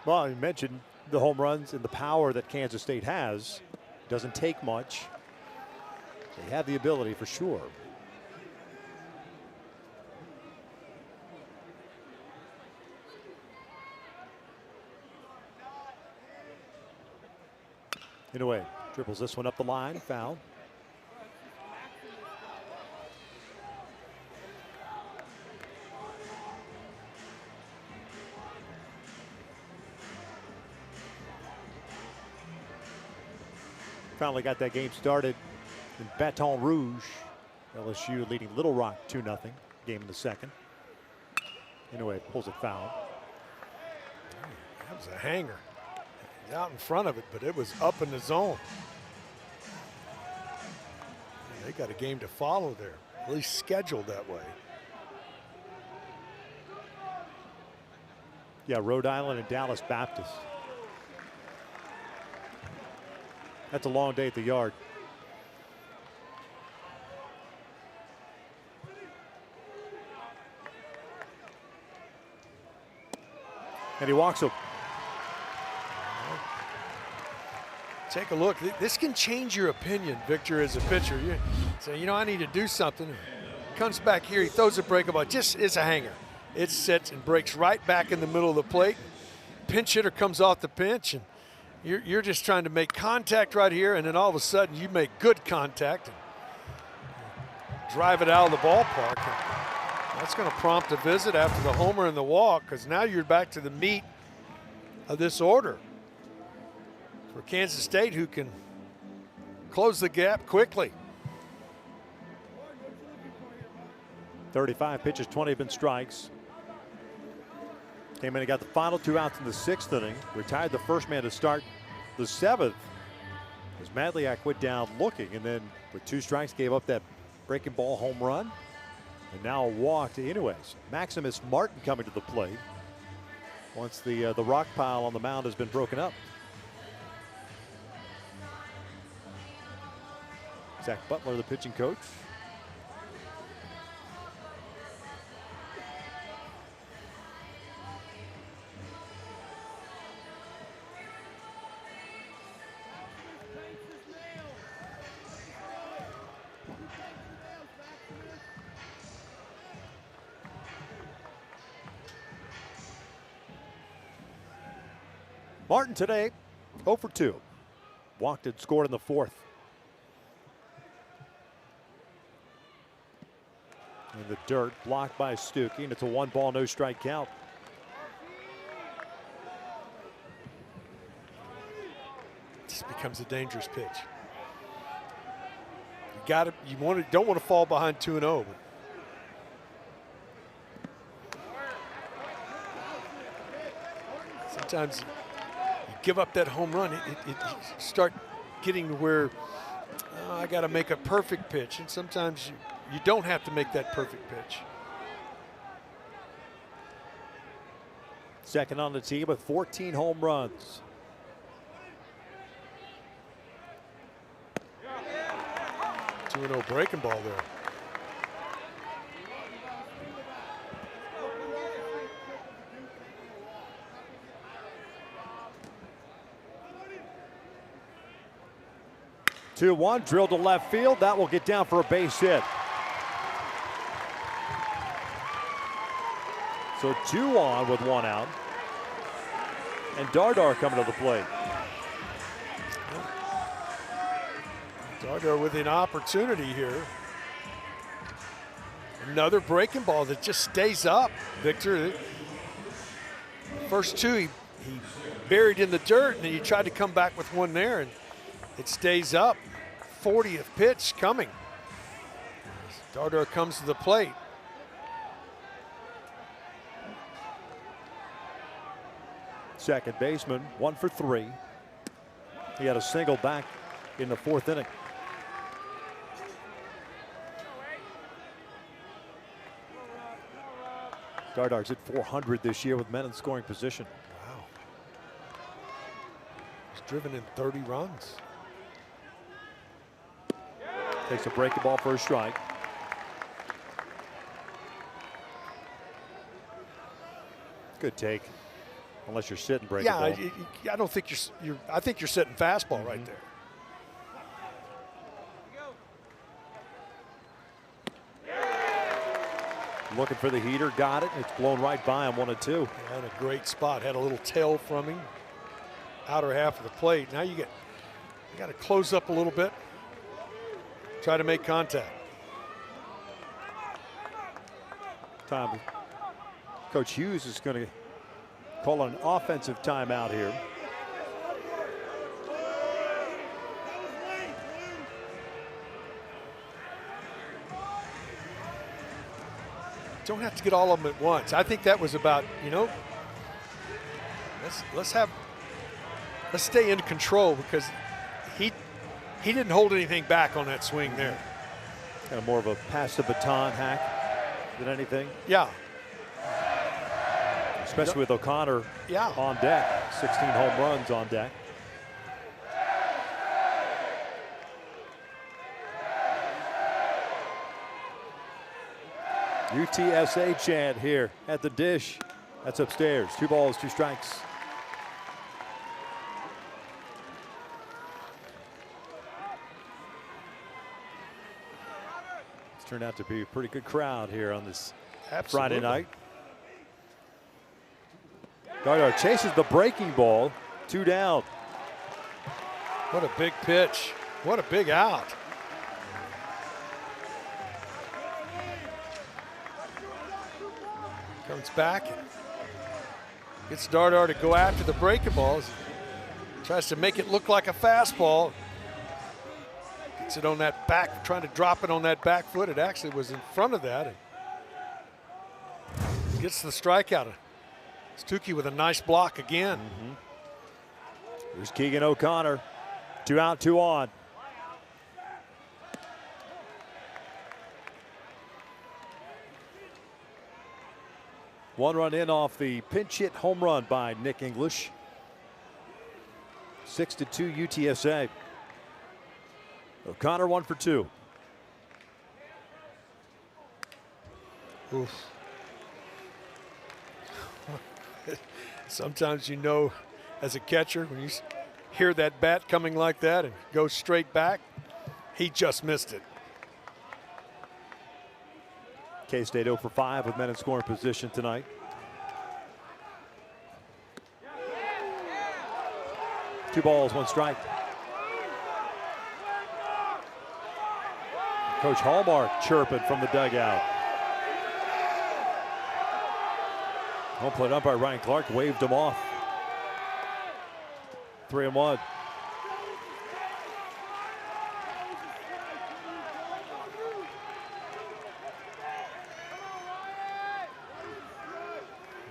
Well, you mentioned the home runs and the power that Kansas State has. Doesn't take much. They have the ability for sure. Inoue dribbles this one up the line, foul. Finally got that game started in Baton Rouge. LSU leading Little Rock 2-0. Game in the 2nd. Inoue pulls it foul.
That was a hanger. Out in front of it, but it was up in the zone. They got a game to follow there, at least scheduled that way.
Yeah, Rhode Island and Dallas Baptist. That's a long day at the yard. And he walks up.
Take a look. This can change your opinion, Victor, as a pitcher. You say, I need to do something. Comes back here, he throws a breaking ball. Just is a hanger. It sits and breaks right back in the middle of the plate. Pinch hitter comes off the pinch, and you're just trying to make contact right here, and then all of a sudden you make good contact and drive it out of the ballpark. And that's going to prompt a visit after the homer and the walk, because now you're back to the meat of this order for Kansas State, who can close the gap quickly.
35 pitches, 20 have been strikes. Came in and got the final 2 outs in the 6th inning. Retired the first man to start the 7th. As Madliak went down looking, and then with 2 strikes gave up that breaking ball home run. And now a walk to Inoue. Maximus Martin coming to the plate once the rock pile on the mound has been broken up. Zach Butler, the pitching coach. Martin today, 0 for 2. Walked and scored in the 4th. In the dirt, blocked by Stuckey, and it's a 1-ball, no strike count.
This becomes a dangerous pitch. Don't want to fall behind 2-0. Sometimes give up that home run, it start getting to where I got to make a perfect pitch, and sometimes you don't have to make that perfect pitch.
Second on the team with 14 home runs.
Two 2-0 breaking ball there.
Two one, drilled to left field. That will get down for a base hit. So 2 on with 1 out. And Dardar coming to the plate.
Dardar with an opportunity here. Another breaking ball that just stays up, Victor. First two he buried in the dirt, and then he tried to come back with one there, and it stays up. 40th pitch coming. Dardar comes to the plate.
Second baseman, 1 for 3. He had a single back in the 4th inning. Dardar's hit 400 this year with men in scoring position.
Wow. He's driven in 30 runs.
Takes a breaking ball for a strike. Good take, unless you're sitting breaking ball.
I don't think you're. I think you're sitting fastball right there.
Looking for the heater, got it. It's blown right by him, 1-2.
Had a great spot. Had a little tail from him. Outer half of the plate. Now you got to close up a little bit. Try to make contact.
Time. Coach Hughes is going to call an offensive timeout here.
Don't have to get all of them at once. I think that was about, let's stay in control, because he didn't hold anything back on that swing there.
Kind of more of a pass the baton hack than anything.
Yeah.
Especially with O'Connor on deck. 16 home runs on deck. UTSA chant here at the dish. That's upstairs. 2 balls, 2 strikes. It's turned out to be a pretty good crowd here on this Friday night. Dardar chases the breaking ball. 2 down.
What a big pitch. What a big out. Comes back and gets Dardar to go after the breaking balls. Tries to make it look like a fastball. Gets it on that back, trying to drop it on that back foot. It actually was in front of that. And gets the strikeout. Stuckey with a nice block again.
Here's Keegan O'Connor. 2 out, 2 on. One run in off the pinch hit home run by Nick English. 6-2 UTSA. O'Connor 1 for 2.
Oof. Sometimes as a catcher, when you hear that bat coming like that and go straight back, he just missed it.
K-State 0 for 5 with men in scoring position tonight. Two balls, 1 strike. Coach Hallmark chirping from the dugout. Home plate umpire Ryan Clark waved him off. 3-1.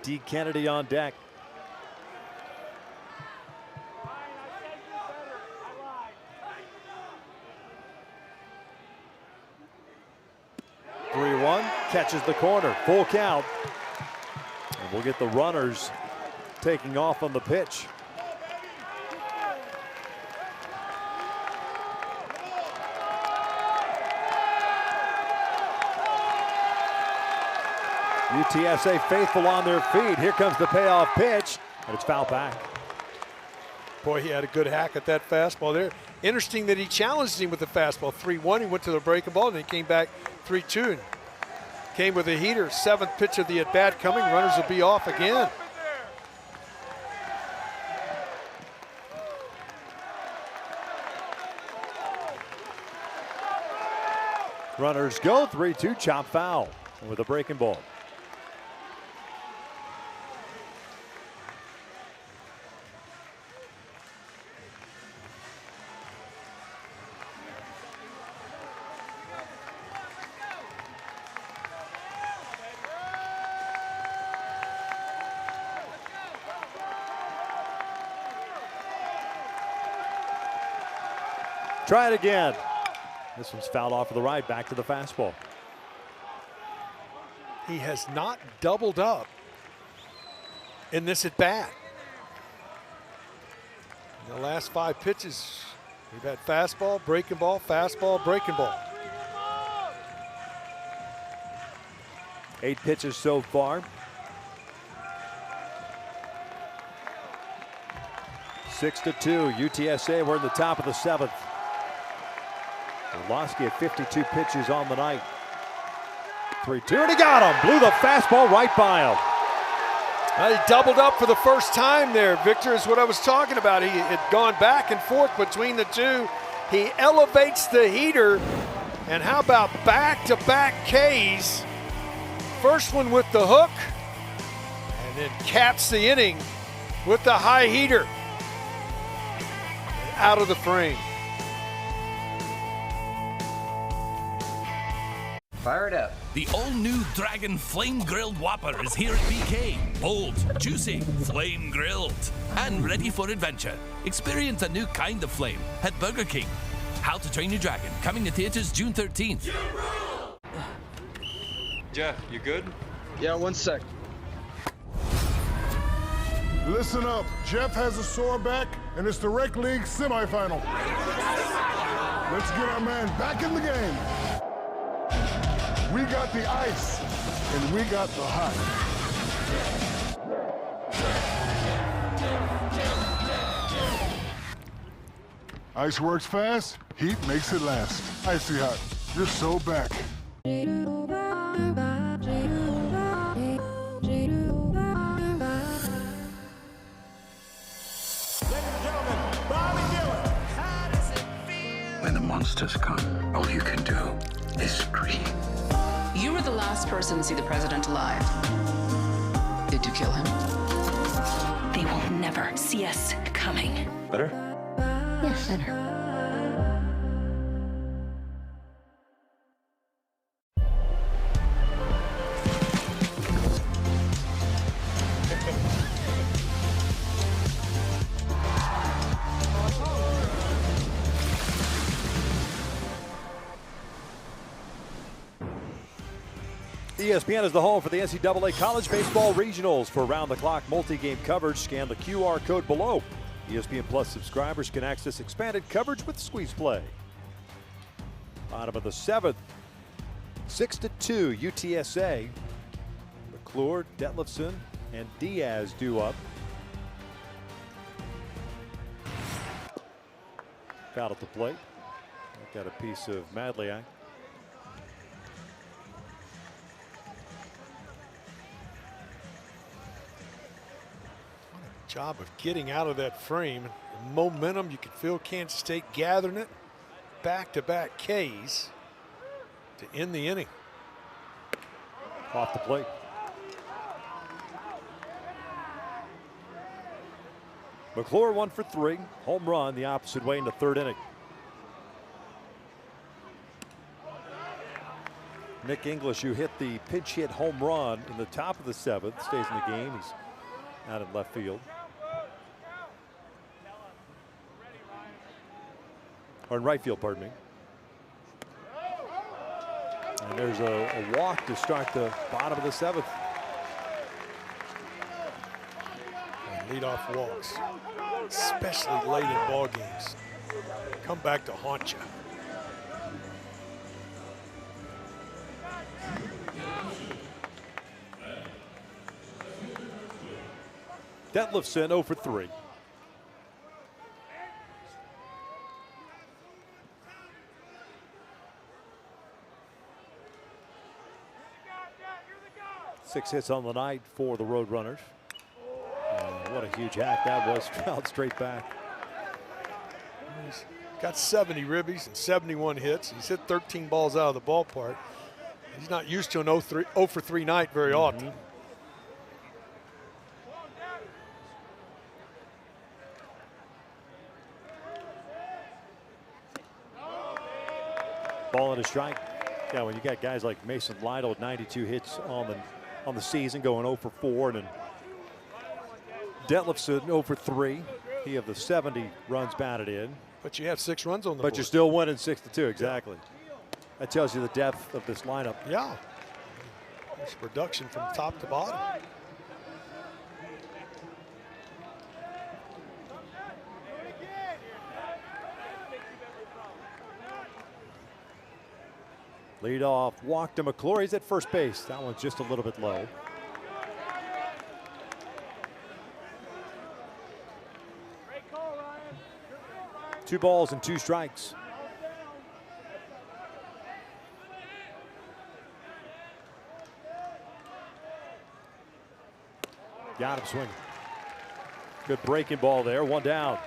D. Kennedy on deck. 1, catches the corner, full count. And we'll get the runners taking off on the pitch. UTSA faithful on their feet. Here comes the payoff pitch, and it's foul back.
Boy, he had a good hack at that fastball there. Interesting that he challenged him with the fastball. 3-1, he went to the breaking ball, and he came back 3-2 and came with a heater. 7th pitch of the at-bat coming. Runners will be off again.
Runners go, 3-2, chop foul with a breaking ball. Try it again. This one's fouled off to the right, back to the fastball.
He has not doubled up in this at bat. In the last 5 pitches, we've had fastball, breaking ball, fastball, breaking ball.
8 pitches so far. 6-2, UTSA, we're in the top of the 7th. Orlowski at 52 pitches on the night. 3-2, and he got him. Blew the fastball right by him.
Well, he doubled up for the first time there, Victor, is what I was talking about. He had gone back and forth between the two. He elevates the heater, and how about back-to-back Ks? First one with the hook, and then caps the inning with the high heater. Out of the frame.
Fire it up.
The all-new Dragon Flame Grilled Whopper is here at BK. Bold, juicy, flame grilled, and ready for adventure. Experience a new kind of flame at Burger King. How to Train Your Dragon, coming to theaters June 13th.
Jeff, you good?
Yeah, 1 sec.
Listen up, Jeff has a sore back, and it's the Rec League semifinal. Let's get our man back in the game. We got the ice, and we got the hot. Ice works fast, heat makes it last. Icy Hot, you're so back.
When the monsters come, all you can do is scream.
You were the last person to see the president alive. Did you kill him? They will never see us coming.
Better?
Yes, better.
ESPN is the home for the NCAA College Baseball Regionals. For around-the-clock multi-game coverage, scan the QR code below. ESPN Plus subscribers can access expanded coverage with Squeeze Play. Bottom of the 7th, 6-2 UTSA. McClure, Detlefson, and Diaz due up. Foul at the plate. Got a piece of Madliak.
Job of getting out of that frame. The momentum, you can feel Kansas State gathering it. Back-to-back Ks to end the inning.
Off the plate. McClure 1 for 3. Home run the opposite way in the 3rd inning. Nick English, who hit the pinch hit home run in the top of the 7th, stays in the game. He's out in left field. Or in right field, pardon me. And there's a walk to start the bottom of the 7th.
And leadoff walks, especially late in ball games, come back to haunt you.
Detlefson 0 for 3. Six hits on the night for the Roadrunners. And what a huge hack that was, fouled straight back.
He's got 70 ribbies and 71 hits. He's hit 13 balls out of the ballpark. He's not used to an 0 for 3 night very often.
Ball and a strike. Yeah, when you got guys like Mason Lytle with 92 hits on the season, going 0 for 4, and then Detlefson 0 for 3. He of the 70 runs batted in.
But you have 6 runs on the
board.
But
you're still winning 6-2, exactly. That tells you the depth of this lineup.
Yeah. There's production from top to bottom.
Lead off walk to McClure. He's at first base. That one's just a little bit low. Two balls and 2 strikes. Got him swinging. Good breaking ball there. 1 down.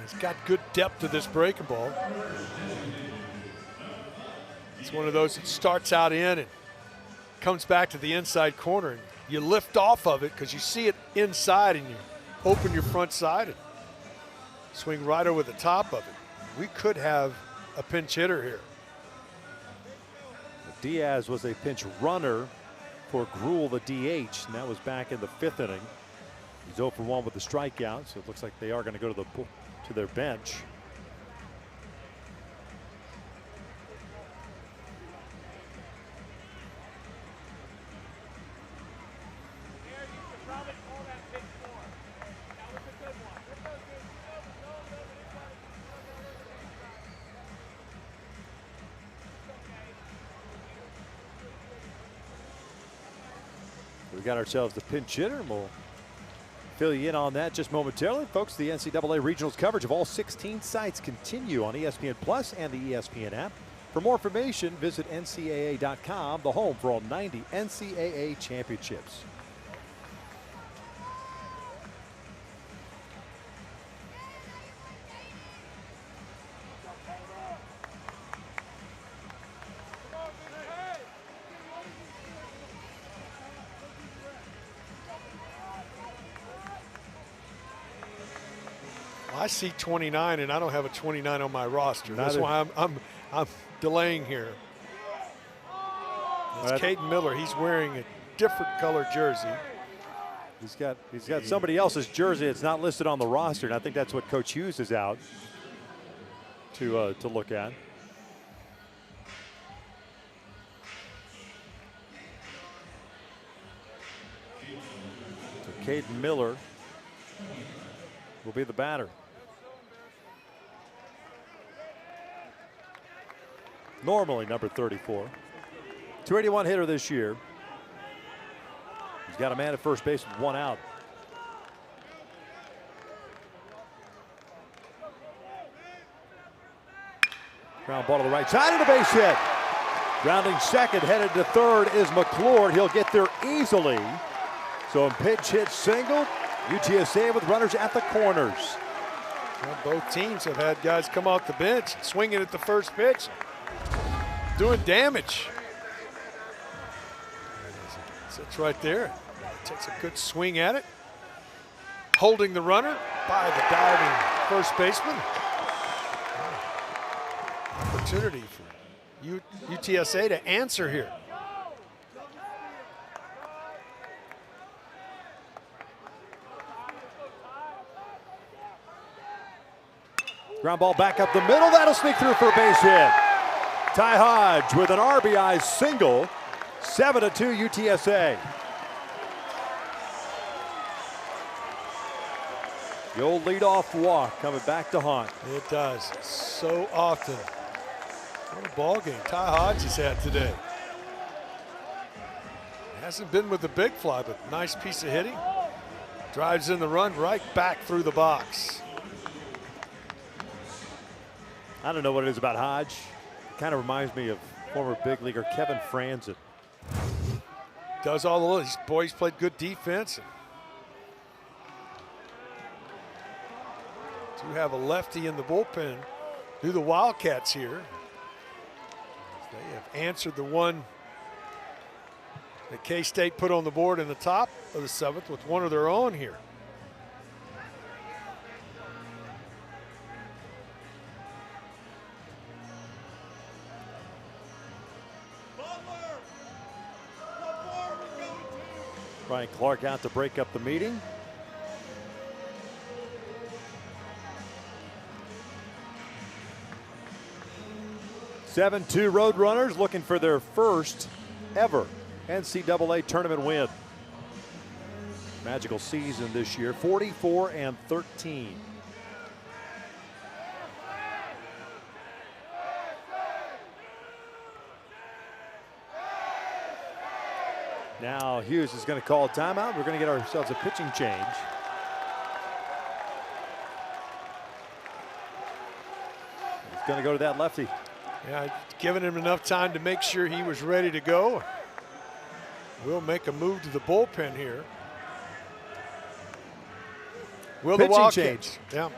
He's got good depth to this breaking ball. It's one of those that starts out in and comes back to the inside corner. And you lift off of it because you see it inside and you open your front side and swing right over the top of it. We could have a pinch hitter here.
Diaz was a pinch runner for Gruel, the DH, and that was back in the 5th inning. He's 0 for 1 with the strikeout, so it looks like they are going to go to their bench. We got ourselves the pinch hitter, and we'll fill you in on that just momentarily. Folks, the NCAA Regionals coverage of all 16 sites continue on ESPN Plus and the ESPN app. For more information, visit ncaa.com, the home for all 90 NCAA championships.
I see 29, and I don't have a 29 on my roster. That's why I'm delaying here. It's Caden Miller. He's wearing a different color jersey.
He's got somebody else's jersey. It's not listed on the roster, and I think that's what Coach Hughes is out to look at. So Caden Miller will be the batter. Normally number 34. 281 hitter this year. He's got a man at first base with 1 out. Ground ball to the right side and a base hit. Grounding second, headed to third is McClure. He'll get there easily. So in pinch hit single, UTSA with runners at the corners.
Well, both teams have had guys come off the bench swinging at the first pitch, doing damage. Sits right there. Takes a good swing at it. Holding the runner by the diving first baseman. Opportunity for UTSA to answer here.
Ground ball back up the middle. That'll sneak through for a base hit. Ty Hodge with an RBI single. 7-2 UTSA. The old leadoff walk coming back to haunt.
It does so often. What a ball game Ty Hodge has had today. Hasn't been with the big fly, but nice piece of hitting. Drives in the run right back through the box.
I don't know what it is about Hodge. Kind of reminds me of former big leaguer Kevin Franzen.
Does all the little. These boys played good defense. Do have a lefty in the bullpen. Do the Wildcats here. They have answered the one that K-State put on the board in the top of the seventh with one of their own here.
Ryan Clark out to break up the meeting. (7-2) Roadrunners looking for their first ever NCAA tournament win. Magical season this year, 44-13. Now Hughes is going to call a timeout. We're going to get ourselves a pitching change. He's going to go to that lefty.
Yeah, giving him enough time to make sure he was ready to go. We'll make a move to the bullpen here. Will the
Pitching
Wildcats?
change.
Yeah.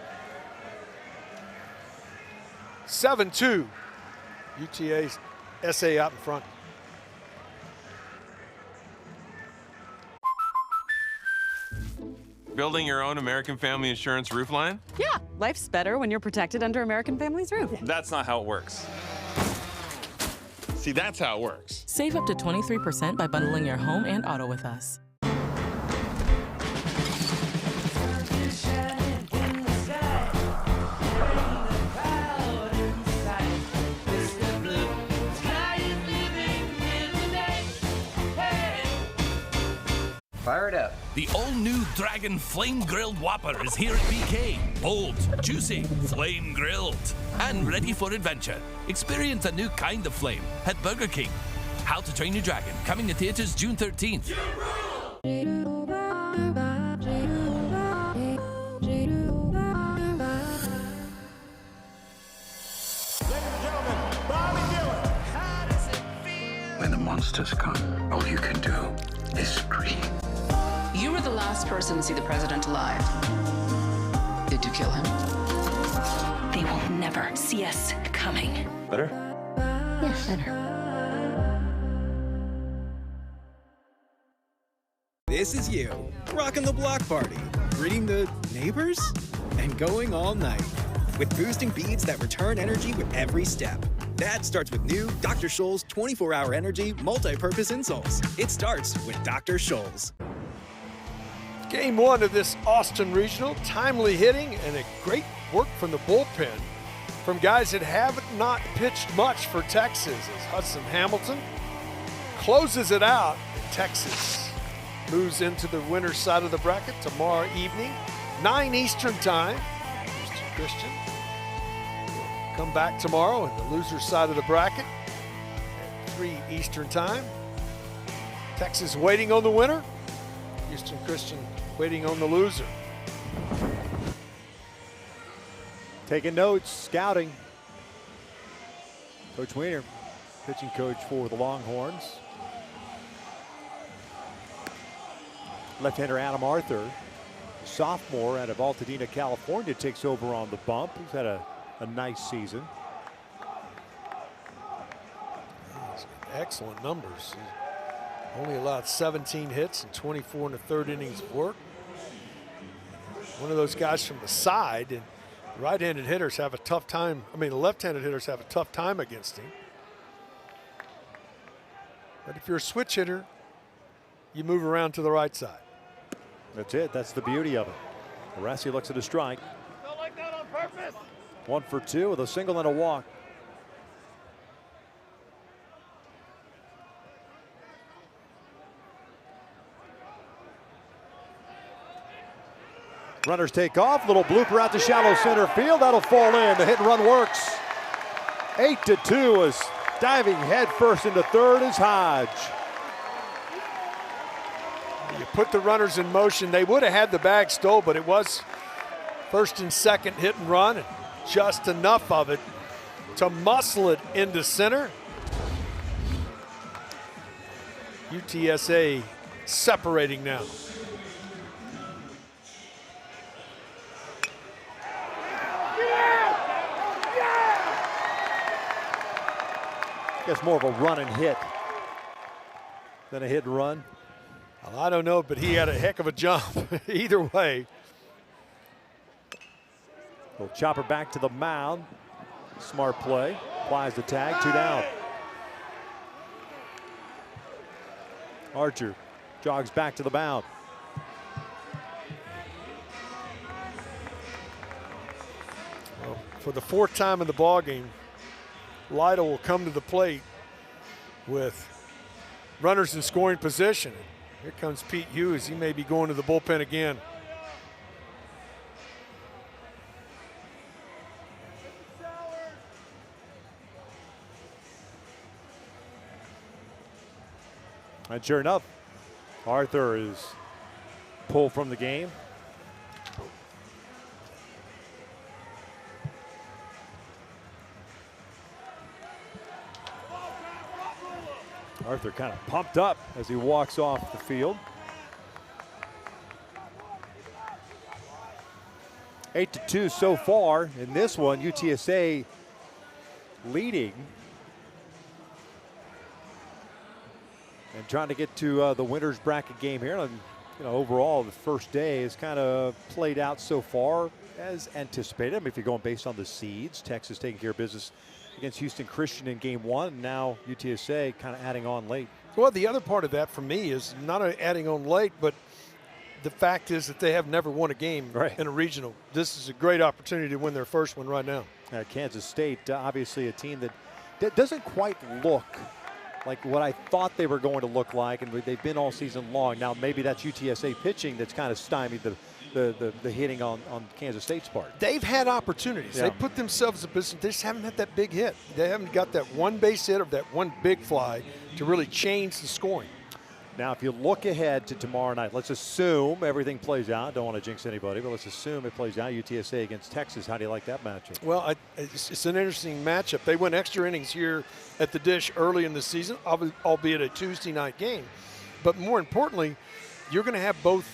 7-2. UTSA out in front.
Building your own American Family Insurance roof line?
Yeah, life's better when you're protected under American Family's roof.
That's not how it works. See, that's how it works.
Save up to 23% by bundling your home and auto with us.
Fire it up.
The all-new Dragon Flame Grilled Whopper is here at BK. Bold, juicy, flame grilled, and ready for adventure. Experience a new kind of flame at Burger King. How to Train Your Dragon, coming to theaters June 13th.
When the monsters come, all you can do is scream.
You were the last person to see the president alive. Did you kill him? They will never see us coming.
Better?
Yes, better.
This is you, rocking the block party, greeting the neighbors, and going all night. With boosting beads that return energy with every step. That starts with new Dr. Scholl's 24-hour energy multi-purpose insoles. It starts with Dr. Scholl's.
Game one of this Austin Regional. Timely hitting and a great work from the bullpen from guys that have not pitched much for Texas. As Hudson Hamilton closes it out. Texas moves into the winner's side of the bracket tomorrow evening, 9 Eastern time. Houston Christian will come back tomorrow in the loser's side of the bracket at 3 Eastern time. Texas waiting on the winner. Houston Christian waiting on the loser.
Taking notes, scouting. Coach Weiner, pitching coach for the Longhorns. Left-hander Adam Arthur, sophomore out of Altadena, California, takes over on the bump. He's had a nice season.
Excellent numbers. Only allowed 17 hits and 24 in the third innings of work. One of those guys from the side, and right-handed hitters have a tough time. I mean, the left-handed hitters have a tough time against him. But if you're a switch hitter, you move around to the right side.
That's it. That's the beauty of it. Arasi looks at a strike. 1 for 2 with a single and a walk. Runners take off. Little blooper out to shallow center field. That'll fall in. The hit and run works. 8-2 is diving headfirst into third is Hodge.
You put the runners in motion. They would have had the bag stole, but it was first and second hit and run, and just enough of it to muscle it into center. UTSA separating now.
I guess more of a run and hit than a hit and run.
Well, I don't know, but he had a heck of a jump. Either way.
Little chopper back to the mound. Smart play. Applies the tag. 2 down. Archer jogs back to the mound.
Well, for the 4th time in the ballgame, Lytle will come to the plate with runners in scoring position. Here comes Pete Hughes. He may be going to the bullpen again.
And sure enough, Arthur is pulled from the game. Arthur kind of pumped up as he walks off the field. 8-2 so far in this one. UTSA leading and trying to get to the winner's bracket game here. And, overall, the first day has kind of played out so far as anticipated. I mean, if you're going based on the seeds, Texas taking care of business against Houston Christian in game 1. And now UTSA kind of adding on late.
Well, the other part of that for me is not adding on late, but the fact is that they have never won a game in a regional. This is a great opportunity to win their first one right now.
Kansas State, obviously a team that doesn't quite look like what I thought they were going to look like, and they've been all season long. Now maybe that's UTSA pitching that's kind of stymied the hitting on Kansas State's part.
They've had opportunities.
Yeah.
They put themselves in business. They just haven't had that big hit. They haven't got that one base hit or that one big fly to really change the scoring.
Now, if you look ahead to tomorrow night, let's assume everything plays out. Don't want to jinx anybody, but let's assume it plays out. UTSA against Texas. How do you like that matchup?
Well, it's an interesting matchup. They went extra innings here at the Dish early in the season, albeit a Tuesday night game. But more importantly, you're going to have both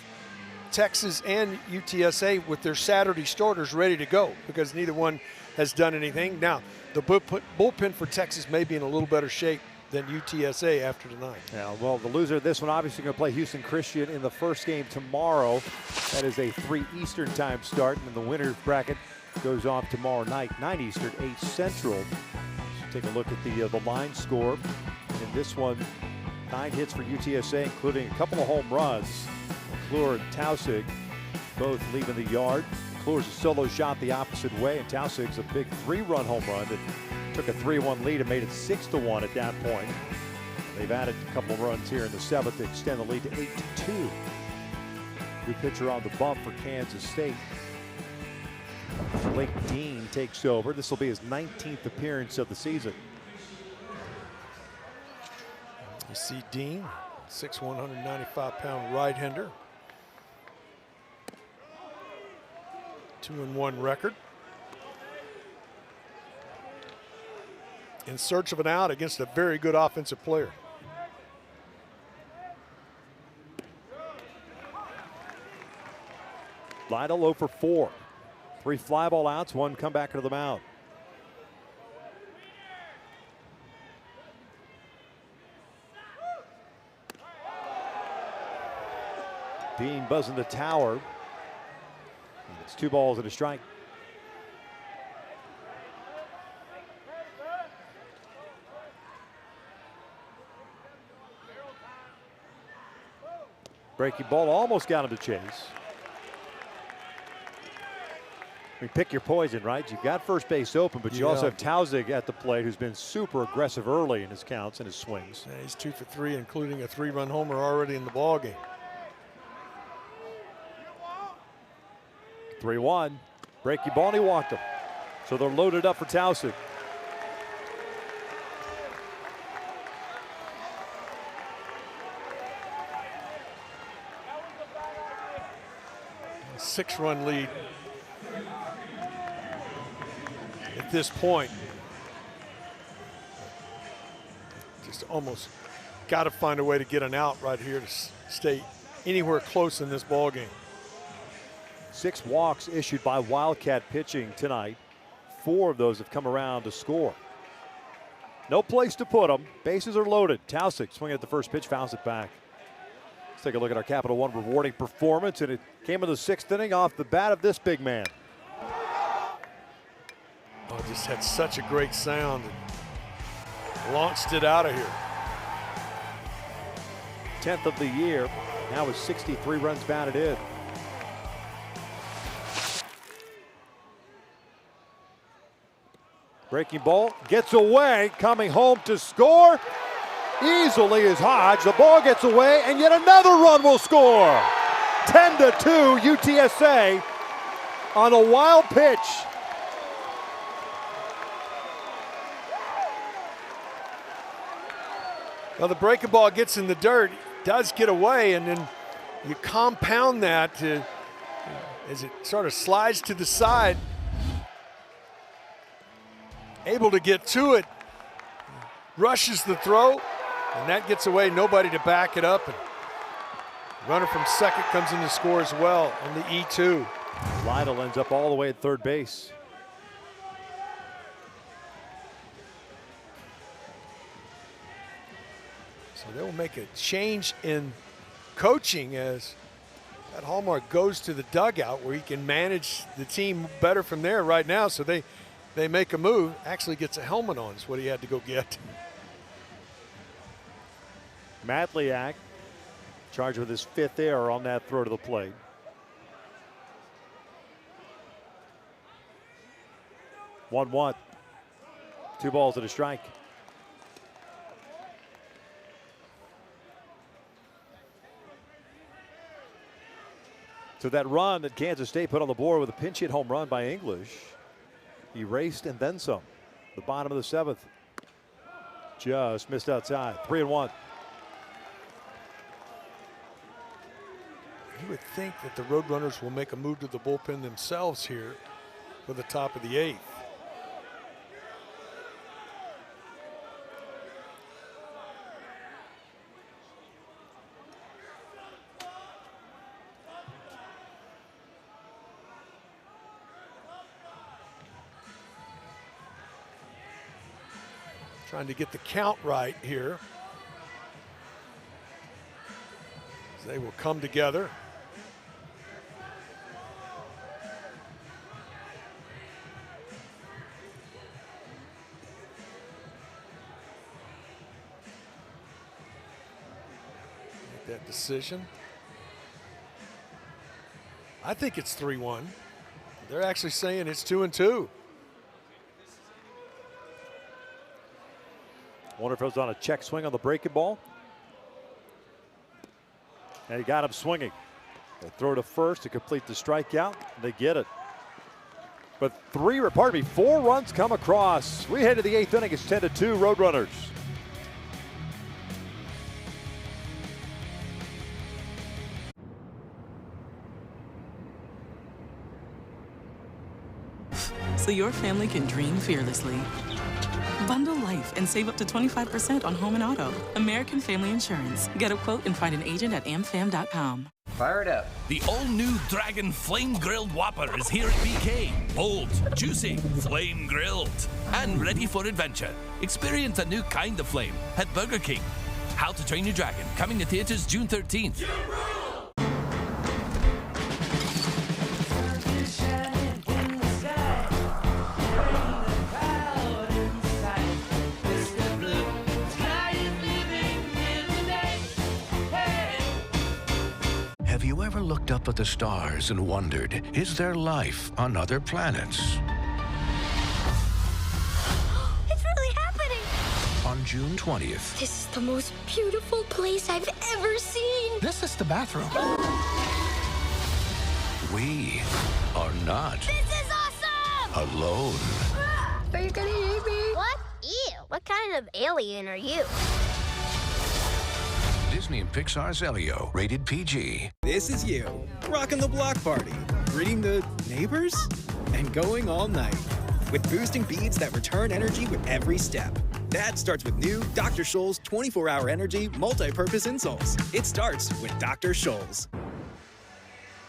Texas and UTSA with their Saturday starters ready to go because neither one has done anything. Now, the bullpen for Texas may be in a little better shape than UTSA after tonight.
Yeah, well, the loser of this one obviously going to play Houston Christian in the first game tomorrow. That is a 3 Eastern time start, and the winner's bracket goes off tomorrow night, 9 Eastern, 8 Central. So take a look at the line score. In this one, 9 hits for UTSA, including a couple of home runs. McClure and Tausig both leaving the yard. McClure's a solo shot the opposite way, and Tausig's a big 3-run home run that took a 3-1 lead and made it 6-1 at that point. They've added a couple of runs here in the 7th to extend the lead to 8-2. New pitcher on the bump for Kansas State. Blake Dean takes over. This will be his 19th appearance of the season.
You see Dean, 6'1", 195-pound right-hander. 2-1 record. In search of an out against a very good offensive player.
Lytle 0 for 4. 3 fly ball outs, 1 comeback to the mound. Dean buzzing the tower. And it's 2 balls and a strike. Breaking ball almost got him to chase. Pick your poison, right? You've got first base open, but you also have Tausig at the plate, who's been super aggressive early in his counts and his swings.
Yeah, he's 2 for 3, including a 3-run homer already in the ball game.
3-1. Breaking ball, and he walked him. So they're loaded up for Tausig.
A 6-run lead at this point. Just almost got to find a way to get an out right here to stay anywhere close in this ball game.
6 walks issued by Wildcat pitching tonight. 4 of those have come around to score. No place to put them. Bases are loaded. Tausig swinging at the first pitch, fouls it back. Let's take a look at our Capital One rewarding performance, and it came in the 6th inning off the bat of this big man.
Oh, just had such a great sound and launched it out of here.
10th of the year. Now with 63 runs batted in. Breaking ball, gets away, coming home to score. Easily is Hodge. The ball gets away, and yet another run will score. 10-2 UTSA on a wild pitch.
Well, the breaking ball gets in the dirt, does get away, and then you compound that as it sort of slides to the side. Able to get to it, rushes the throw, and that gets away, nobody to back it up. And runner from second comes in to score as well on the E2.
Lytle ends up all the way at third base.
So they will make a change in coaching as that Hallmark goes to the dugout where he can manage the team better from there right now. So they make a move, actually gets a helmet on is what he had to go get.
Matliak charged with his 5th error on that throw to the plate. One. 2 balls and a strike. So that run that Kansas State put on the board with a pinch hit home run by English, erased and then some. The bottom of the 7th. Just missed outside. 3-1.
You would think that the Roadrunners will make a move to the bullpen themselves here for the top of the 8th. Trying to get the count right here. So they will come together. Make that decision. I think it's 3-1. They're actually saying it's 2-2.
Wonder if it was on a check swing on the breaking ball. And he got him swinging. They throw to first to complete the strikeout. They get it. But 4 runs come across. We head to the 8th inning. It's 10-2 Roadrunners.
So your family can dream fearlessly. Bundle life and save up to 25% on home and auto. American Family Insurance. Get a quote and find an agent at amfam.com.
Fire it up. The all-new Dragon Flame Grilled Whopper is here at BK. Bold, juicy, flame grilled, and ready for adventure. Experience a new kind of flame at Burger King. How to Train Your Dragon, coming to theaters June 13th.
Have you ever looked looked up at the stars and wondered, is there life on other planets?
It's really happening!
On June 20th,
This is the most beautiful place I've ever seen!
this is the bathroom. We are not
This is awesome!
alone.
Are you gonna eat me? What? Ew. What kind of alien are you?
Disney and Pixar's Elio, rated PG.
This is you, rocking the block party, greeting the neighbors, and going all night. With boosting beads that return energy with every step. That starts with new Dr. Scholl's 24-hour energy multi-purpose insoles. It starts with Dr. Scholl's.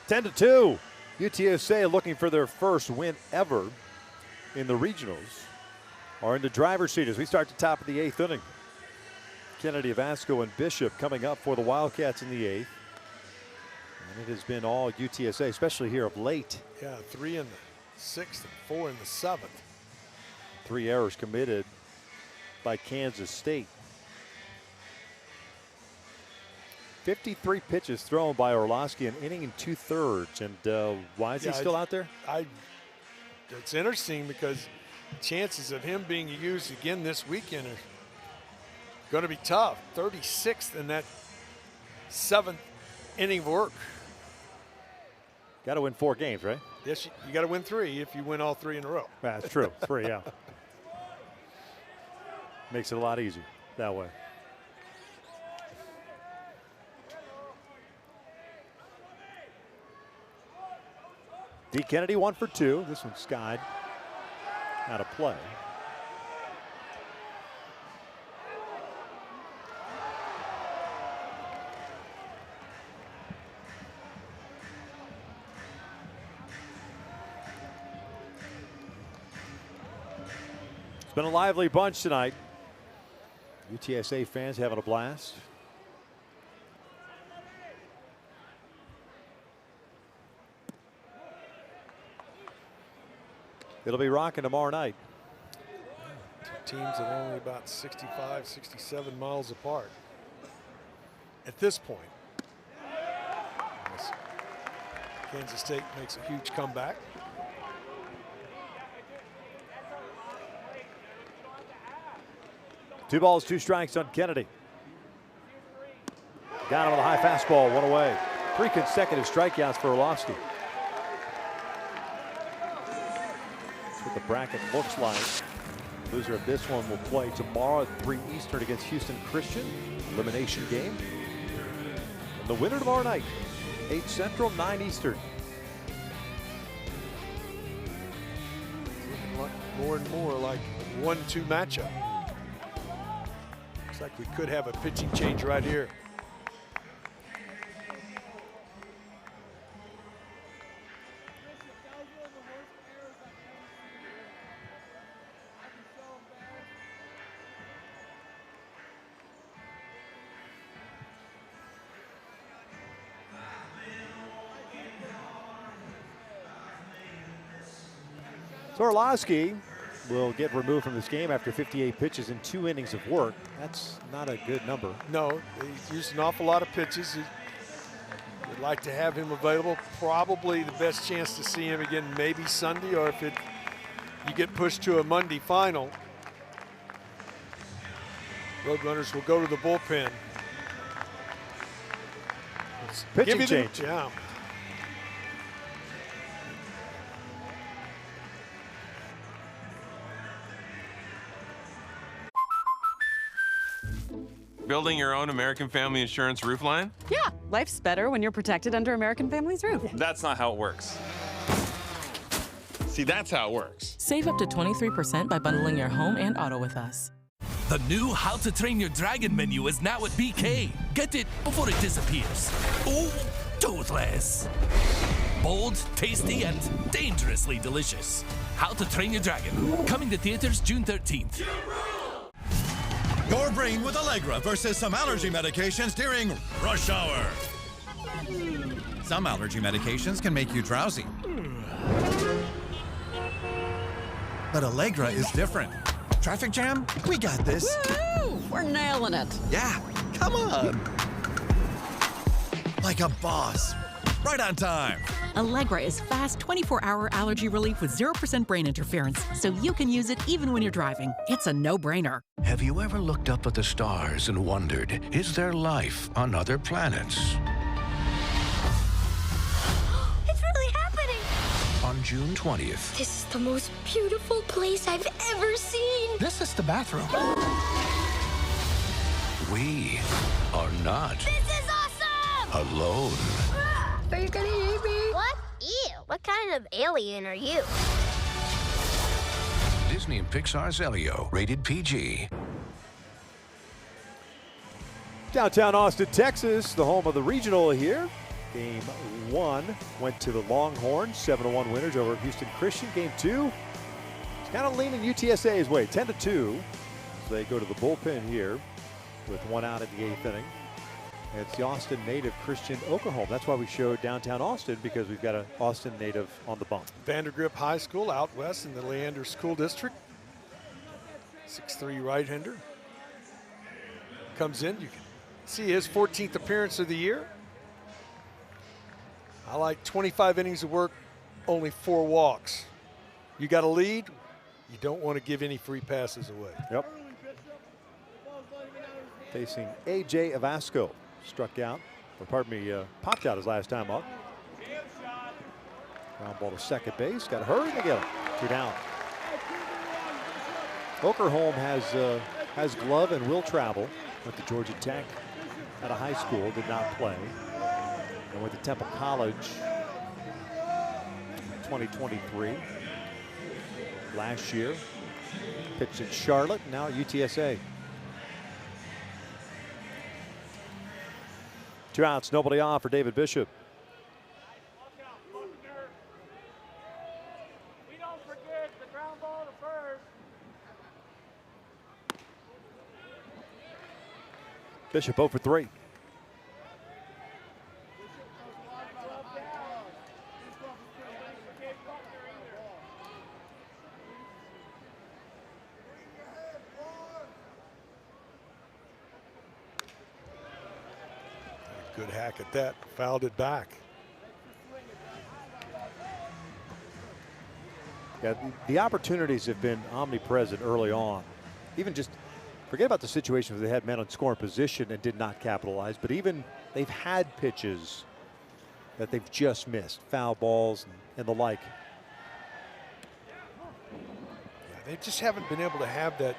10-2. UTSA looking for their first win ever in the regionals are in the driver's seat as we start the top of the 8th inning. Kennedy, Vasco, and Bishop coming up for the Wildcats in the 8th. And it has been all UTSA, especially here of late.
Yeah, 3 in the 6th and 4 in the 7th.
3 errors committed by Kansas State. 53 pitches thrown by Orlowski, an inning and 2/3. And why is he still out there?
It's interesting because chances of him being used again this weekend are going to be tough. 36th in that 7th inning of work.
Got to win 4 games, right?
Yes, you got to win 3 if you win all 3 in a row.
That's true. 3, yeah. Makes it a lot easier that way. D. Kennedy 1 for 2. This one skied out of play. It's been a lively bunch tonight. UTSA fans having a blast. It'll be rocking tomorrow night.
Two teams that are only about 65, 67 miles apart at this point. Unless Kansas State makes a huge comeback.
Two balls, 2 strikes on Kennedy. Got him with a high fastball, 1 away. 3 consecutive strikeouts for Orlowski. That's what the bracket looks like. Loser of this one will play tomorrow at 3 Eastern against Houston Christian. Elimination game. And the winner tomorrow night, 8 Central, 9 Eastern.
Looking more and more like a 1-2 matchup. Looks like we could have a pitching change right here.
So Orlowski will get removed from this game after 58 pitches in 2 innings of work. That's not a good number.
No, he's used an awful lot of pitches. We'd like to have him available. Probably the best chance to see him again maybe Sunday, or if you get pushed to a Monday final. Roadrunners will go to the bullpen.
Pitching change.
Yeah.
Building your own American Family Insurance roof line?
Yeah, life's better when you're protected under American Family's roof.
That's not how it works. See, that's how it works.
Save up to 23% by bundling your home and auto with us.
The new How to Train Your Dragon menu is now at BK. Get it before it disappears. Oh, toothless. Bold, tasty, and dangerously delicious. How to Train Your Dragon. Coming to theaters June 13th.
Your brain with Allegra versus some allergy medications during rush hour. Some allergy medications can make you drowsy. But Allegra is different. Traffic jam? We got this.
Woo! We're nailing it.
Yeah, come on. Like a boss. right on time.
Allegra is fast 24-hour allergy relief with 0% brain interference, so you can use it even when you're driving. It's a no-brainer.
Have you ever looked up at the stars and wondered, is there life on other planets?
It's really happening.
On June 20th,
This is the most beautiful place I've ever seen.
This is the bathroom.
we are not
This is awesome.
alone.
Are you gonna eat me? What? Ew. What kind of alien are you?
Disney and Pixar's Elio, rated PG.
Downtown Austin, Texas, the home of the regional here. Game 1 went to the Longhorns, 7-1 winners over Houston Christian. Game 2, it's kind of leaning UTSA's way, 10-2. So they go to the bullpen here with 1 out in the 8th inning. And it's the Austin native Christian Oklahoma. That's why we showed downtown Austin, because we've got an Austin native on the bump.
Vandergrift High School out west in the Leander School District. 6'3" right-hander. Comes in, you can see his 14th appearance of the year. I like 25 innings of work, only 4 walks. You got a lead, you don't want to give any free passes away.
Yep. Facing A.J. Avasco. Struck out, or pardon me, popped out his last time up. Ground ball to second base. Got to hurry to get him. 2 down. Okerholm has glove and will travel. Went to Georgia Tech out of high school. Did not play. And went to Temple College 2023. Last year. Pitched in Charlotte. Now at UTSA. 2 outs, nobody off for David Bishop.
We don't forget the ground ball to first.
Bishop 0 for 3.
Good hack at that, fouled it back.
Yeah, the opportunities have been omnipresent early on. Even just forget about the situations where they had men on scoring position and did not capitalize, but even they've had pitches that they've just missed, foul balls and the like.
Yeah, they just haven't been able to have that,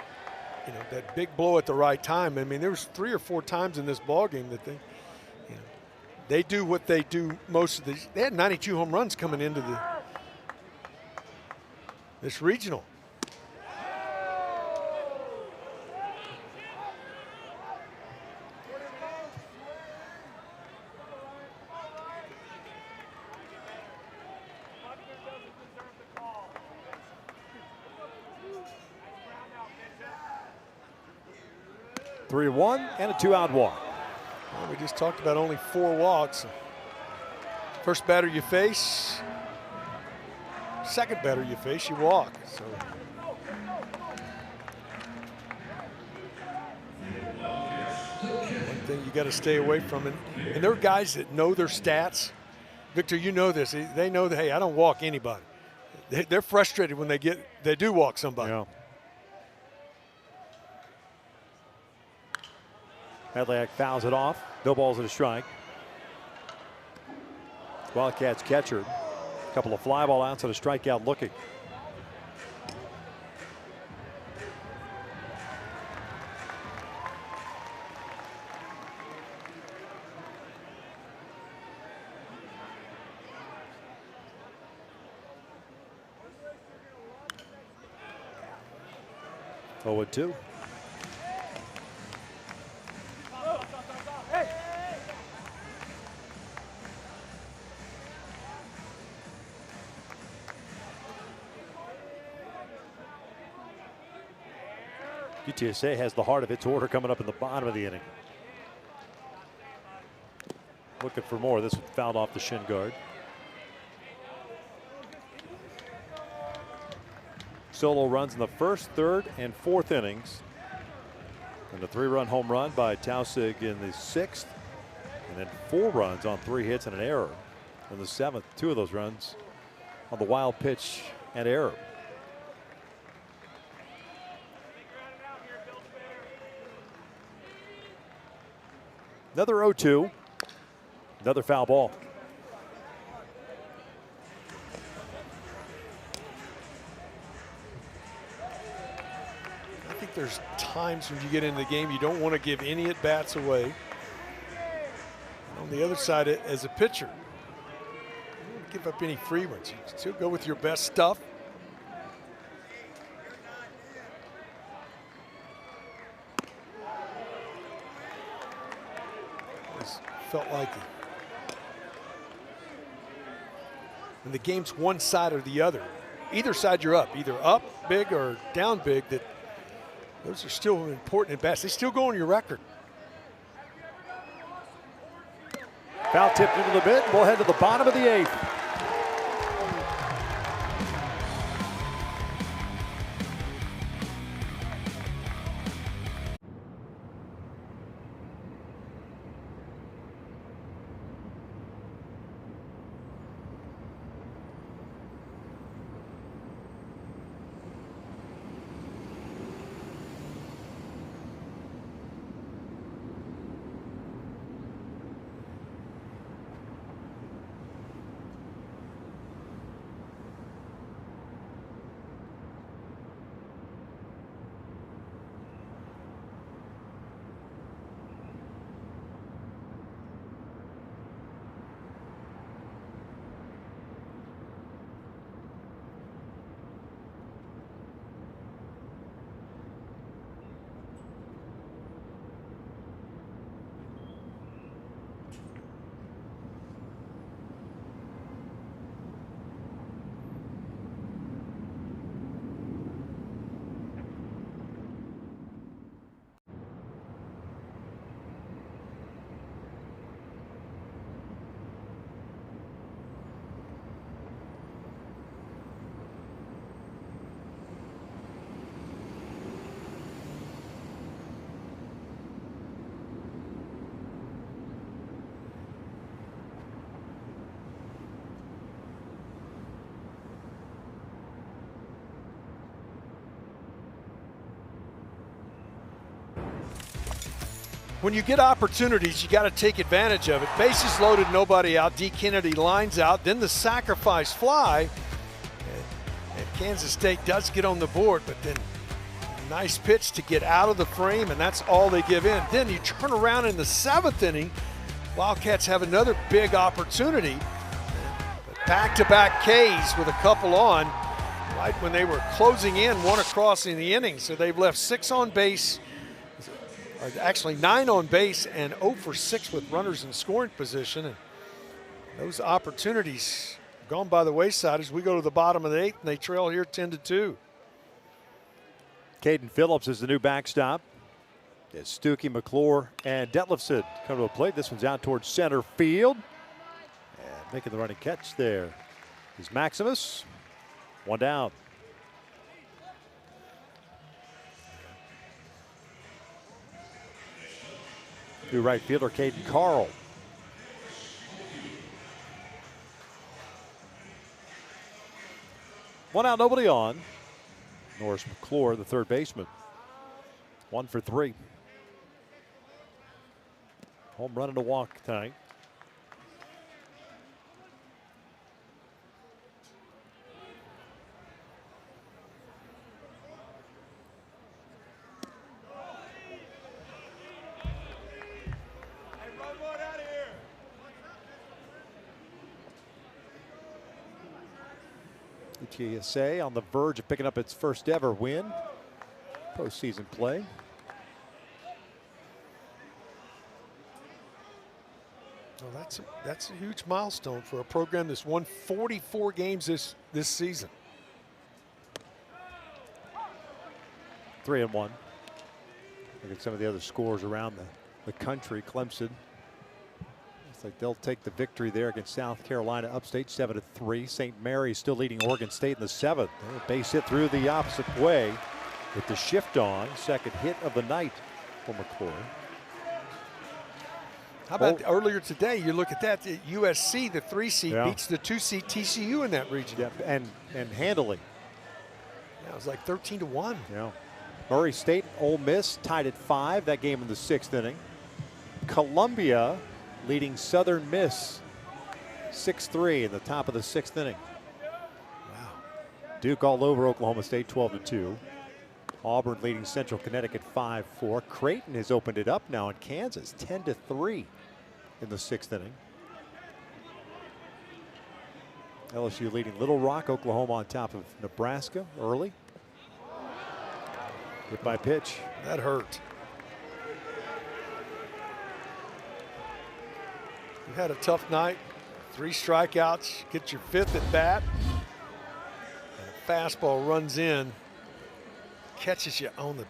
that big blow at the right time. I mean, there was 3 or 4 times in this ball game that they do what they do most of these. They had 92 home runs coming into this regional.
Three, 1 and a 2-out walk.
Well, we just talked about only 4 walks. First batter you face, second batter you face, you walk. So one thing you got to stay away from. And there are guys that know their stats. Victor, you know this. They know that, hey, I don't walk anybody. They're frustrated when they do walk somebody.
Yeah. Medliak fouls it off. No balls and a strike. Wildcats catcher. A couple of fly ball outs and a strikeout looking. Oh, 2. UTSA has the heart of its order coming up in the bottom of the inning. Looking for more. This one fouled off the shin guard. Solo runs in the first, third, and fourth innings. And a 3-run home run by Tausig in the 6th. And then 4 runs on 3 hits and an error. in the 7th. 2 of those runs on the wild pitch and error. Another 0-2. Another foul ball.
I think there's times when you get into the game you don't want to give any at-bats away. On the other side, as a pitcher, you don't give up any free ones. You still go with your best stuff. This felt like it. And the game's one side or the other. Either side you're up, either up big or down big. Those are still important at bats. They still go on your record.
Foul tipped into the bit. We'll head to the bottom of the 8th.
When you get opportunities, you got to take advantage of it. Bases loaded, nobody out. D. Kennedy lines out. Then the sacrifice fly. And Kansas State does get on the board, but then nice pitch to get out of the frame, and that's all they give in. Then you turn around in the 7th inning. Wildcats have another big opportunity. Back-to-back Ks with a couple on right when they were closing in, one across in the inning. So they've left 6 on base. Actually 9 on base and 0 for 6 with runners in scoring position. And those opportunities gone by the wayside as we go to the bottom of the 8th, and they trail here 10-2.
Caden Phillips is the new backstop. It's Stuckey, McClure, and Detlefson come to a plate. This one's out towards center field. And making the running catch there is Maximus. 1 down. New right fielder, Caden Carl. One out, nobody on. Norris McClure, the third baseman. 1 for 3. Home run and a walk tonight. UTSA on the verge of picking up its first ever win. Postseason play.
Well, that's a huge milestone for a program that's won 44 games this season.
3-1. Look at some of the other scores around the country. Clemson, looks like they'll take the victory there against South Carolina upstate, 7-3. St. Mary's still leading Oregon State in the 7th. Base hit through the opposite way with the shift on. Second hit of the night for McClure.
How about earlier today, you look at that, the USC, the 3 seed, beats the 2 seed TCU in that region.
Yeah, and handily.
Yeah, it was like 13-1.
Yeah. Murray State, Ole Miss tied at 5, that game in the 6th inning. Columbia leading Southern Miss 6-3 in the top of the 6th inning.
Wow.
Duke all over Oklahoma State 12-2. Auburn leading Central Connecticut 5-4. Creighton has opened it up now in Kansas 10-3 in the 6th inning. LSU leading Little Rock, Oklahoma on top of Nebraska early. Hit by pitch.
That hurt. You had a tough night. 3 strikeouts, get your 5th at bat. And a fastball runs in, catches you on the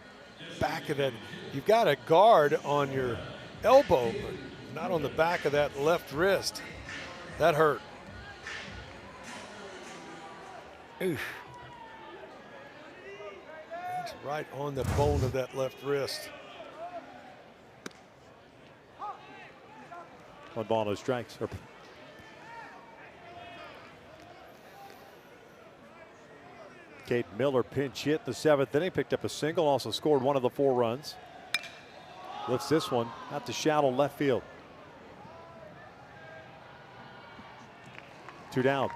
back of that. You've got a guard on your elbow, but not on the back of that left wrist. That hurt. Oof. It's right on the bone of that left wrist.
1 ball, no strikes. Cade Miller pinch hit in the 7th inning, picked up a single, also scored 1 of the 4 runs. Lifts this one out to shallow left field. 2 down.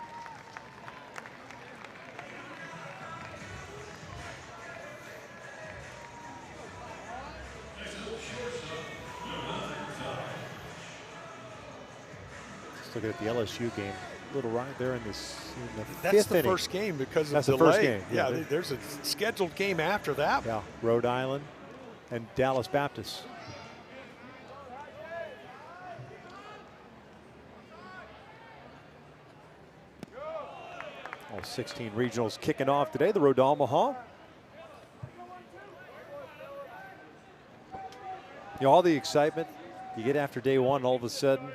Just looking at the LSU game. Little right there in the 5th
That's the
inning.
first game because of
That's
delay.
the first game.
Yeah, there's a scheduled game after that.
Yeah, Rhode Island and Dallas Baptist. All 16 regionals kicking off today. The road to Omaha. You know, all the excitement you get after day 1, all of a sudden,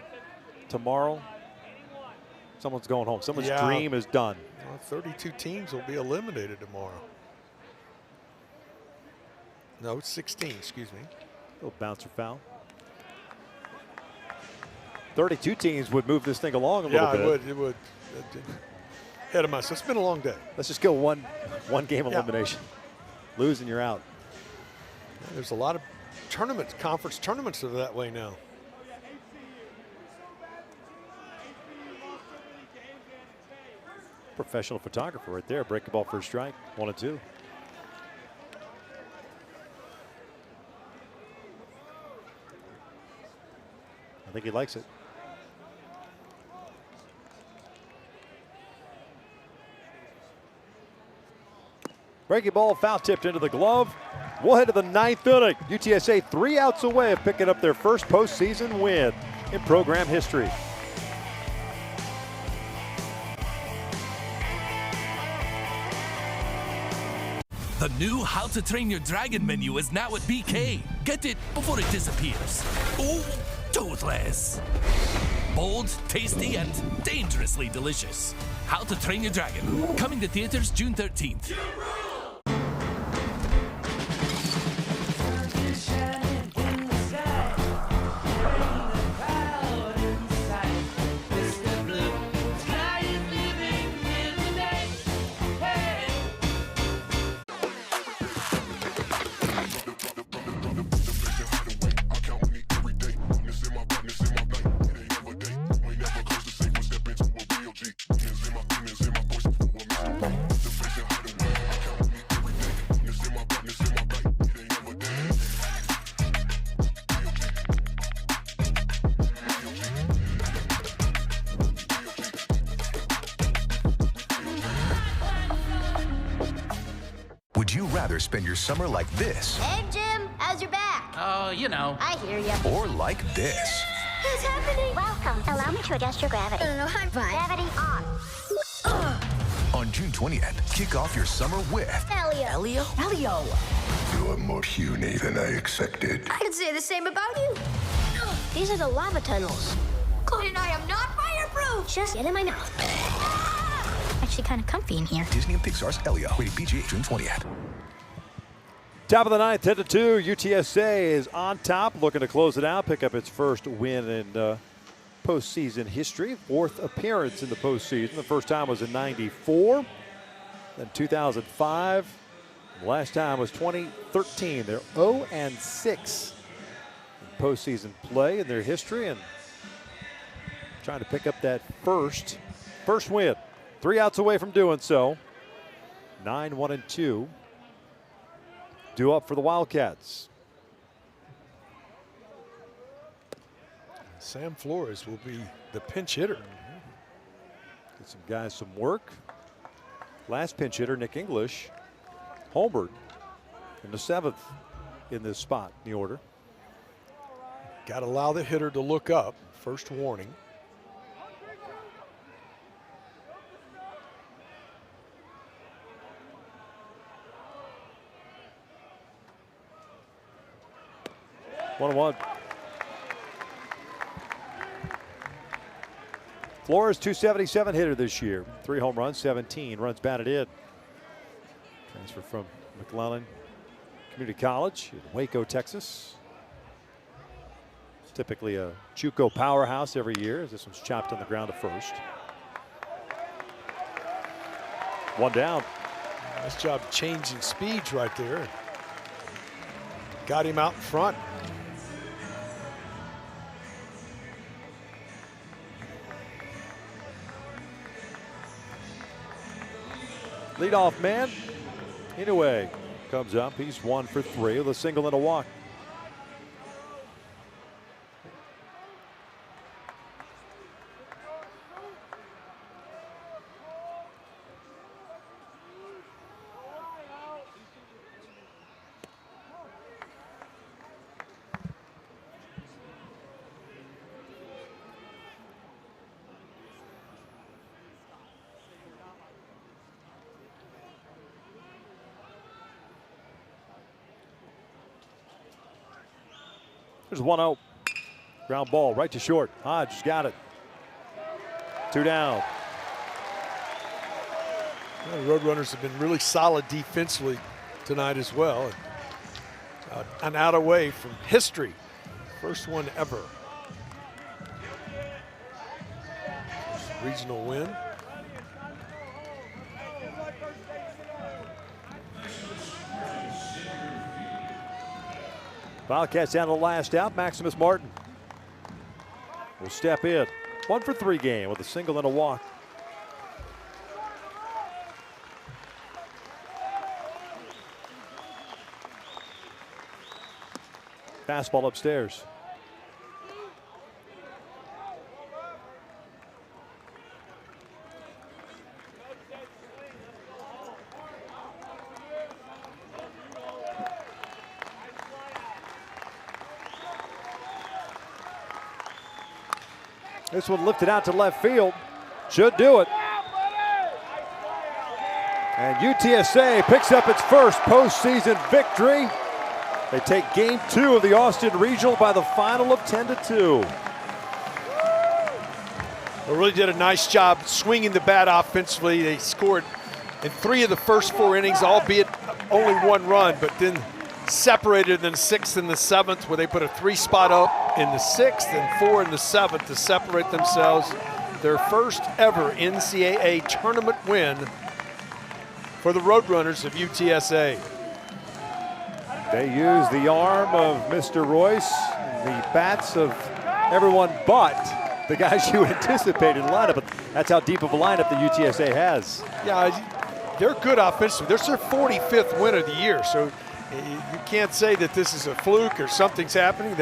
tomorrow, someone's going home. Someone's dream is done.
Well, 32 teams will be eliminated tomorrow. No, it's 16, excuse me.
Little bouncer foul. 32 teams would move this thing along a little bit.
Yeah, it would. Ahead of myself. It's been a long day.
Let's just go one game elimination. Lose and you're out.
Yeah, there's a lot of tournaments, conference tournaments are that way now.
Professional photographer right there. Break the ball for a strike. 1-2. I think he likes it. Breaking ball, foul tipped into the glove. We'll head to the 9th inning. UTSA 3 outs away of picking up their first postseason win in program history.
The new How to Train Your Dragon menu is now at BK. Get it before it disappears. Oh, toothless. Bold, tasty, and dangerously delicious. How to Train Your Dragon. Coming to theaters June 13th.
Would you rather spend your summer like this?
Hey, Jim, how's your back?
Oh, you know.
I hear ya.
Or like this?
What's happening? Welcome. Allow me to adjust your gravity. I'm fine. Gravity on.
On June 20th, kick off your summer with
Elio. Elio.
You are more puny than I expected.
I could say the same about you. These are the lava tunnels. And I am not fireproof. Just get in my mouth. Actually kind of comfy in here.
Disney and Pixar's Elio. Rated PG, June 20th.
Top of the ninth, 10-2. UTSA is on top, looking to close it out, pick up its first win in postseason history. Fourth appearance in the postseason. The first time was in '94, then 2005. The last time was 2013. They're 0-6 in postseason play in their history, and trying to pick up that first win. 3 outs away from doing so. 9-1-2. Due up for the Wildcats.
Sam Flores will be the pinch hitter.
Get some guys some work. Last pinch hitter, Nick English, homered in the 7th in this spot in the order.
Got to allow the hitter to look up. First warning.
One. Flores, 277 hitter this year. 3 home runs, 17 runs batted in. Transfer from McClellan Community College in Waco, Texas. It's typically a JUCO powerhouse every year. This one's chopped on the ground at first. 1 down.
Nice job changing speeds right there. Got him out in front.
Leadoff man, Inouye comes up. He's 1 for 3 with a single and a walk. There's 1-0. Ground ball right to short. Hodge got it. 2 down.
Well, the Roadrunners have been really solid defensively tonight as well. An out away from history. First one ever. First regional win.
Wildcats down to the last out. Maximus Martin will step in. 1 for 3 game with a single and a walk. Fastball upstairs. This one lifted out to left field. Should do it. And UTSA picks up its first postseason victory. They take game 2 of the Austin Regional by the final of 10-2.
They really did a nice job swinging the bat offensively. They scored in 3 of the first 4 innings, albeit only 1 run, but then separated in the 6th and the 7th, where they put a 3 spot up in the 6th and 4 in the 7th to separate themselves. Their first ever NCAA tournament win for the Roadrunners of UTSA.
They use the arm of Mr. Royce, the bats of everyone but the guys you anticipated in the lineup. But that's how deep of a lineup the UTSA has.
Yeah, they're good offensively. They're their 45th win of the year, so you can't say that this is a fluke or something's happening.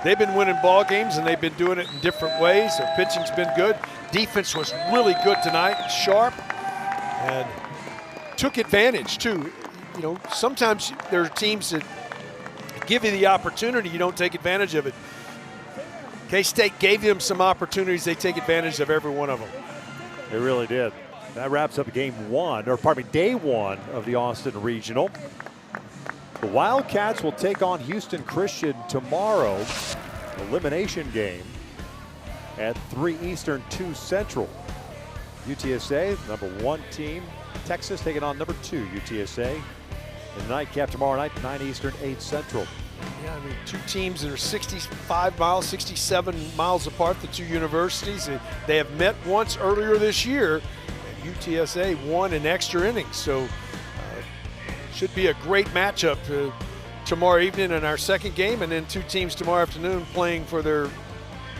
They've been winning ball games, and they've been doing it in different ways. Their pitching's been good. Defense was really good tonight, sharp, and took advantage too. You know, sometimes there are teams that give you the opportunity, you don't take advantage of it. K-State gave them some opportunities. They take advantage of every one of them.
They really did. That wraps up day 1 of the Austin Regional. The Wildcats will take on Houston Christian tomorrow. Elimination game at 3 Eastern, 2 Central. UTSA, number 1 team. Texas taking on number 2 UTSA. And the nightcap tomorrow night, 9 Eastern, 8 Central.
Yeah, I mean, two teams that are 65 miles, 67 miles apart, the two universities. They have met once earlier this year, and UTSA won in extra innings. So should be a great matchup tomorrow evening in our second game, and then two teams tomorrow afternoon playing for their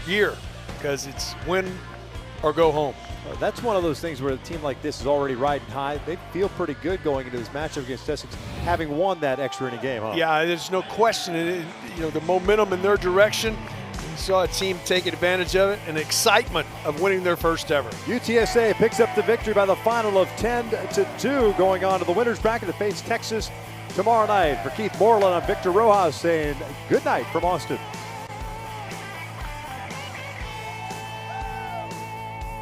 year, because it's win or go home.
That's one of those things where a team like this is already riding high. They feel pretty good going into this matchup against Essex, having won that extra inning game, huh?
Yeah, there's no question. The momentum in their direction. You saw a team taking advantage of it, and excitement of winning their first ever.
UTSA picks up the victory by the final of 10-2, going on to the winners bracket to face Texas tomorrow night. For Keith Moreland, I'm Victor Rojas saying good night from Austin.